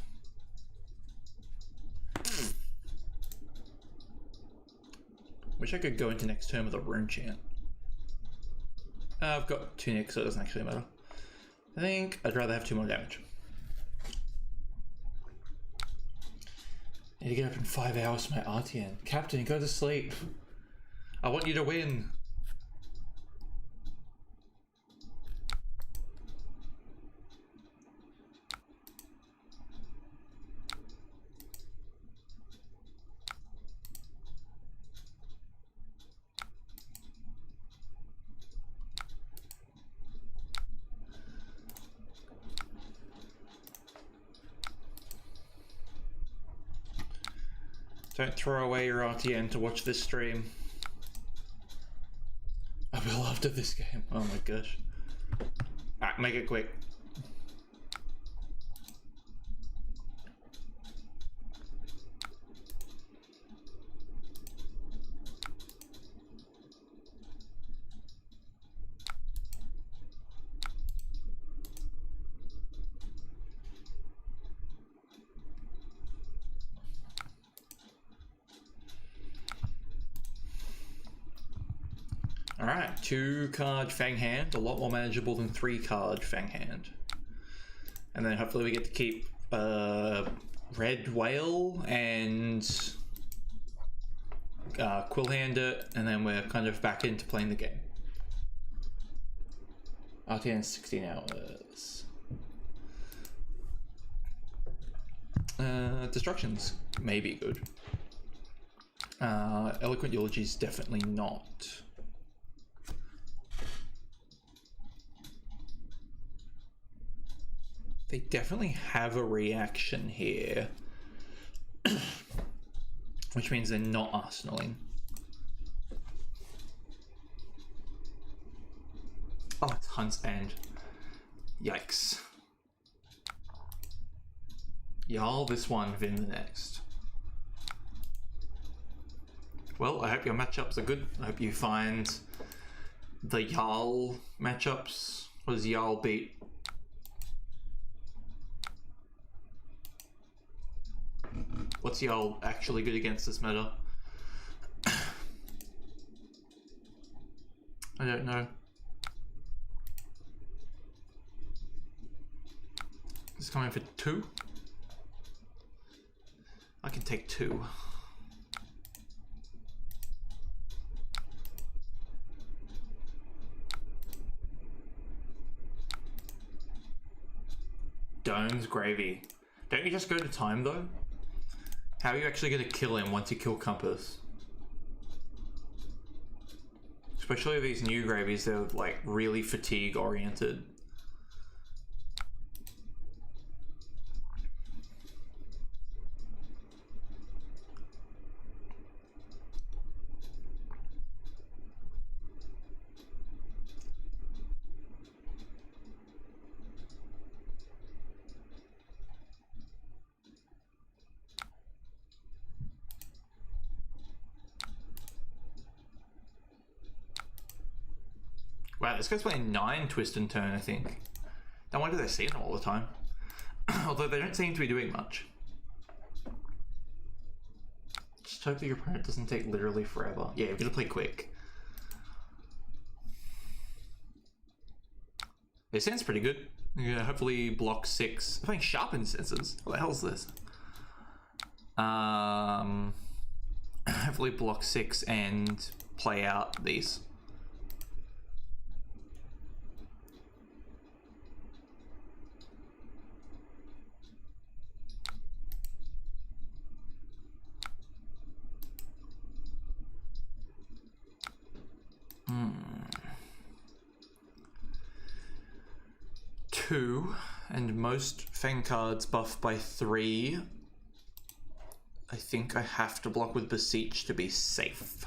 Wish I could go into next turn with a rune chant. I've got 2 nicks, so it doesn't actually matter. I think I'd rather have 2 more damage. Need to get up in 5 hours for my RTN. Captain, go to sleep. I want you to win. Don't throw away your RTN to watch this stream. I will after this game. Oh my gosh. Alright, make it quick. Alright, 2 card Fang Hand, a lot more manageable than 3 card Fang Hand. And then hopefully we get to keep Red Whale and Quillhand it, and then we're kind of back into playing the game. RTN 16 hours. Destructions may be good. Eloquent Eulogies definitely not. They definitely have a reaction here. Which means they're not arsenaling. Oh, it's Hunt's End. Yikes. Jarl this one, Vin the next. Well, I hope your matchups are good. I hope you find the Jarl matchups. What does Jarl beat? What's Jarl actually good against this meta? I don't know. It's coming for 2. I can take 2. Dome's gravy. Don't you just go to time though? How are you actually going to kill him once you kill Compass? Especially these new gravies, they're like really fatigue oriented. Wow, this guy's playing 9 twist and turn, I think. No wonder they're seeing them all the time. Although they don't seem to be doing much. Just hope that your opponent doesn't take literally forever. Yeah, we're gonna play quick. It sounds pretty good. Yeah, hopefully block 6. I'm playing sharpened sensors. What the hell is this? Hopefully block 6 and play out these. Two, and most Fang cards buff by 3. I think I have to block with Beseech to be safe.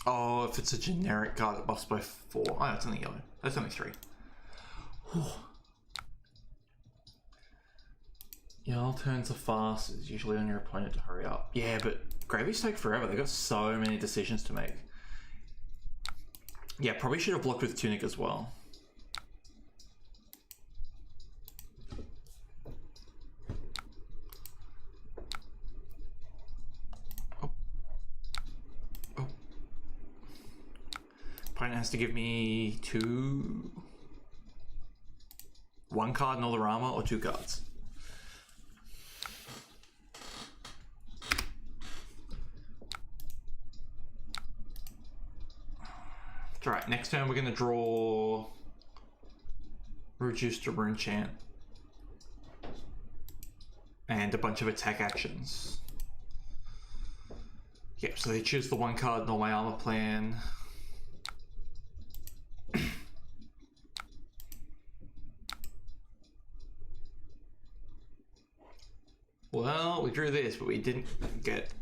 Oh, if it's a generic card that buffs by 4. Oh, that's only yellow. That's only 3. Yellow turns are fast. It's usually on your opponent to hurry up. Yeah, but Gravies take forever. They've got so many decisions to make. Yeah, probably should have blocked with Tunic as well. Opponent has to give me 2... 1 card and all their armor, or 2 cards. Alright, next turn we're going to draw Reduce to Rune Chant and a bunch of attack actions. Yep, so they choose the 1 card in all my armor plan. Well, we drew this, but we didn't get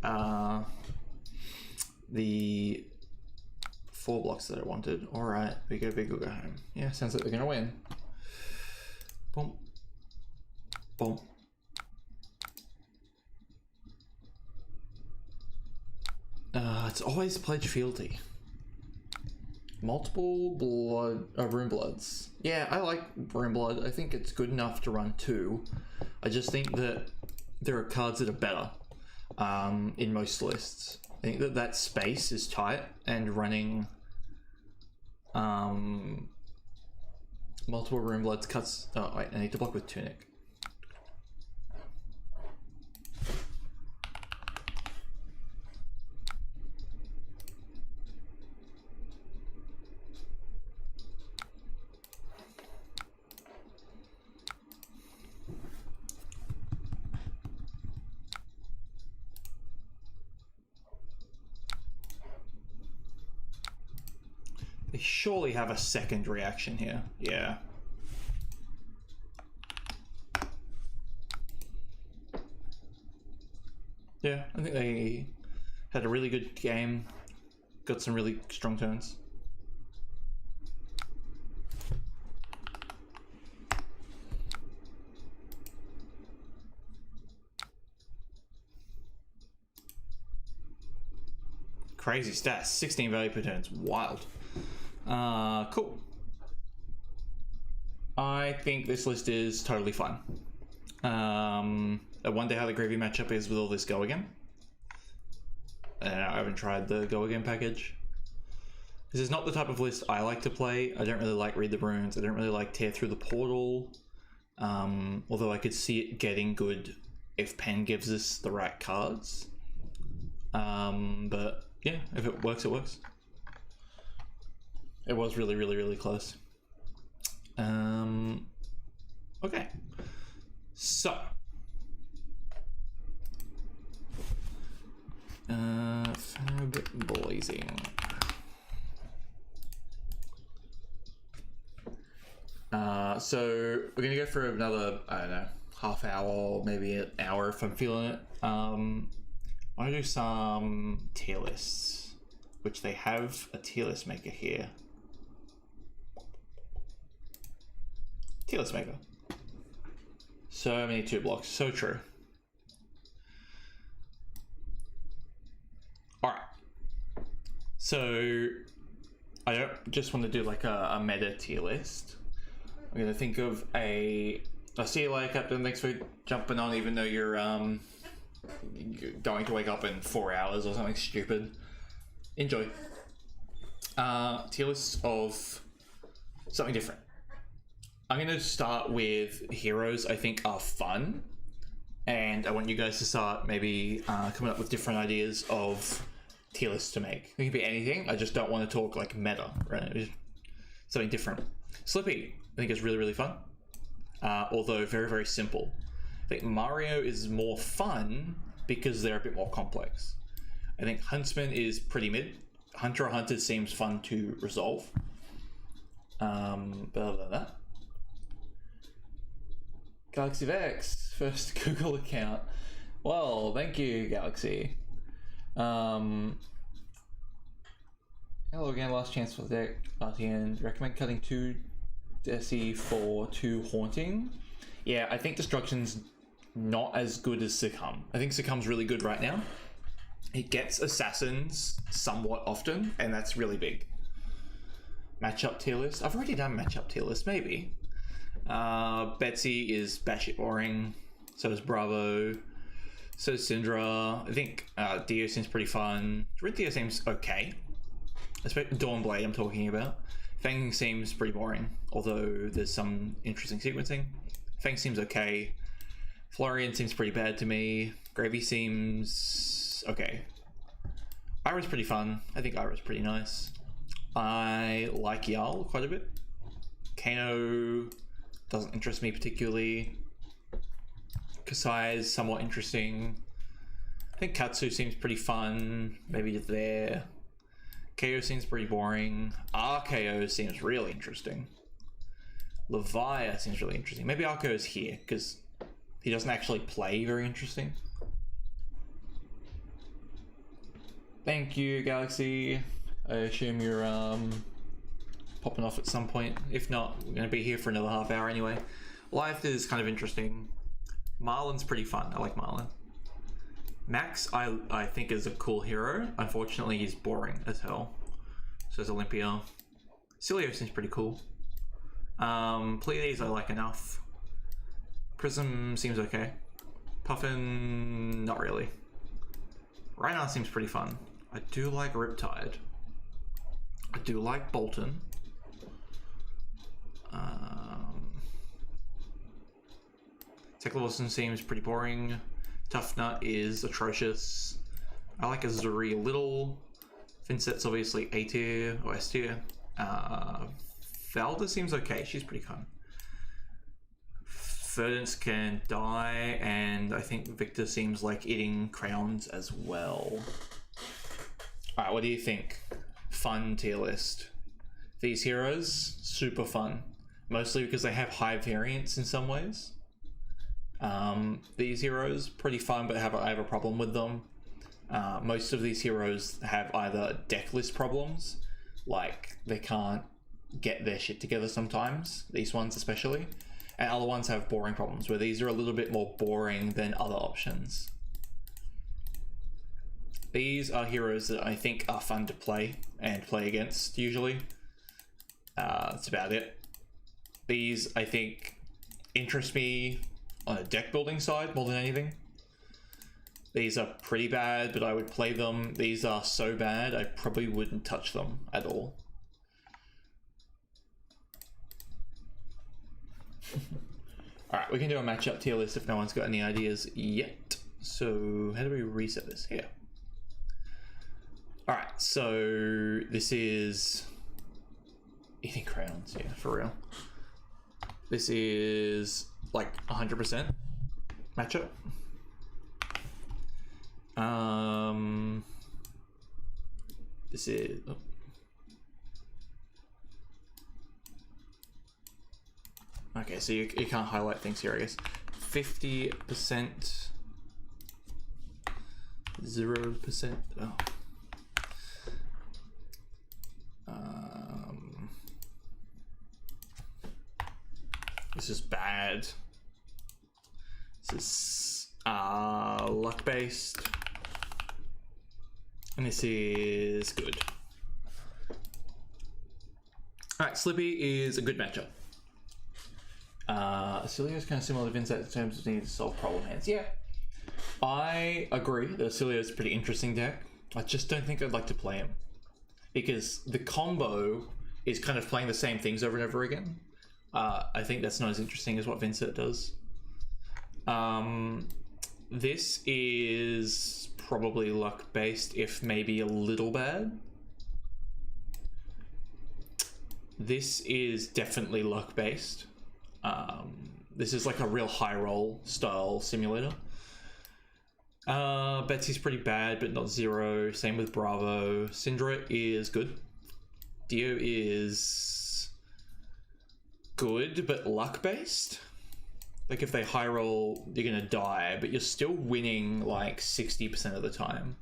the 4 blocks that I wanted. Alright, we go big or go home. Yeah, sounds like they're gonna win. Boom. Boom. It's always Pledge Fealty. Multiple Rune Bloods. Yeah, I like Rune Blood. I think it's good enough to run 2. I just think that there are cards that are better in most lists. I think that space is tight, and running multiple Rune Bloods cuts... Oh, wait, I need to block with Tunic. They surely have a second reaction here. Yeah. Yeah, I think they had a really good game. Got some really strong turns. Crazy stats. 16 value per turn. It's wild. Cool. I think this list is totally fun. I wonder how the Gravy matchup is with all this Go Again. I haven't tried the Go Again package. This is not the type of list I like to play. I don't really like Read the Runes. I don't really like Tear Through the Portal. Although I could see it getting good if Pen gives us the right cards. But yeah, if it works, it works. It was really, really, really close. Okay. So. Fab Blazing. So we're gonna go for another, I don't know, half hour, maybe an hour if I'm feeling it. I want to do some tier lists, which they have a tier list maker here. Tier list maker. So many 2 blocks. So true. Alright. So I don't just want to do like a meta tier list. I'm gonna think of I see you later, Captain. Thanks for jumping on, even though you're going to wake up in 4 hours or something stupid. Enjoy. Tier list of something different. I'm going to start with heroes I think are fun, and I want you guys to start maybe coming up with different ideas of tier lists to make. It could be anything. I just don't want to talk like meta, right? Something different. Slippy, I think is really, really fun, although very, very simple. I think Mario is more fun because they're a bit more complex. I think Huntsman is pretty mid. Hunter or Hunted seems fun to resolve. But other than that, Galaxy Vex, first Google account. Well, thank you, Galaxy. Hello again, last chance for the deck. RTN, recommend cutting 2 Desi for 2 Haunting. Yeah, I think Destruction's not as good as Succumb. I think Succumb's really good right now. It gets Assassins somewhat often, and that's really big. Matchup tier list. I've already done matchup tier list, maybe. Betsy is batshit boring. So is Bravo. So is Syndra. I think Dio seems pretty fun. Dio seems okay. Especially Dawnblade I'm talking about. Fang seems pretty boring, although there's some interesting sequencing. Fang seems okay. Florian seems pretty bad to me. Gravy seems okay. Ira's pretty fun. I think Ira's pretty nice. I like Jarl quite a bit. Kano doesn't interest me particularly. Kasai is somewhat interesting. I think Katsu seems pretty fun. Maybe just there. KO seems pretty boring. RKO seems really interesting. Leviah seems really interesting. Maybe Arco is here because he doesn't actually play very interesting. Thank you, Galaxy. I assume you're popping off at some point. If not, we're going to be here for another half hour anyway. Life is kind of interesting. Marlon's pretty fun. I like Marlon. Max, I think is a cool hero. Unfortunately, he's boring as hell. So is Olympia. Cilio seems pretty cool. Pleiades I like enough. Prism seems okay. Puffin, not really. Reinhardt seems pretty fun. I do like Riptide. I do like Bolton. Tekla seems pretty boring. Tough Nut is atrocious. I like Azuri a little. Vynnset's obviously A tier or S tier. Valda seems okay. She's pretty fun. Verdance can die, and I think Victor seems like eating crayons as well. Alright, what do you think? Fun tier list. These heroes, super fun. Mostly because they have high variance in some ways. These heroes, pretty fun, but I have a problem with them. Most of these heroes have either deck list problems, like they can't get their shit together sometimes, these ones especially, and other ones have boring problems, where these are a little bit more boring than other options. These are heroes that I think are fun to play and play against, usually. That's about it. These, I think, interest me on a deck building side more than anything. These are pretty bad, but I would play them. These are so bad, I probably wouldn't touch them at all. Alright, we can do a matchup tier list if no one's got any ideas yet. So, how do we reset this? Here. Alright, so this is eating crayons, yeah, for real. This is like 100% matchup. This is okay, so you can't highlight things here, I guess. 50%, 0%. Oh. This is bad. This is luck based. And this is good. Alright, Slippy is a good matchup. Acilio is kind of similar to Vynnset in terms of needing to solve problem hands. Yeah, I agree that Acilio is a pretty interesting deck. I just don't think I'd like to play him. Because the combo is kind of playing the same things over and over again. I think that's not as interesting as what Vynnset does. This is probably luck based, if maybe a little bad. This is definitely luck based. This is like a real high roll style simulator. Betsy's pretty bad, but not zero. Same with Bravo. Syndra is good. Dio is good, but luck based. Like if they high roll, you're gonna die, but you're still winning like 60% of the time.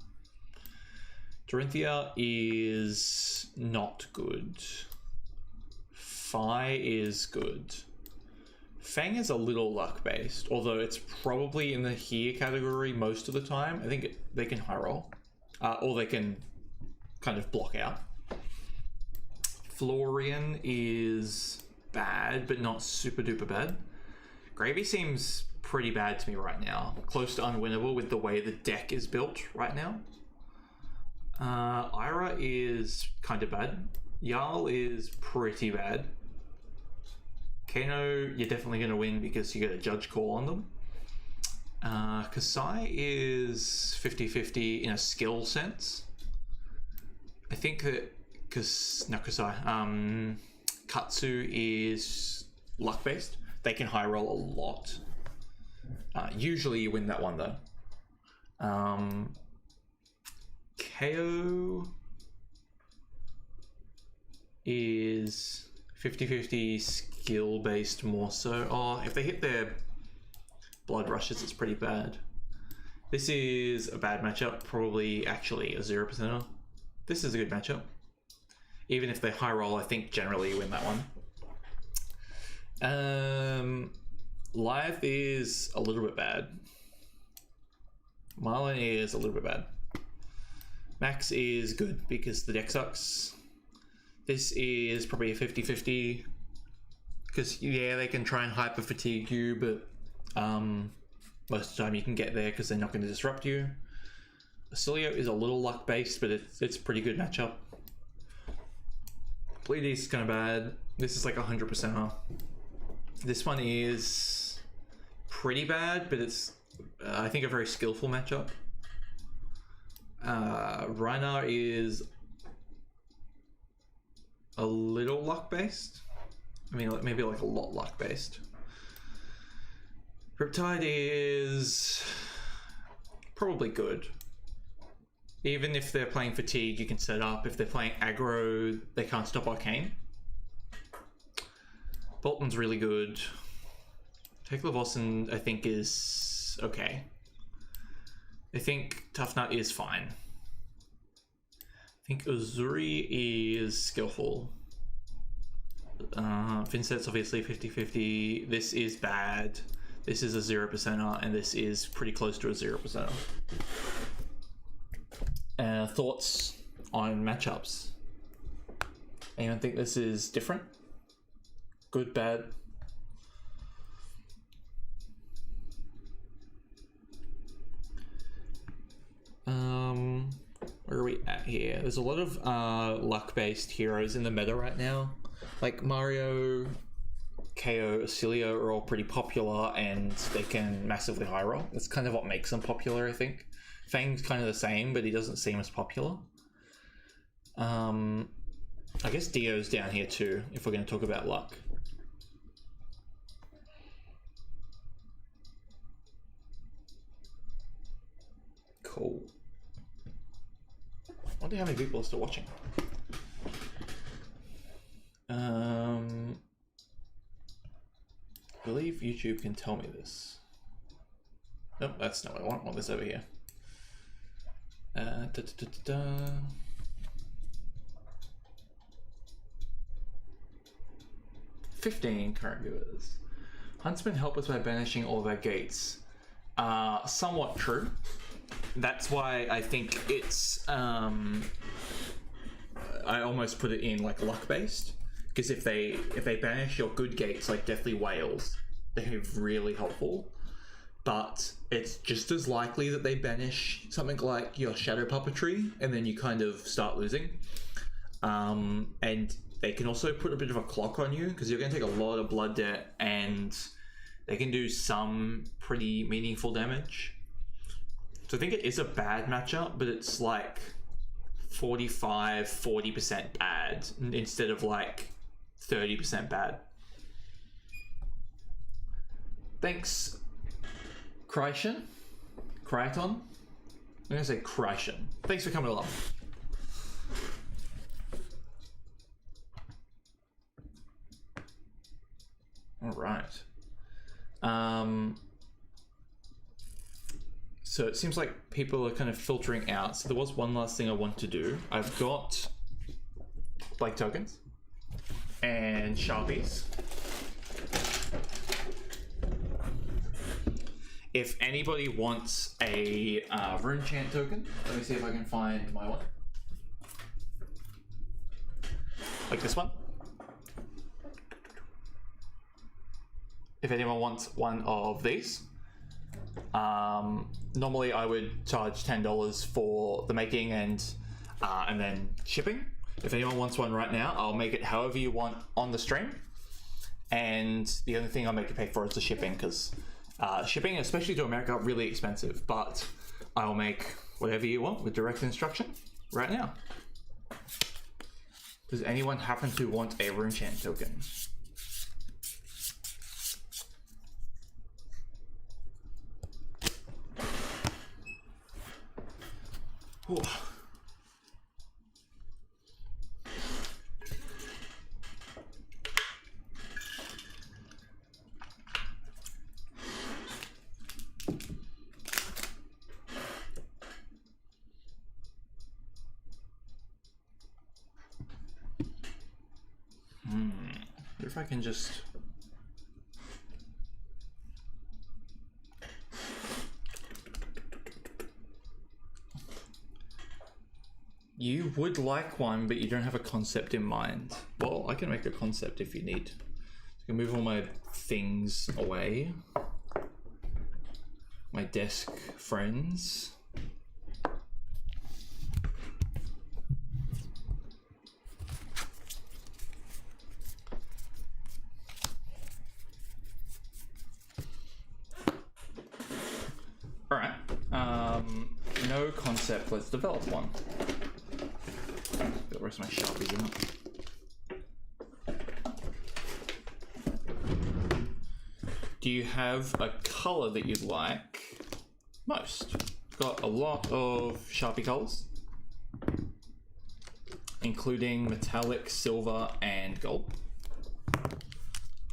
Dorinthia is not good. Phi is good. Fang is a little luck based, although it's probably in the here category most of the time. I think they can high roll, or they can kind of block out. Florian is bad, but not super duper bad. Gravy seems pretty bad to me right now. Close to unwinnable with the way the deck is built right now. Ira is kind of bad. Jarl is pretty bad. Kano, you're definitely going to win because you get a judge call on them. Kasai is 50-50 in a skill sense. I think that Katsu is luck based. They can high roll a lot. Usually you win that one though. KO is 50-50 skill based more so. Oh, if they hit their blood rushes, it's pretty bad. This is a bad matchup, probably actually a 0%er. This is a good matchup. Even if they high roll, I think generally you win that one. Live is a little bit bad. Marlon is a little bit bad. Max is good because the deck sucks. This is probably a 50-50 because yeah, they can try and hyper fatigue you, but most of the time you can get there because they're not going to disrupt you. Acilio is a little luck based, but it's a pretty good matchup. Bleed is kind of bad. This is like 100%er. This one is pretty bad, but it's I think a very skillful matchup. Reinar is a little luck based. I mean, maybe like a lot luck based. Riptide is probably good. Even if they're playing fatigue, you can set up. If they're playing aggro, they can't stop Arcane. Bolton's really good. Tekla-Vossen, I think, is okay. I think Tough Nut is fine. I think Uzuri is skillful. Vynnset's obviously 50-50. This is bad. This is a 0%er, and this is pretty close to a 0%er. Thoughts on matchups? Anyone think this is different? Good, bad? Where are we at here? There's a lot of luck-based heroes in the meta right now. Like Mario, KO, Acilio are all pretty popular and they can massively high roll. That's kind of what makes them popular, I think. Fang's kind of the same, but he doesn't seem as popular. I guess Dio's down here too, if we're going to talk about luck. Cool. I wonder how many people are still watching. I believe YouTube can tell me this. Nope, that's not what I want. I want this over here. 15 current viewers. Huntsmen help us by banishing all of our gates. Somewhat true. That's why I think it's I almost put it in like luck based, because if they banish your good gates like Deathly Whales, they're really helpful. But it's just as likely that they banish something like your Shadow Puppetry, and then you kind of start losing. And they can also put a bit of a clock on you, because you're going to take a lot of blood debt, and they can do some pretty meaningful damage. So I think it is a bad matchup, but it's like 40% bad instead of like 30% bad. Thanks, Kryton. I'm gonna say Kryton. Thanks for coming along. All right. So it seems like people are kind of filtering out. So there was one last thing I want to do. I've got Blake tokens and Sharpies. If anybody wants a Rune Chant token, let me see if I can find my one. Like this one. If anyone wants one of these. Normally I would charge $10 for the making and then shipping. If anyone wants one right now, I'll make it however you want on the stream. And the only thing I'll make you pay for is the shipping, because shipping, especially to America, really expensive. But I'll make whatever you want with direct instruction right now. Does anyone happen to want a Rune Chant token? Ooh. If I can just... You would like one, but you don't have a concept in mind. Well, I can make a concept if you need. I can move all my things away. My desk friends. All right. No concept. Let's develop one. Get the rest of my Sharpies out. Do you have a color that you'd like most? Got a lot of Sharpie colors, including metallic, silver, and gold,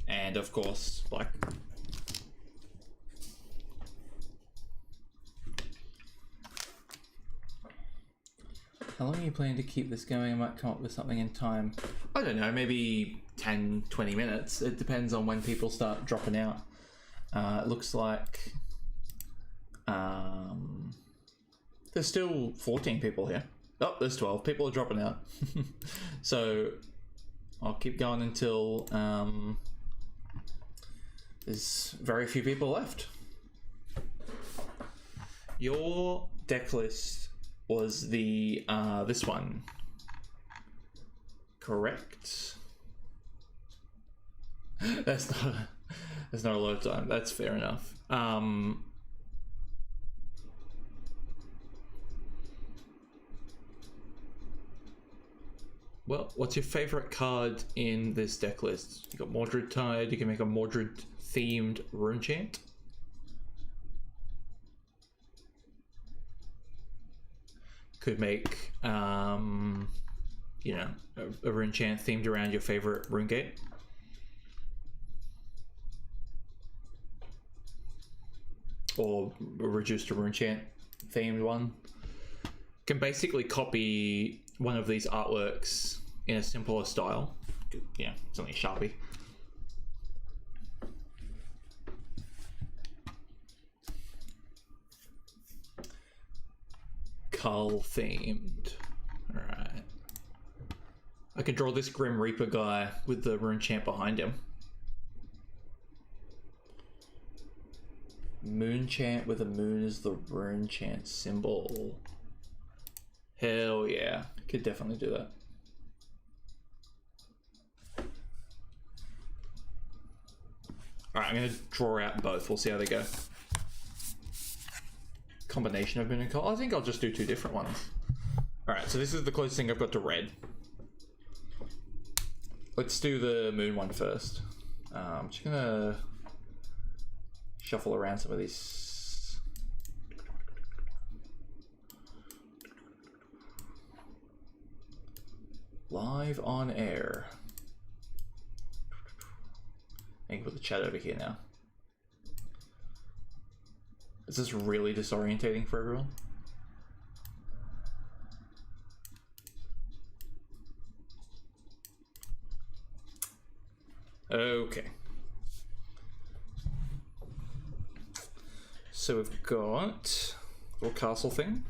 and of course black. How long are you planning to keep this going? I might come up with something in time. I don't know, maybe 10, 20 minutes. It depends on when people start dropping out. It looks like there's still 14 people here. Oh, there's 12. People are dropping out. So I'll keep going until there's very few people left. Your deck list was the this one, correct? That's not a lot of time. That's fair enough. Well, what's your favorite card in this deck list? You got Mordred Tide. You can make a Mordred themed Rune Chant. Could make, you know, a Rune Chant themed around your favorite rune gate. Or a reduced to Rune Chant themed one. Can basically copy one of these artworks in a simpler style. Yeah, it's only a Sharpie. Carl themed. Alright. I could draw this Grim Reaper guy with the rune chant behind him. Moon chant with a moon as the rune chant symbol. Hell yeah. Could definitely do that. Alright, I'm going to draw out both. We'll see how they go. Combination of moon and Carl. I think I'll just do two different ones. Alright, so this is the closest thing I've got to red. Let's do the moon one first. I'm just going to shuffle around some of these. Live on air. I can put the chat over here now. Is this really disorientating for everyone? Okay. So we've got a little castle thing.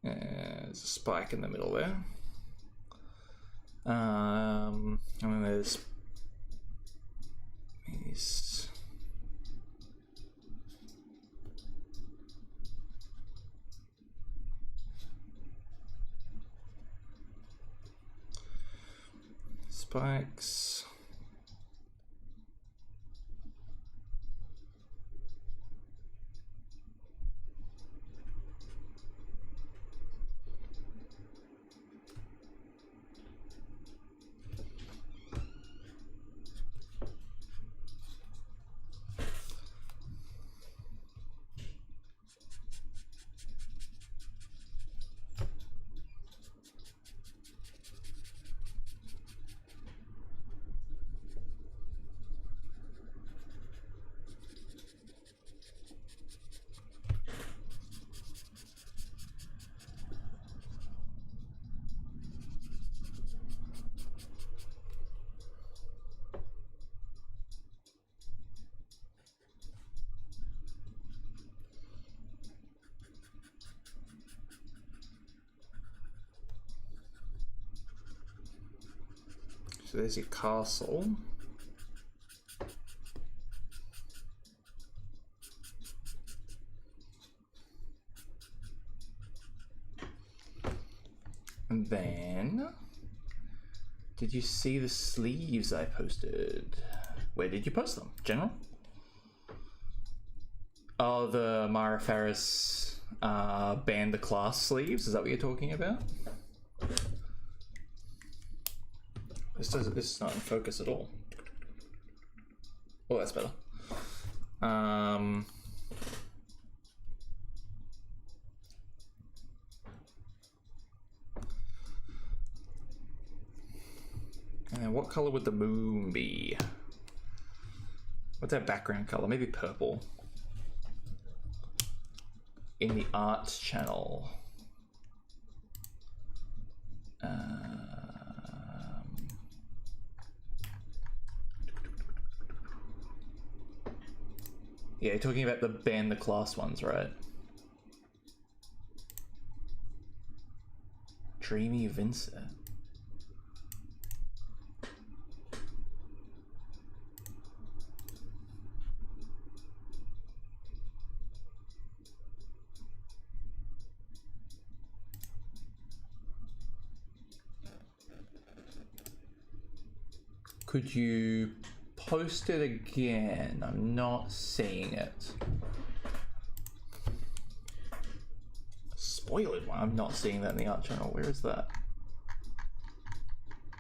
There's a spike in the middle there. And then there's these spikes. So there's your castle. And then, did you see the sleeves I posted? Where did you post them? General? Oh, the Mara Faris banned the class sleeves. Is that what you're talking about? This is not in focus at all. Oh, that's better. And then what color would the moon be? What's that background color? Maybe purple. In the arts channel. Yeah, you're talking about the ban the class ones, right? Dreamy Vynnset. Could you post it again? I'm not seeing it. Spoiled one. I'm not seeing that in the art channel. Where is that?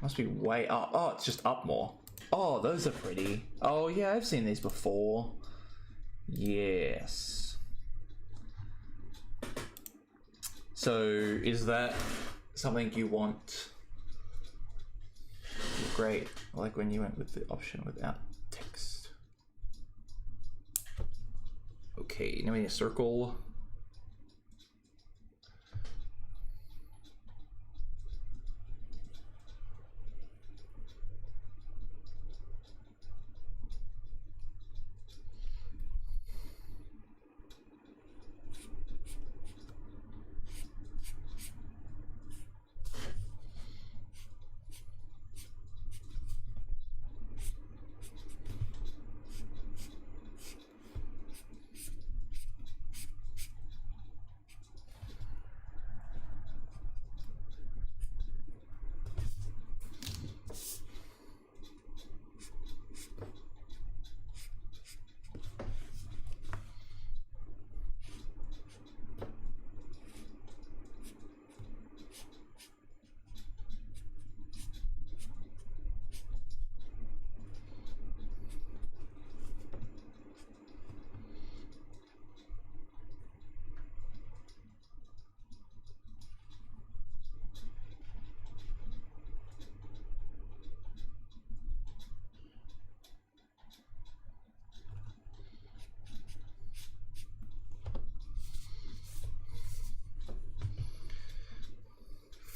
Must be way up. Oh, it's just up more. Oh, those are pretty. Oh yeah, I've seen these before. Yes. So is that something you want? Great. I like when you went with the option without text. Okay, now we need a circle.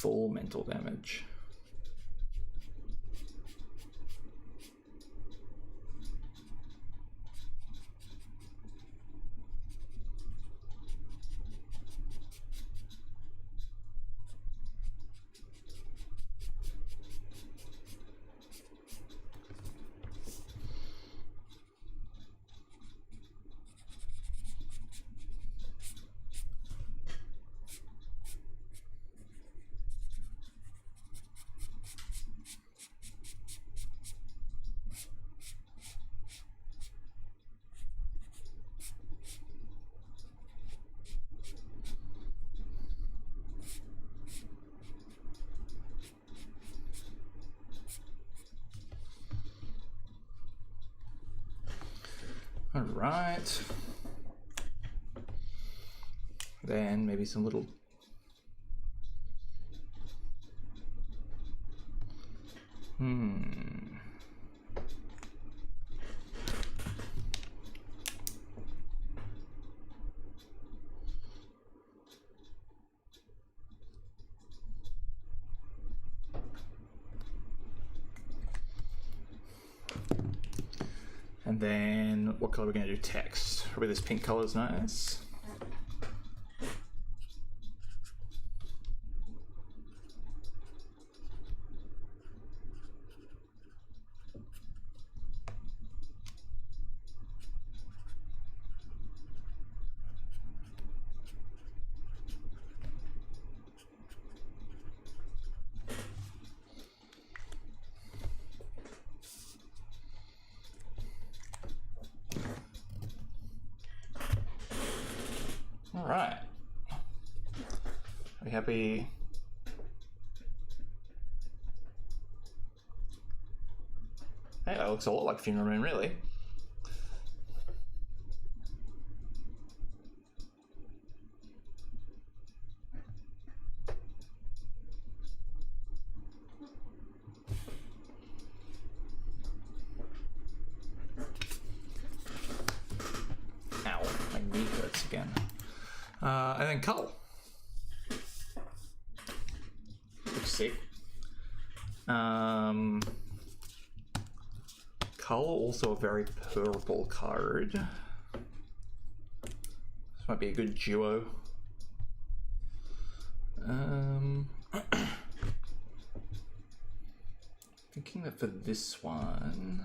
full mental damage. All right. Then maybe some little... And then what color are we going to do text? Probably this pink color is nice. All right. Are we happy? Hey, that looks a lot like Funeral Moon, really. Ow, my knee hurts again. And then Cull. Looks sick. Cull, also a very purple card. This might be a good duo. Thinking that for this one...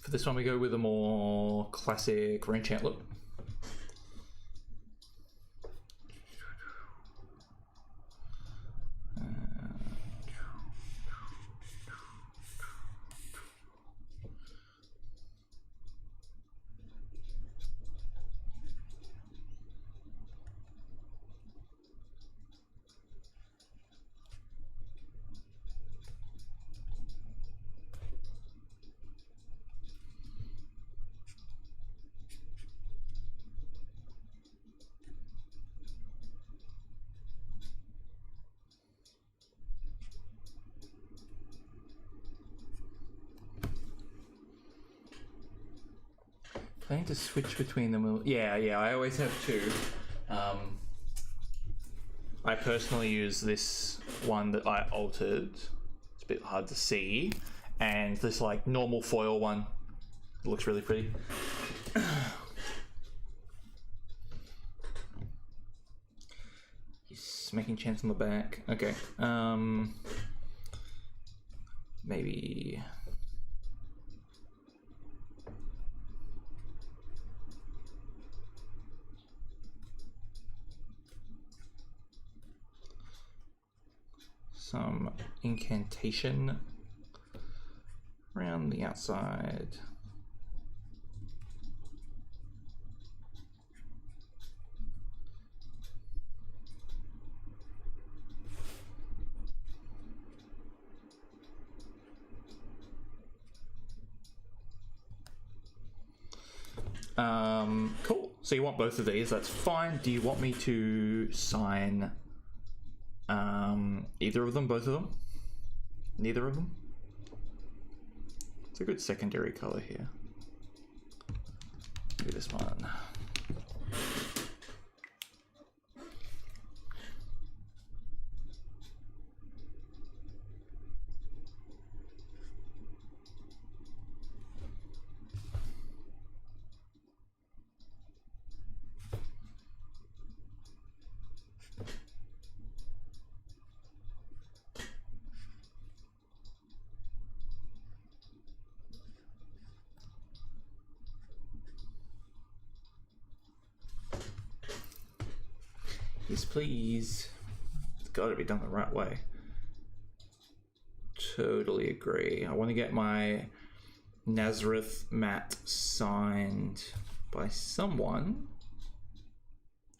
For this one, we go with a more classic Renchant look. Planning to switch between them. Yeah, I always have two. I personally use this one that I altered. It's a bit hard to see. And this like normal foil one. It looks really pretty. He's making chance on the back. Okay. Maybe... some incantation around the outside. Cool. So you want both of these? That's fine. Do you want me to sign either of them? Both of them? Neither of them? It's a good secondary color here. Maybe this one. Yes, please. It's got to be done the right way. Totally agree. I want to get my Nazareth mat signed by someone.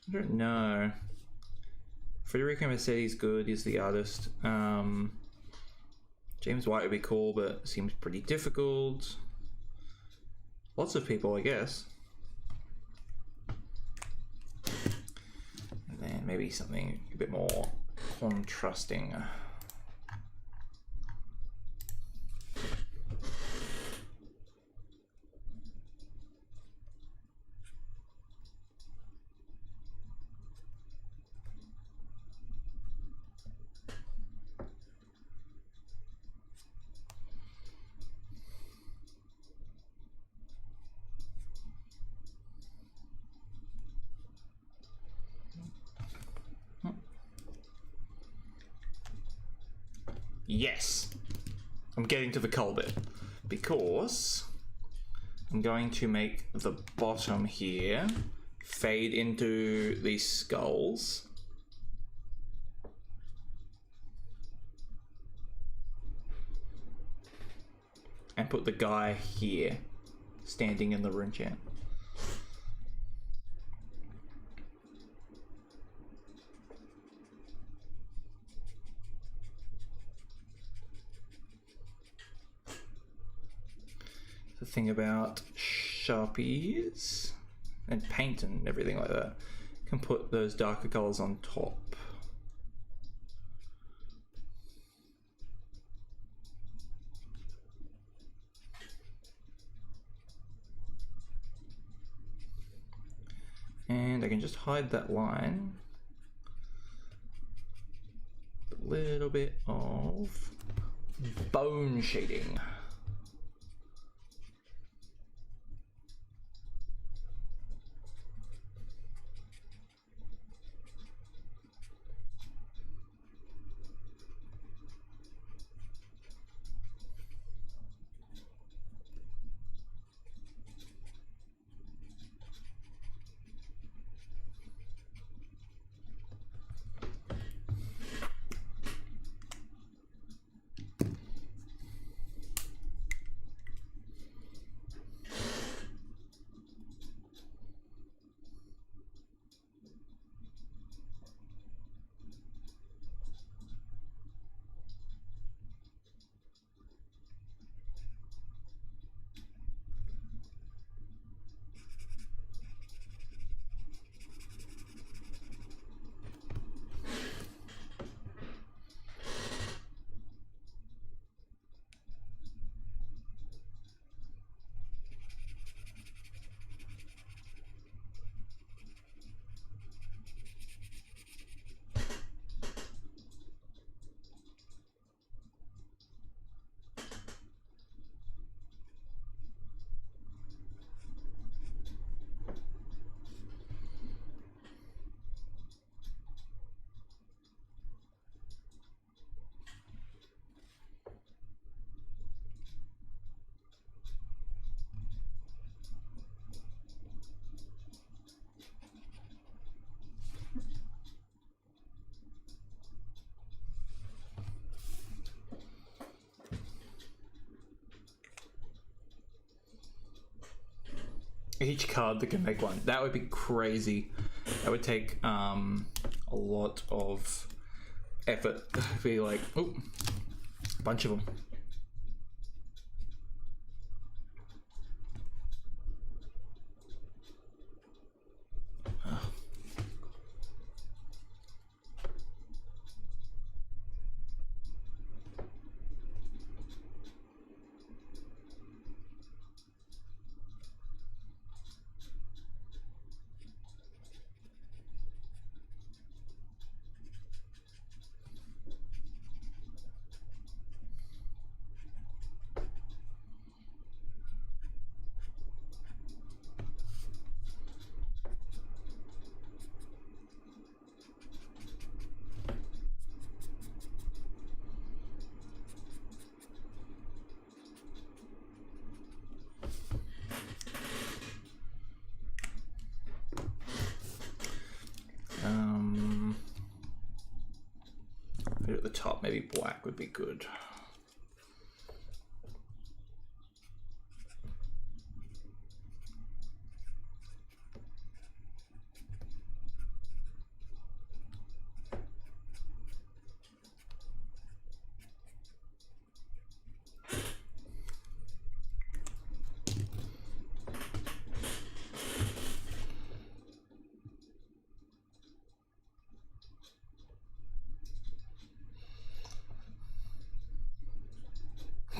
I don't know. Federico Mercedes good is the artist. James White would be cool, but seems pretty difficult. Lots of people, I guess. And then maybe something a bit more contrasting. Yes, I'm getting to the color bit because I'm going to make the bottom here fade into these skulls. And put the guy here, standing in the rune chant. The thing about Sharpies and paint and everything like that, you can put those darker colors on top. And I can just hide that line. A little bit of bone shading. Each card that can make one. That would be crazy. That would take a lot of effort. Be like, oh, a bunch of them. top. Maybe black would be good.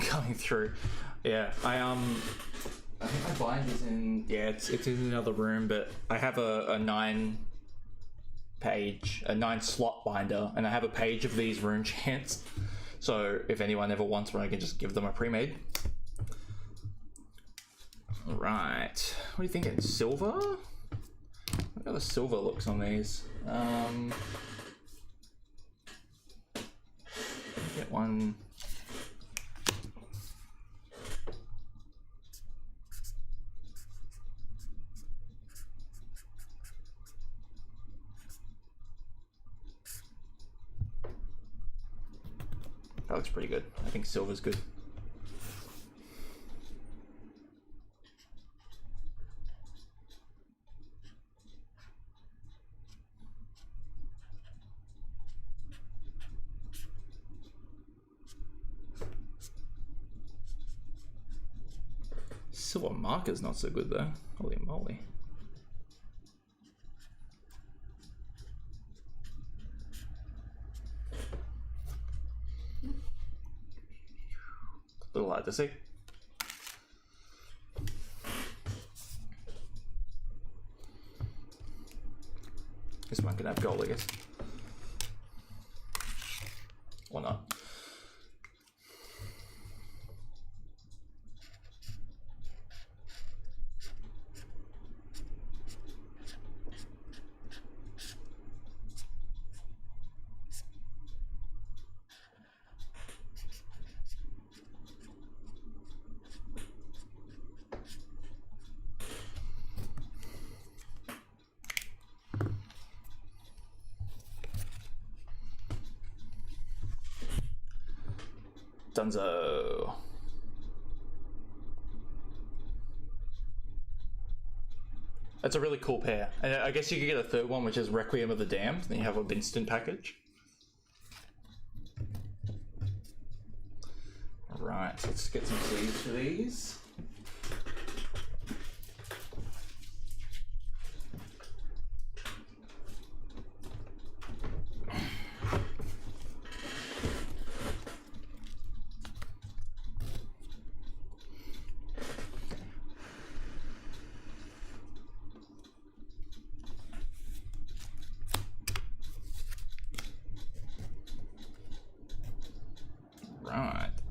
Coming through. Yeah, I think my bind is in, yeah, it's in another room, but I have a 9 slot binder, and I have a page of these rune chants, so if anyone ever wants one, I can just give them a pre-made. Alright, what are you thinking? Silver? What are the silver looks on these? Get one. That looks pretty good. I think silver's good. Silver marker's not so good though. Holy moly. A little hard to see. This one can have gold, I guess. Or not. Dunzo. That's a really cool pair. And I guess you could get a third one, which is Requiem of the Damned. Then you have a Vynnset package. Alright, so let's get some seeds for these.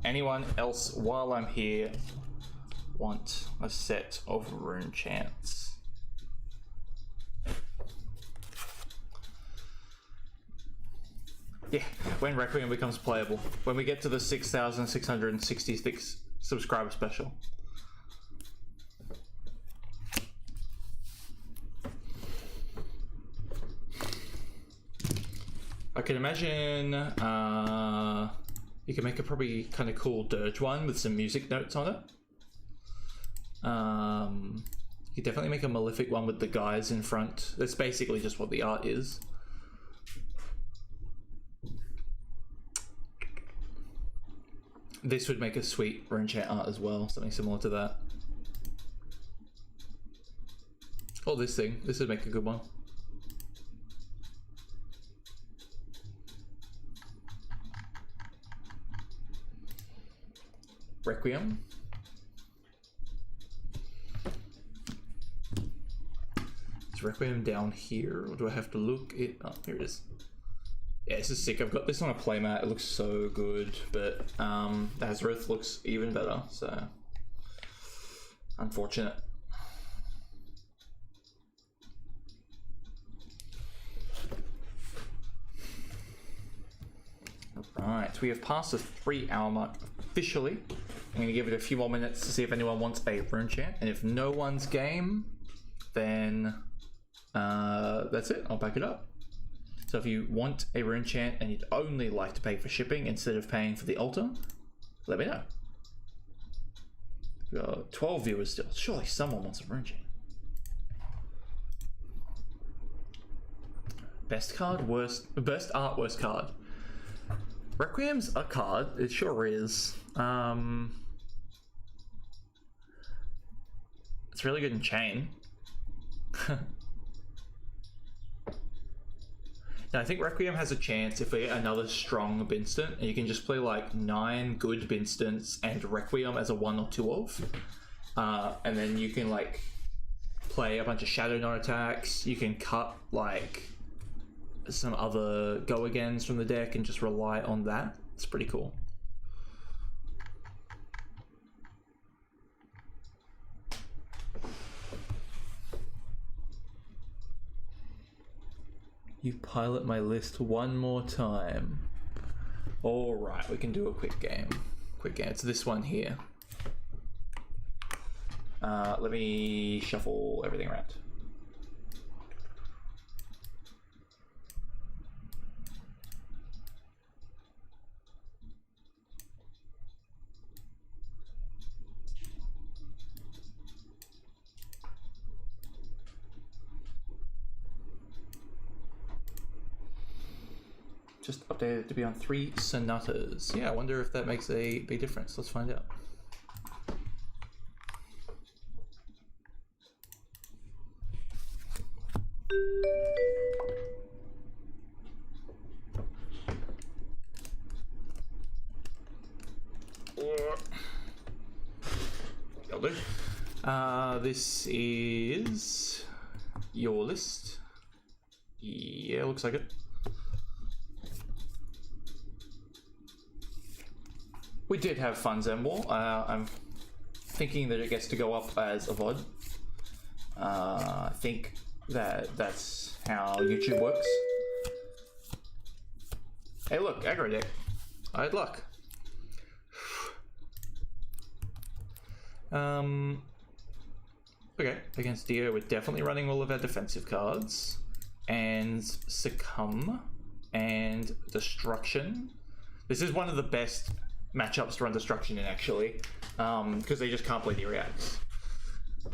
Anyone else, while I'm here, want a set of rune chants? Yeah, when Requiem becomes playable. When we get to the 6,666 subscriber special. I can imagine you can make a probably kind of cool dirge one with some music notes on it. You could definitely make a Malefic one with the guys in front. That's basically just what the art is. This would make a sweet rune chant art as well, something similar to that. Or this thing, this would make a good one. Requiem. Is Requiem down here, or do I have to look it up? Here it is. Yeah, this is sick. I've got this on a playmat. It looks so good, but the Azereth looks even better, so unfortunate. Alright, we have passed the 3-hour mark officially. I'm going to give it a few more minutes to see if anyone wants a rune chant, and if no one's game, then that's it. I'll back it up. So if you want a rune chant and you'd only like to pay for shipping instead of paying for the altar, let me know. We've got 12 viewers still. Surely someone wants a rune chant. Best card, best art, worst card. Requiem's a card, it sure is. It's really good in chain. Now, I think Requiem has a chance if we get another strong Binstant, and you can just play like 9 good Binstants and Requiem as a 1 or 2 of. And then you can like play a bunch of Shadow Knot attacks. You can cut like some other go-agains from the deck and just rely on that. It's pretty cool. You pilot my list one more time. All right, we can do a quick game. It's this one here. Let me shuffle everything around. Just updated it to be on 3 sonatas. Yeah, I wonder if that makes a big difference. Let's find out. That'll do. This is your list. Yeah, looks like it. We did have fun Zenwall. I'm thinking that it gets to go up as a VOD. I think that's how YouTube works. Hey look, aggro deck. I had luck. Okay, against Dio we're definitely running all of our defensive cards. And Succumb and Destruction. This is one of the best matchups to run Destruction in, actually, because they just can't play the reacts.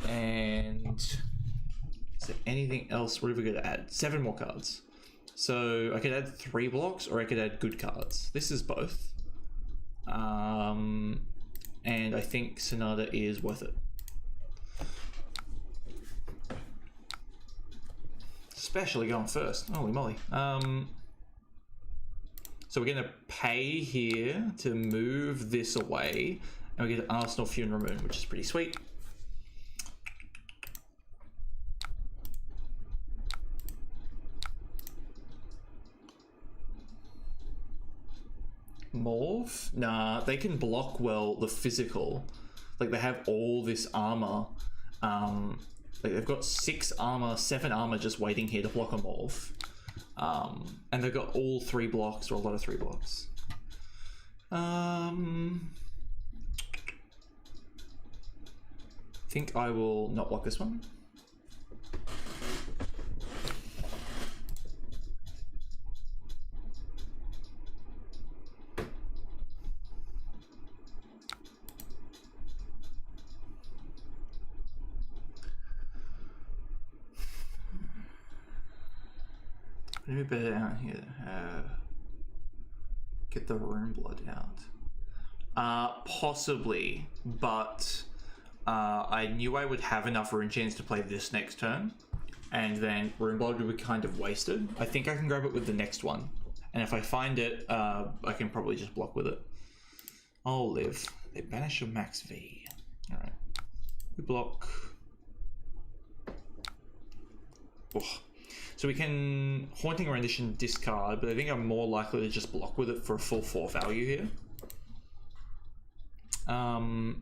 And is there anything else? What have we got to add? 7 more cards. So I could add 3 blocks, or I could add good cards. This is both. And I think Sonata is worth it. Especially going first. Holy moly. So we're going to pay here to move this away, and we get an Arsenal Funeral Moon, which is pretty sweet. Morph? Nah, they can block well the physical. Like, they have all this armor. Like, they've got 6 armor, 7 armor just waiting here to block a Morph. And they've got all 3 blocks, or a lot of 3 blocks. I think I will not block this one. Maybe better out here. Get the Rune Blood out. Possibly, but I knew I would have enough Rune Chains to play this next turn, and then Rune Blood would be kind of wasted. I think I can grab it with the next one, and if I find it, I can probably just block with it. I'll live. They banish your max V. Alright. We block. Oh. So we can Haunting Rendition discard, but I think I'm more likely to just block with it for a full 4 value here.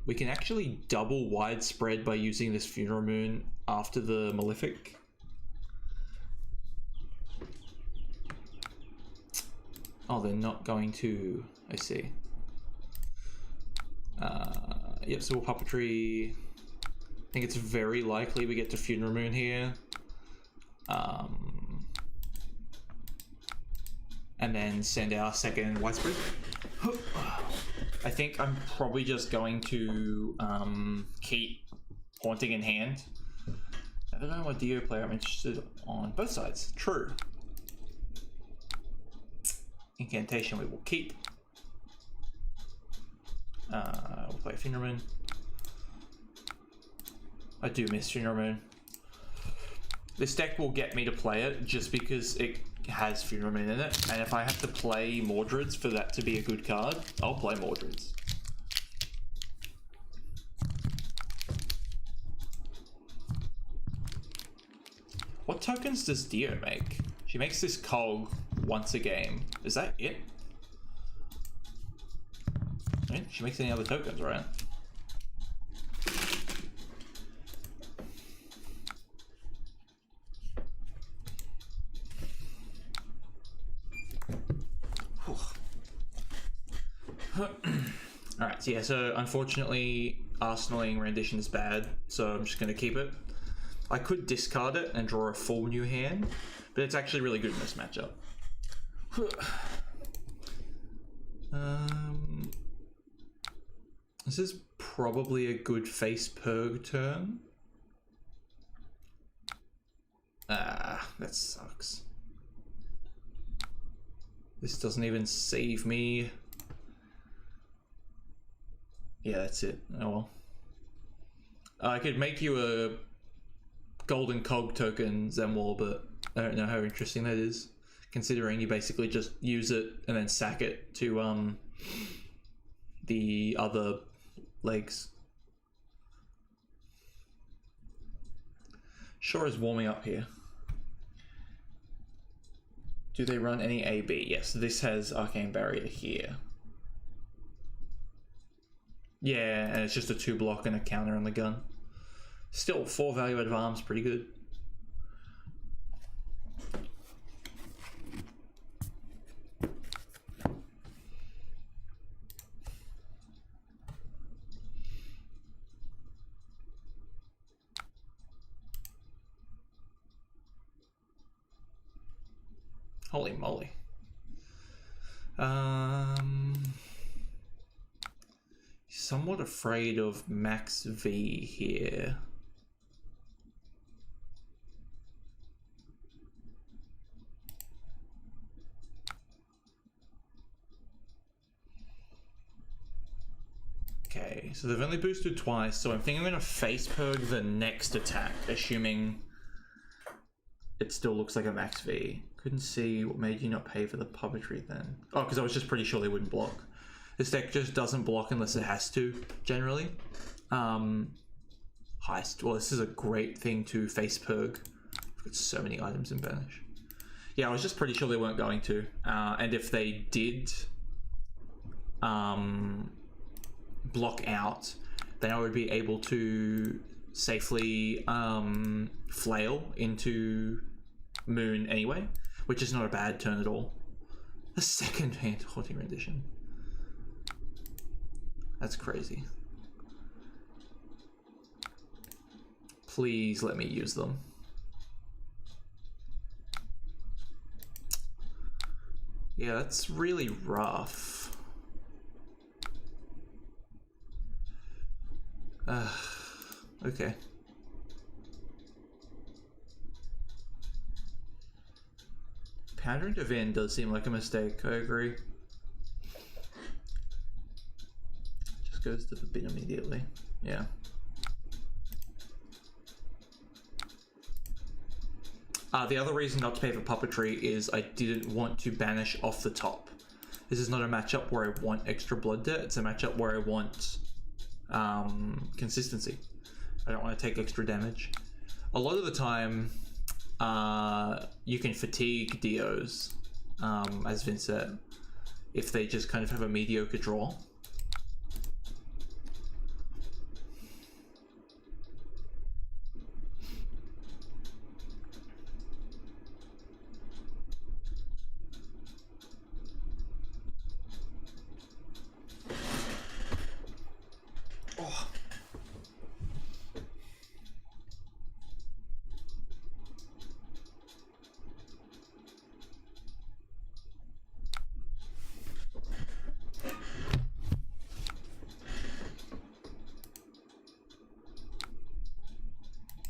We can actually double Widespread by using this Funeral Moon after the Malefic. Oh, they're not going to... I see. Yep, so we'll Puppetry. I think it's very likely we get to Funeral Moon here. and then send our second widespread. I think I'm probably just going to keep Haunting in hand. I don't know what Dio player I'm interested on both sides. True. Incantation we will keep. We'll play Funeral Moon. I do miss Funeral Moon. This deck will get me to play it just because it has Funeral Moon in it, and if I have to play Mordred's for that to be a good card, I'll play Mordred's. What tokens does Dio make? She makes this cog once a game. Is that it? Right? She makes any other tokens, right? Alright, so yeah, so unfortunately Arsenaling Rendition is bad, so I'm just going to keep it. I could discard it and draw a full new hand, but it's actually really good in this matchup. This is probably a good face Purg turn. Ah, that sucks. This doesn't even save me. Yeah, that's it. Oh well. I could make you a golden cog token Zemwall, but I don't know how interesting that is, considering you basically just use it and then sack it to the other legs. Sure is warming up here. Do they run any AB? Yes, this has Arcane Barrier here. Yeah, and it's just a 2-block and a counter on the gun. Still, 4 value out of arms, pretty good. Holy moly. Somewhat afraid of Max V here. Okay, so they've only boosted twice, so I'm thinking I'm going to face Purg the next attack, assuming it still looks like a Max V. Couldn't see what made you not pay for the puppetry then. Oh, because I was just pretty sure they wouldn't block. This deck just doesn't block unless it has to, generally. Heist. Well, this is a great thing to face Purg. I've got so many items in Banish. Yeah, I was just pretty sure they weren't going to. And if they did block out, then I would be able to safely flail into Moon anyway, which is not a bad turn at all. The second hand Haunting Rendition. That's crazy. Please let me use them. Yeah, that's really rough. Okay. Pattern to Vin does seem like a mistake, I agree. Just goes to the bin immediately. Yeah. The other reason not to pay for puppetry is I didn't want to banish off the top. This is not a matchup where I want extra blood debt, it's a matchup where I want consistency. I don't want to take extra damage. A lot of the time, you can fatigue Dios, as Vynnset, if they just kind of have a mediocre draw.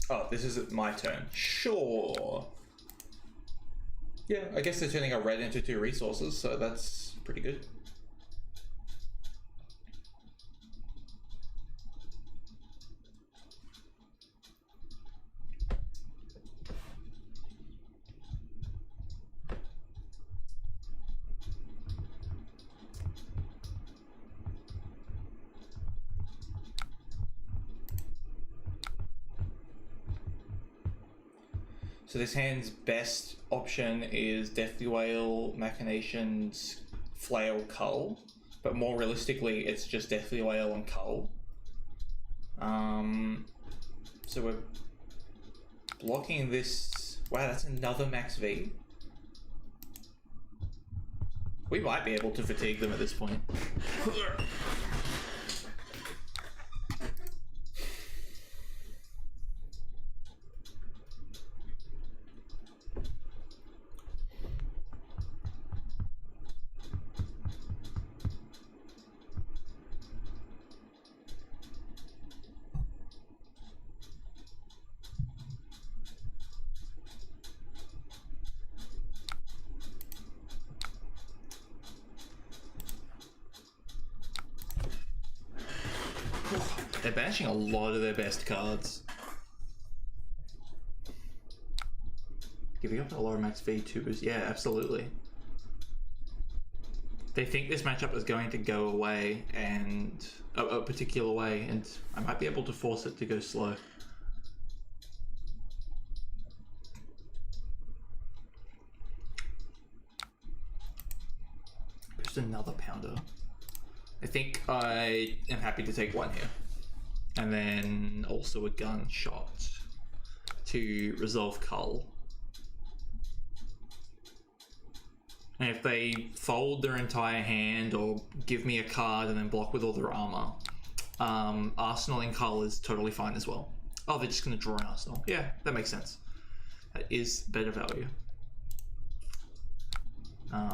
Oh, this is my turn. Sure. Yeah, I guess they're turning a red into 2 resources, so that's pretty good. So this hand's best option is Deathly Whale, Machinations, Flail, Cull. But more realistically, it's just Deathly Whale and Cull. So we're blocking this... Wow, that's another max V. We might be able to fatigue them at this point. They're banishing a lot of their best cards. Giving up a lower max V2 is, yeah, absolutely. They think this matchup is going to go away, and a particular way, and I might be able to force it to go slow. Just another pounder. I think I am happy to take 1 here. And then also a gunshot to resolve Cull. And if they fold their entire hand or give me a card and then block with all their armor, Arsenal in Cull is totally fine as well. Oh, they're just going to draw an Arsenal. Yeah, that makes sense. That is better value.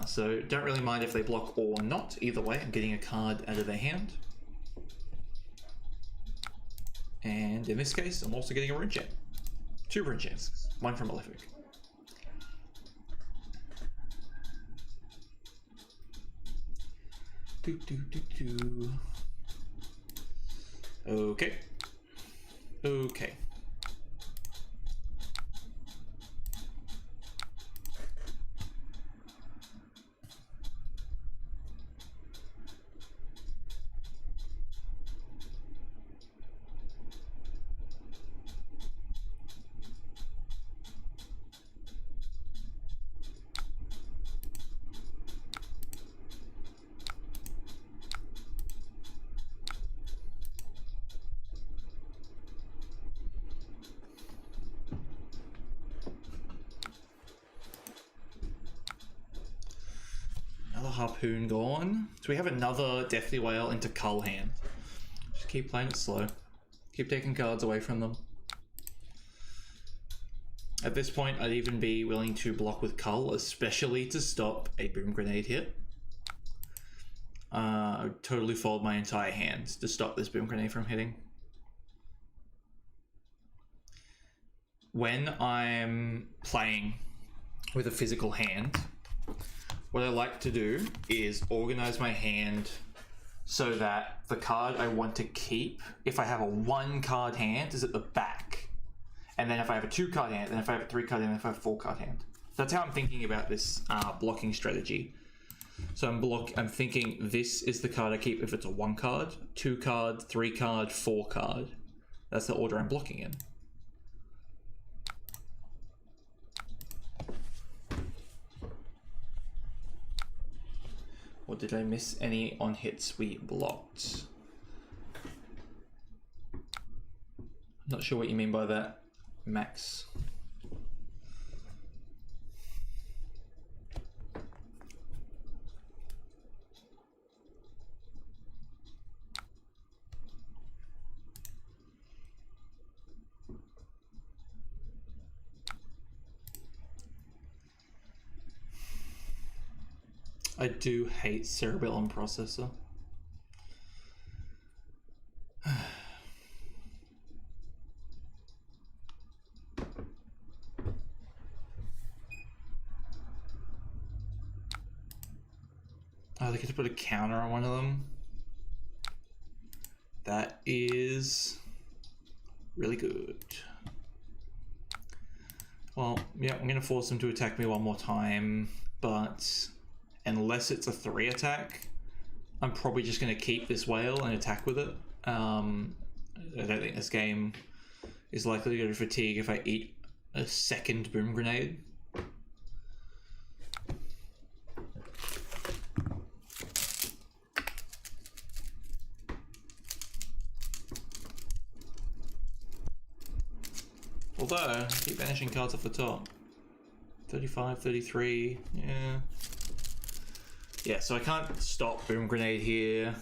So don't really mind if they block or not. Either way, I'm getting a card out of their hand. And in this case, I'm also getting a rune gem. 2 rune gems, 1 from Malefic. Okay. Okay. Harpoon gone. So we have another Deathly Whale into Cull hand. Just keep playing it slow. Keep taking cards away from them. At this point, I'd even be willing to block with Cull, especially to stop a Boom Grenade hit. I would totally fold my entire hand to stop this Boom Grenade from hitting. When I'm playing with a physical hand, what I like to do is organize my hand so that the card I want to keep, if I have a 1-card hand, is at the back. And then if I have a 2-card hand, and if I have a 3-card hand, and if I have a 4-card hand. That's how I'm thinking about this blocking strategy. So I'm thinking this is the card I keep if it's a 1-card, 2-card, 3-card, 4-card. That's the order I'm blocking in. Or did I miss any on hits we blocked? I'm not sure what you mean by that, Max. I do hate Cerebellum Processor. they get to put a counter on one of them. That is really good. Well, yeah, I'm going to force them to attack me one more time, but unless it's a 3 attack, I'm probably just going to keep this whale and attack with it. I don't think this game is likely to go to fatigue if I eat a second boom grenade. Although, I keep banishing cards off the top. 35, 33, yeah. Yeah, so I can't stop boom grenade here.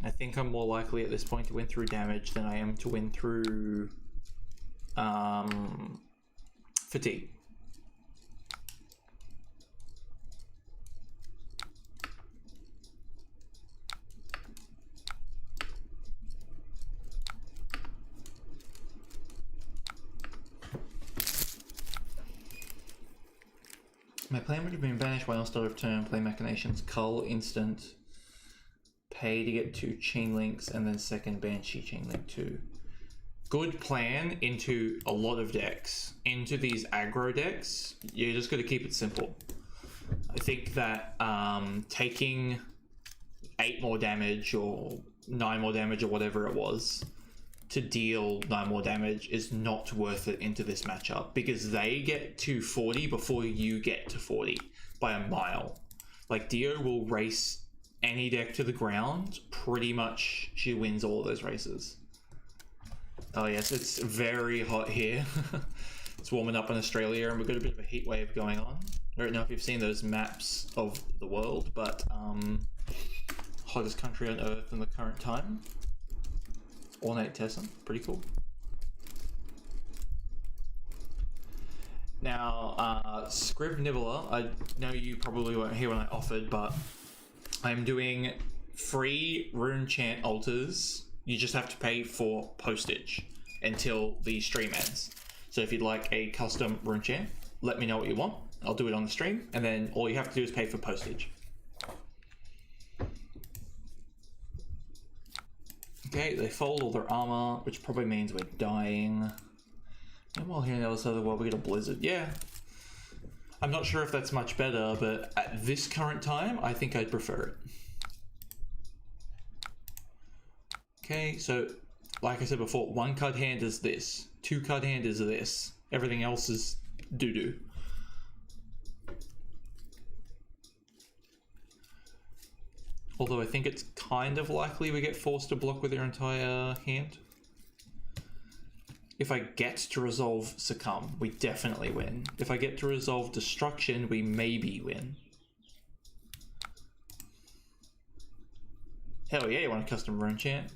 I think I'm more likely at this point to win through damage than I am to win through fatigue. My plan would have been banish whale start of turn, play machinations, cull instant, pay to get 2 chain links, and then second banshee chain link 2. Good plan into a lot of decks. Into these aggro decks, you just got to keep it simple. I think that taking 8 more damage or 9 more damage or whatever it was to deal 9 more damage is not worth it into this matchup, because they get to 40 before you get to 40 by a mile. Like, Dio will race any deck to the ground. Pretty much she wins all of those races. Oh yes, it's very hot here. It's warming up in Australia and we've got a bit of a heat wave going on. I don't know if you've seen those maps of the world, but hottest country on earth in the current time. Ornate Tessin, pretty cool. Now, Scrib Nibbler, I know you probably weren't here when I offered, but I'm doing free rune chant altars. You just have to pay for postage until the stream ends. So if you'd like a custom rune chant, let me know what you want. I'll do it on the stream, and then all you have to do is pay for postage. Okay, they fold all their armor, which probably means we're dying. And while here on the other side of the world, we get a blizzard. Yeah. I'm not sure if that's much better, but at this current time, I think I'd prefer it. Okay, so like I said before, 1 card hand is this, 2 card hand is this, everything else is doo-doo. Although I think it's kind of likely we get forced to block with their entire hand. If I get to resolve Succumb, we definitely win. If I get to resolve Destruction, we maybe win. Hell yeah, you want a custom rune chant?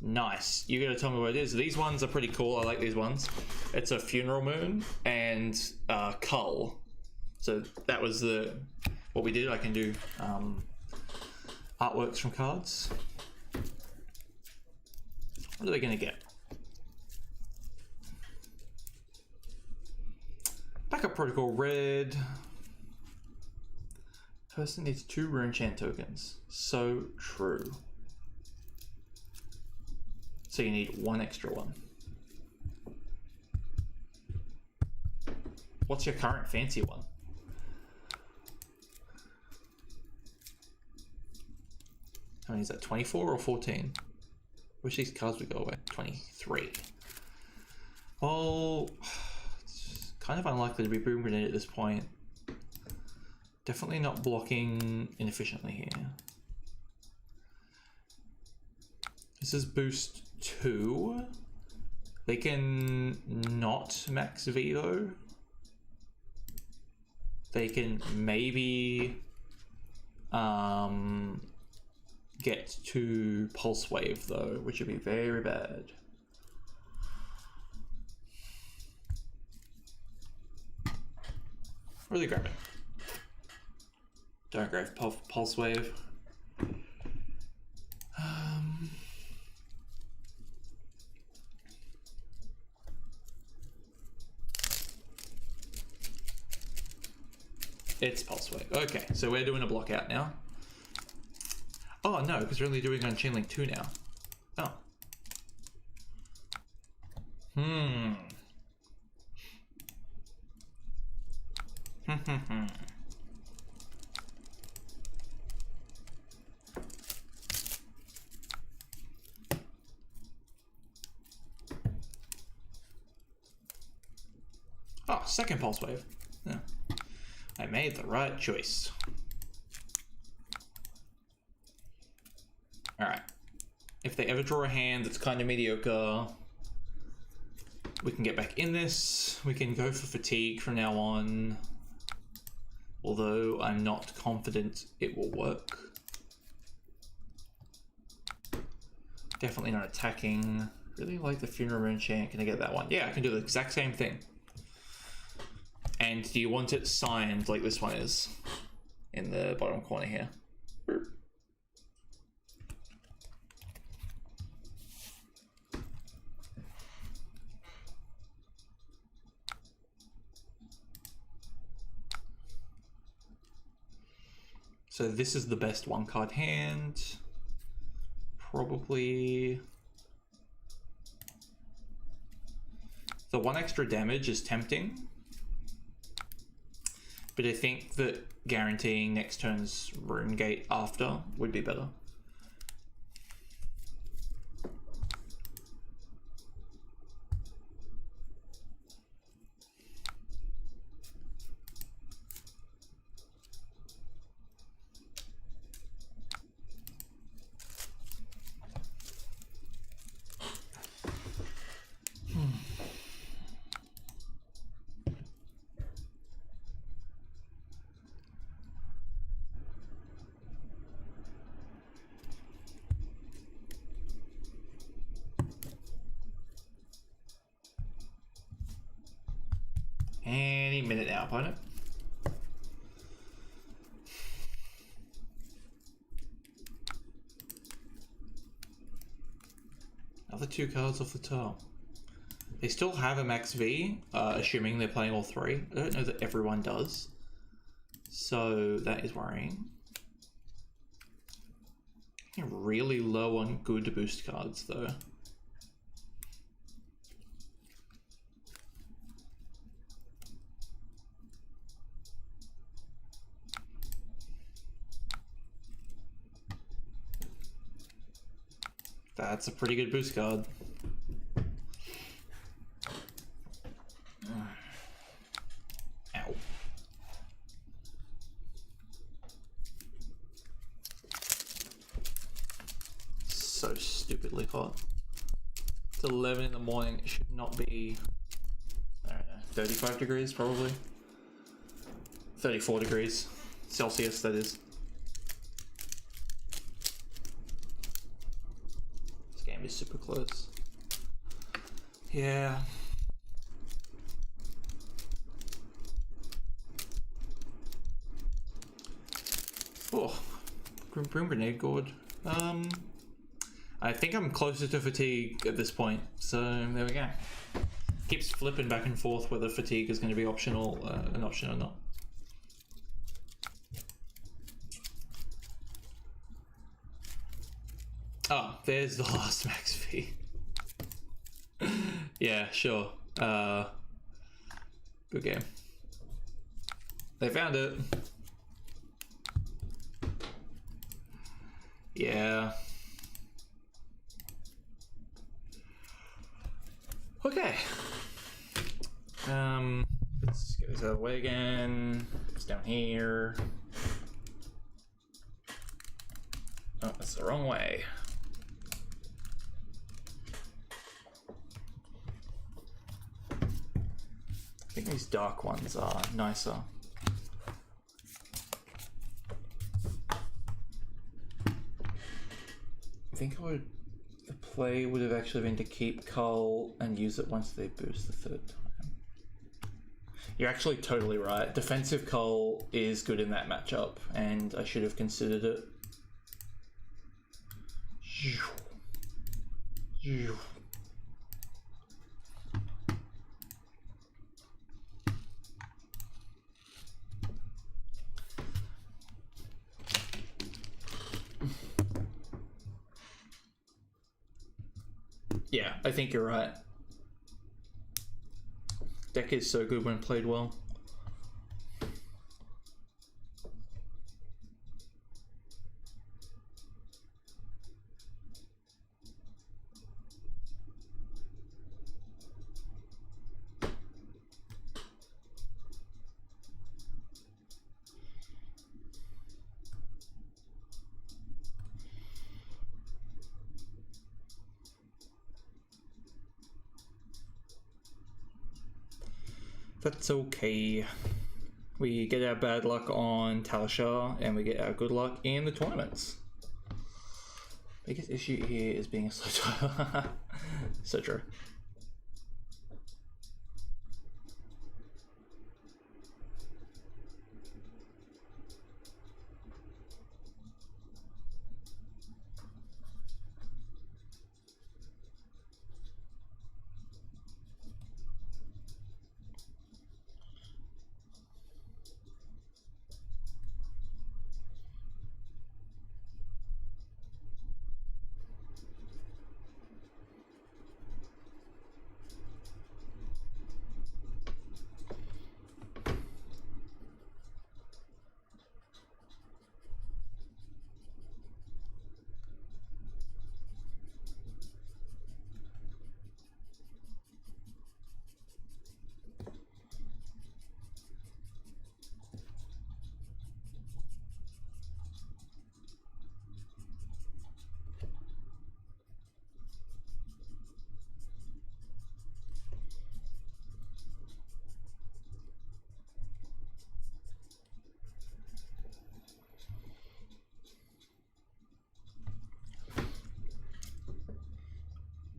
Nice. You gotta tell me what it is. These ones are pretty cool. I like these ones. It's a Funeral Moon and Cull. So that was what we did. I can do artworks from cards. What are they gonna get? Backup Protocol red. Person needs 2 rune chant tokens. So true. So you need 1 extra one. What's your current fancy one? How many is that? 24 or 14? Wish these cards would go away. 23. Oh, it's kind of unlikely to be boom grenade at this point. Definitely not blocking inefficiently here. This is boost 2. They can not max V though. They can maybe get to Pulse Wave though, which would be very bad. Really grab it. Don't grab Pulse Wave. It's Pulse Wave. Okay, so we're doing a block out now. Oh no, because we're only doing on Chain Link 2 now. Oh. Oh, second Pulse Wave. Yeah. I made the right choice. Alright. If they ever draw a hand that's kind of mediocre, we can get back in this. We can go for Fatigue from now on. Although I'm not confident it will work. Definitely not attacking. Really like the Funeral Rune Chant. Can I get that one? Yeah, I can do the exact same thing. And do you want it signed like this one is? In the bottom corner here. So this is the best one card hand. Probably the one extra damage is tempting, but I think that guaranteeing next turn's Rune Gate after would be better. Any minute now, opponent. Another 2 cards off the top. They still have a max V, assuming they're playing all 3. I don't know that everyone does. So that is worrying. Really low on good boost cards though. That's a pretty good boost card. Ow. So stupidly hot. It's 11 in the morning. It should not be, I don't know, 35 degrees probably. 34 degrees Celsius, that is. Is super close. Yeah. Oh, Grim Grenade Gourd. I think I'm closer to Fatigue at this point, so there we go. Keeps flipping back and forth whether Fatigue is going to be optional, an option or not. Oh, there's the last max V. Yeah, sure. Good game. They found it. Yeah. Okay. Let's get this out of the way again. It's down here. Oh, that's the wrong way. I think these dark ones are nicer. I think the play would have actually been to keep Cull and use it once they boost the 3rd time. You're actually totally right. Defensive Cull is good in that matchup, and I should have considered it. Yeah, I think you're right. Deck is so good when played well. That's okay. We get our bad luck on Talishar, and we get our good luck in the tournaments. Biggest issue here is being a slow tile. So true.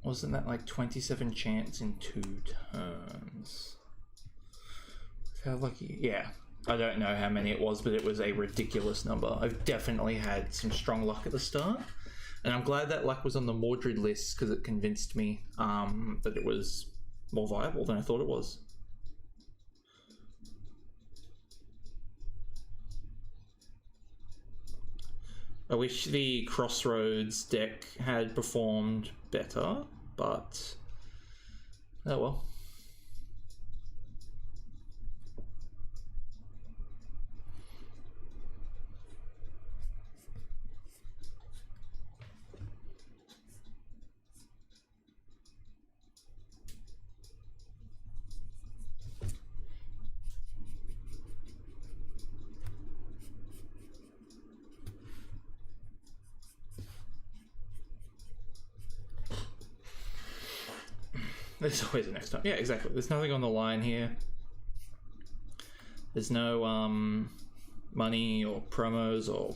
Wasn't that like 27 chance in 2 turns? How lucky? Yeah. I don't know how many it was, but it was a ridiculous number. I've definitely had some strong luck at the start. And I'm glad that luck was on the Mordred list because it convinced me that it was more viable than I thought it was. I wish the Crossroads deck had performed better, but oh well. There's always a next time. Yeah, exactly. There's nothing on the line here. There's no money or promos or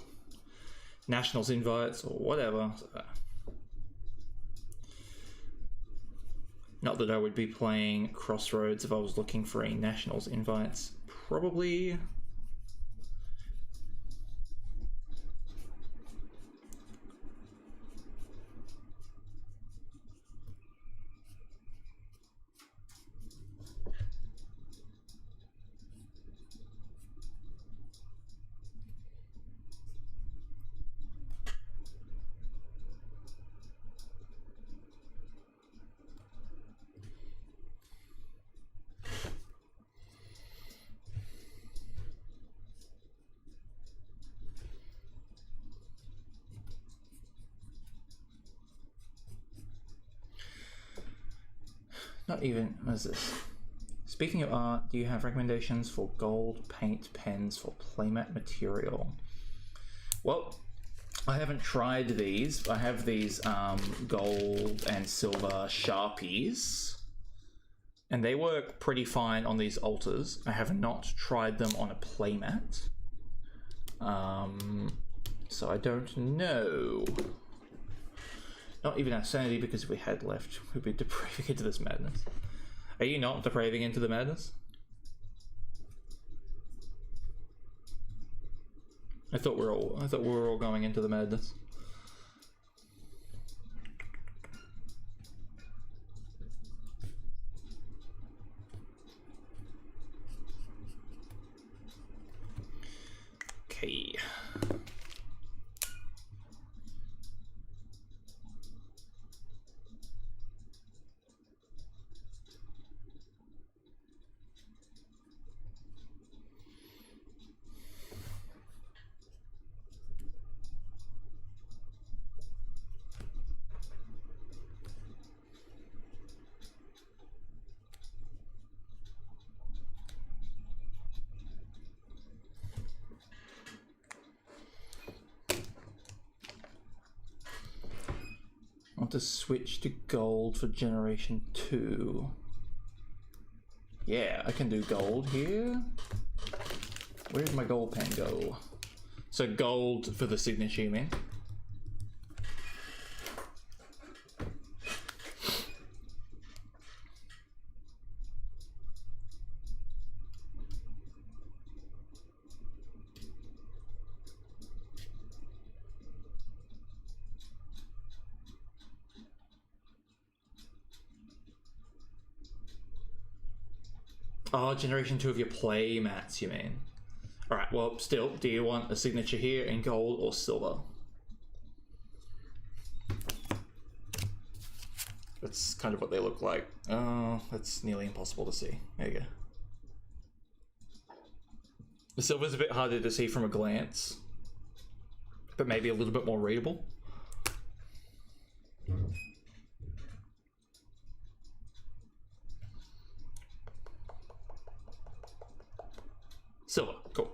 nationals invites or whatever. Not that I would be playing Crossroads if I was looking for a nationals invites. Probably. Not even, what is this? Speaking of art, do you have recommendations for gold paint pens for playmat material? Well, I haven't tried these. I have these gold and silver Sharpies, and they work pretty fine on these altars. I have not tried them on a playmat. So I don't know. Not even our sanity, because if we had left, we'd be depraving into this madness. Are you not depraving into the madness? I thought we were all going into the madness. Okay. want to switch to gold for generation 2. Yeah, I can do gold here. Where did my gold pen go? So gold for the signature, you mean? Oh, generation 2 of your play mats, you mean? Alright, well, still, do you want a signature here in gold or silver? That's kind of what they look like. Oh, that's nearly impossible to see. There you go. The silver's a bit harder to see from a glance, but maybe a little bit more readable. Silver, cool.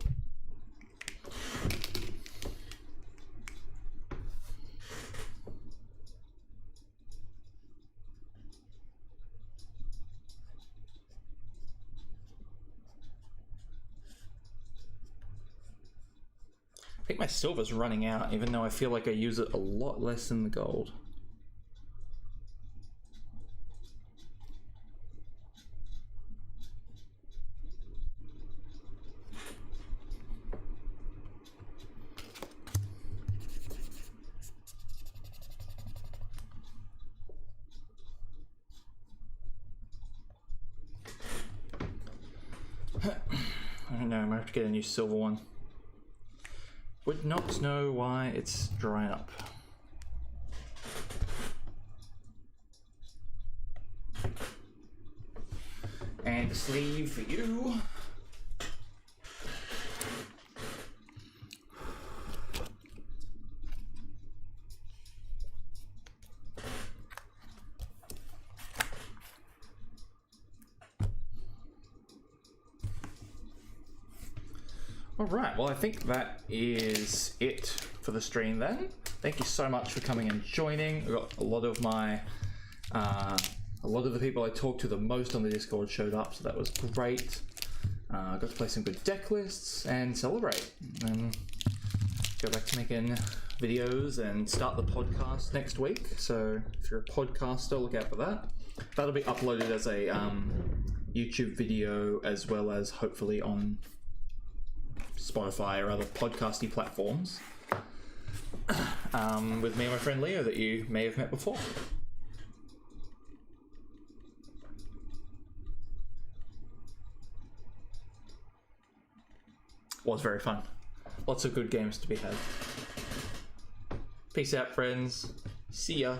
I think my silver's running out, even though I feel like I use it a lot less than the gold. I don't know, I might have to get a new silver one. Would not know why it's drying up. And a sleeve for you. Alright, well I think that is it for the stream then. Thank you so much for coming and joining. I got a lot of my, a lot of the people I talked to the most on the Discord showed up, so that was great. I got to play some good deck lists and celebrate. And go back to making videos and start the podcast next week. So if you're a podcaster, look out for that. That'll be uploaded as a YouTube video as well as hopefully on Spotify or other podcasty platforms with me and my friend Leo that you may have met before. Was very fun. Lots of good games to be had. Peace out, friends. See ya.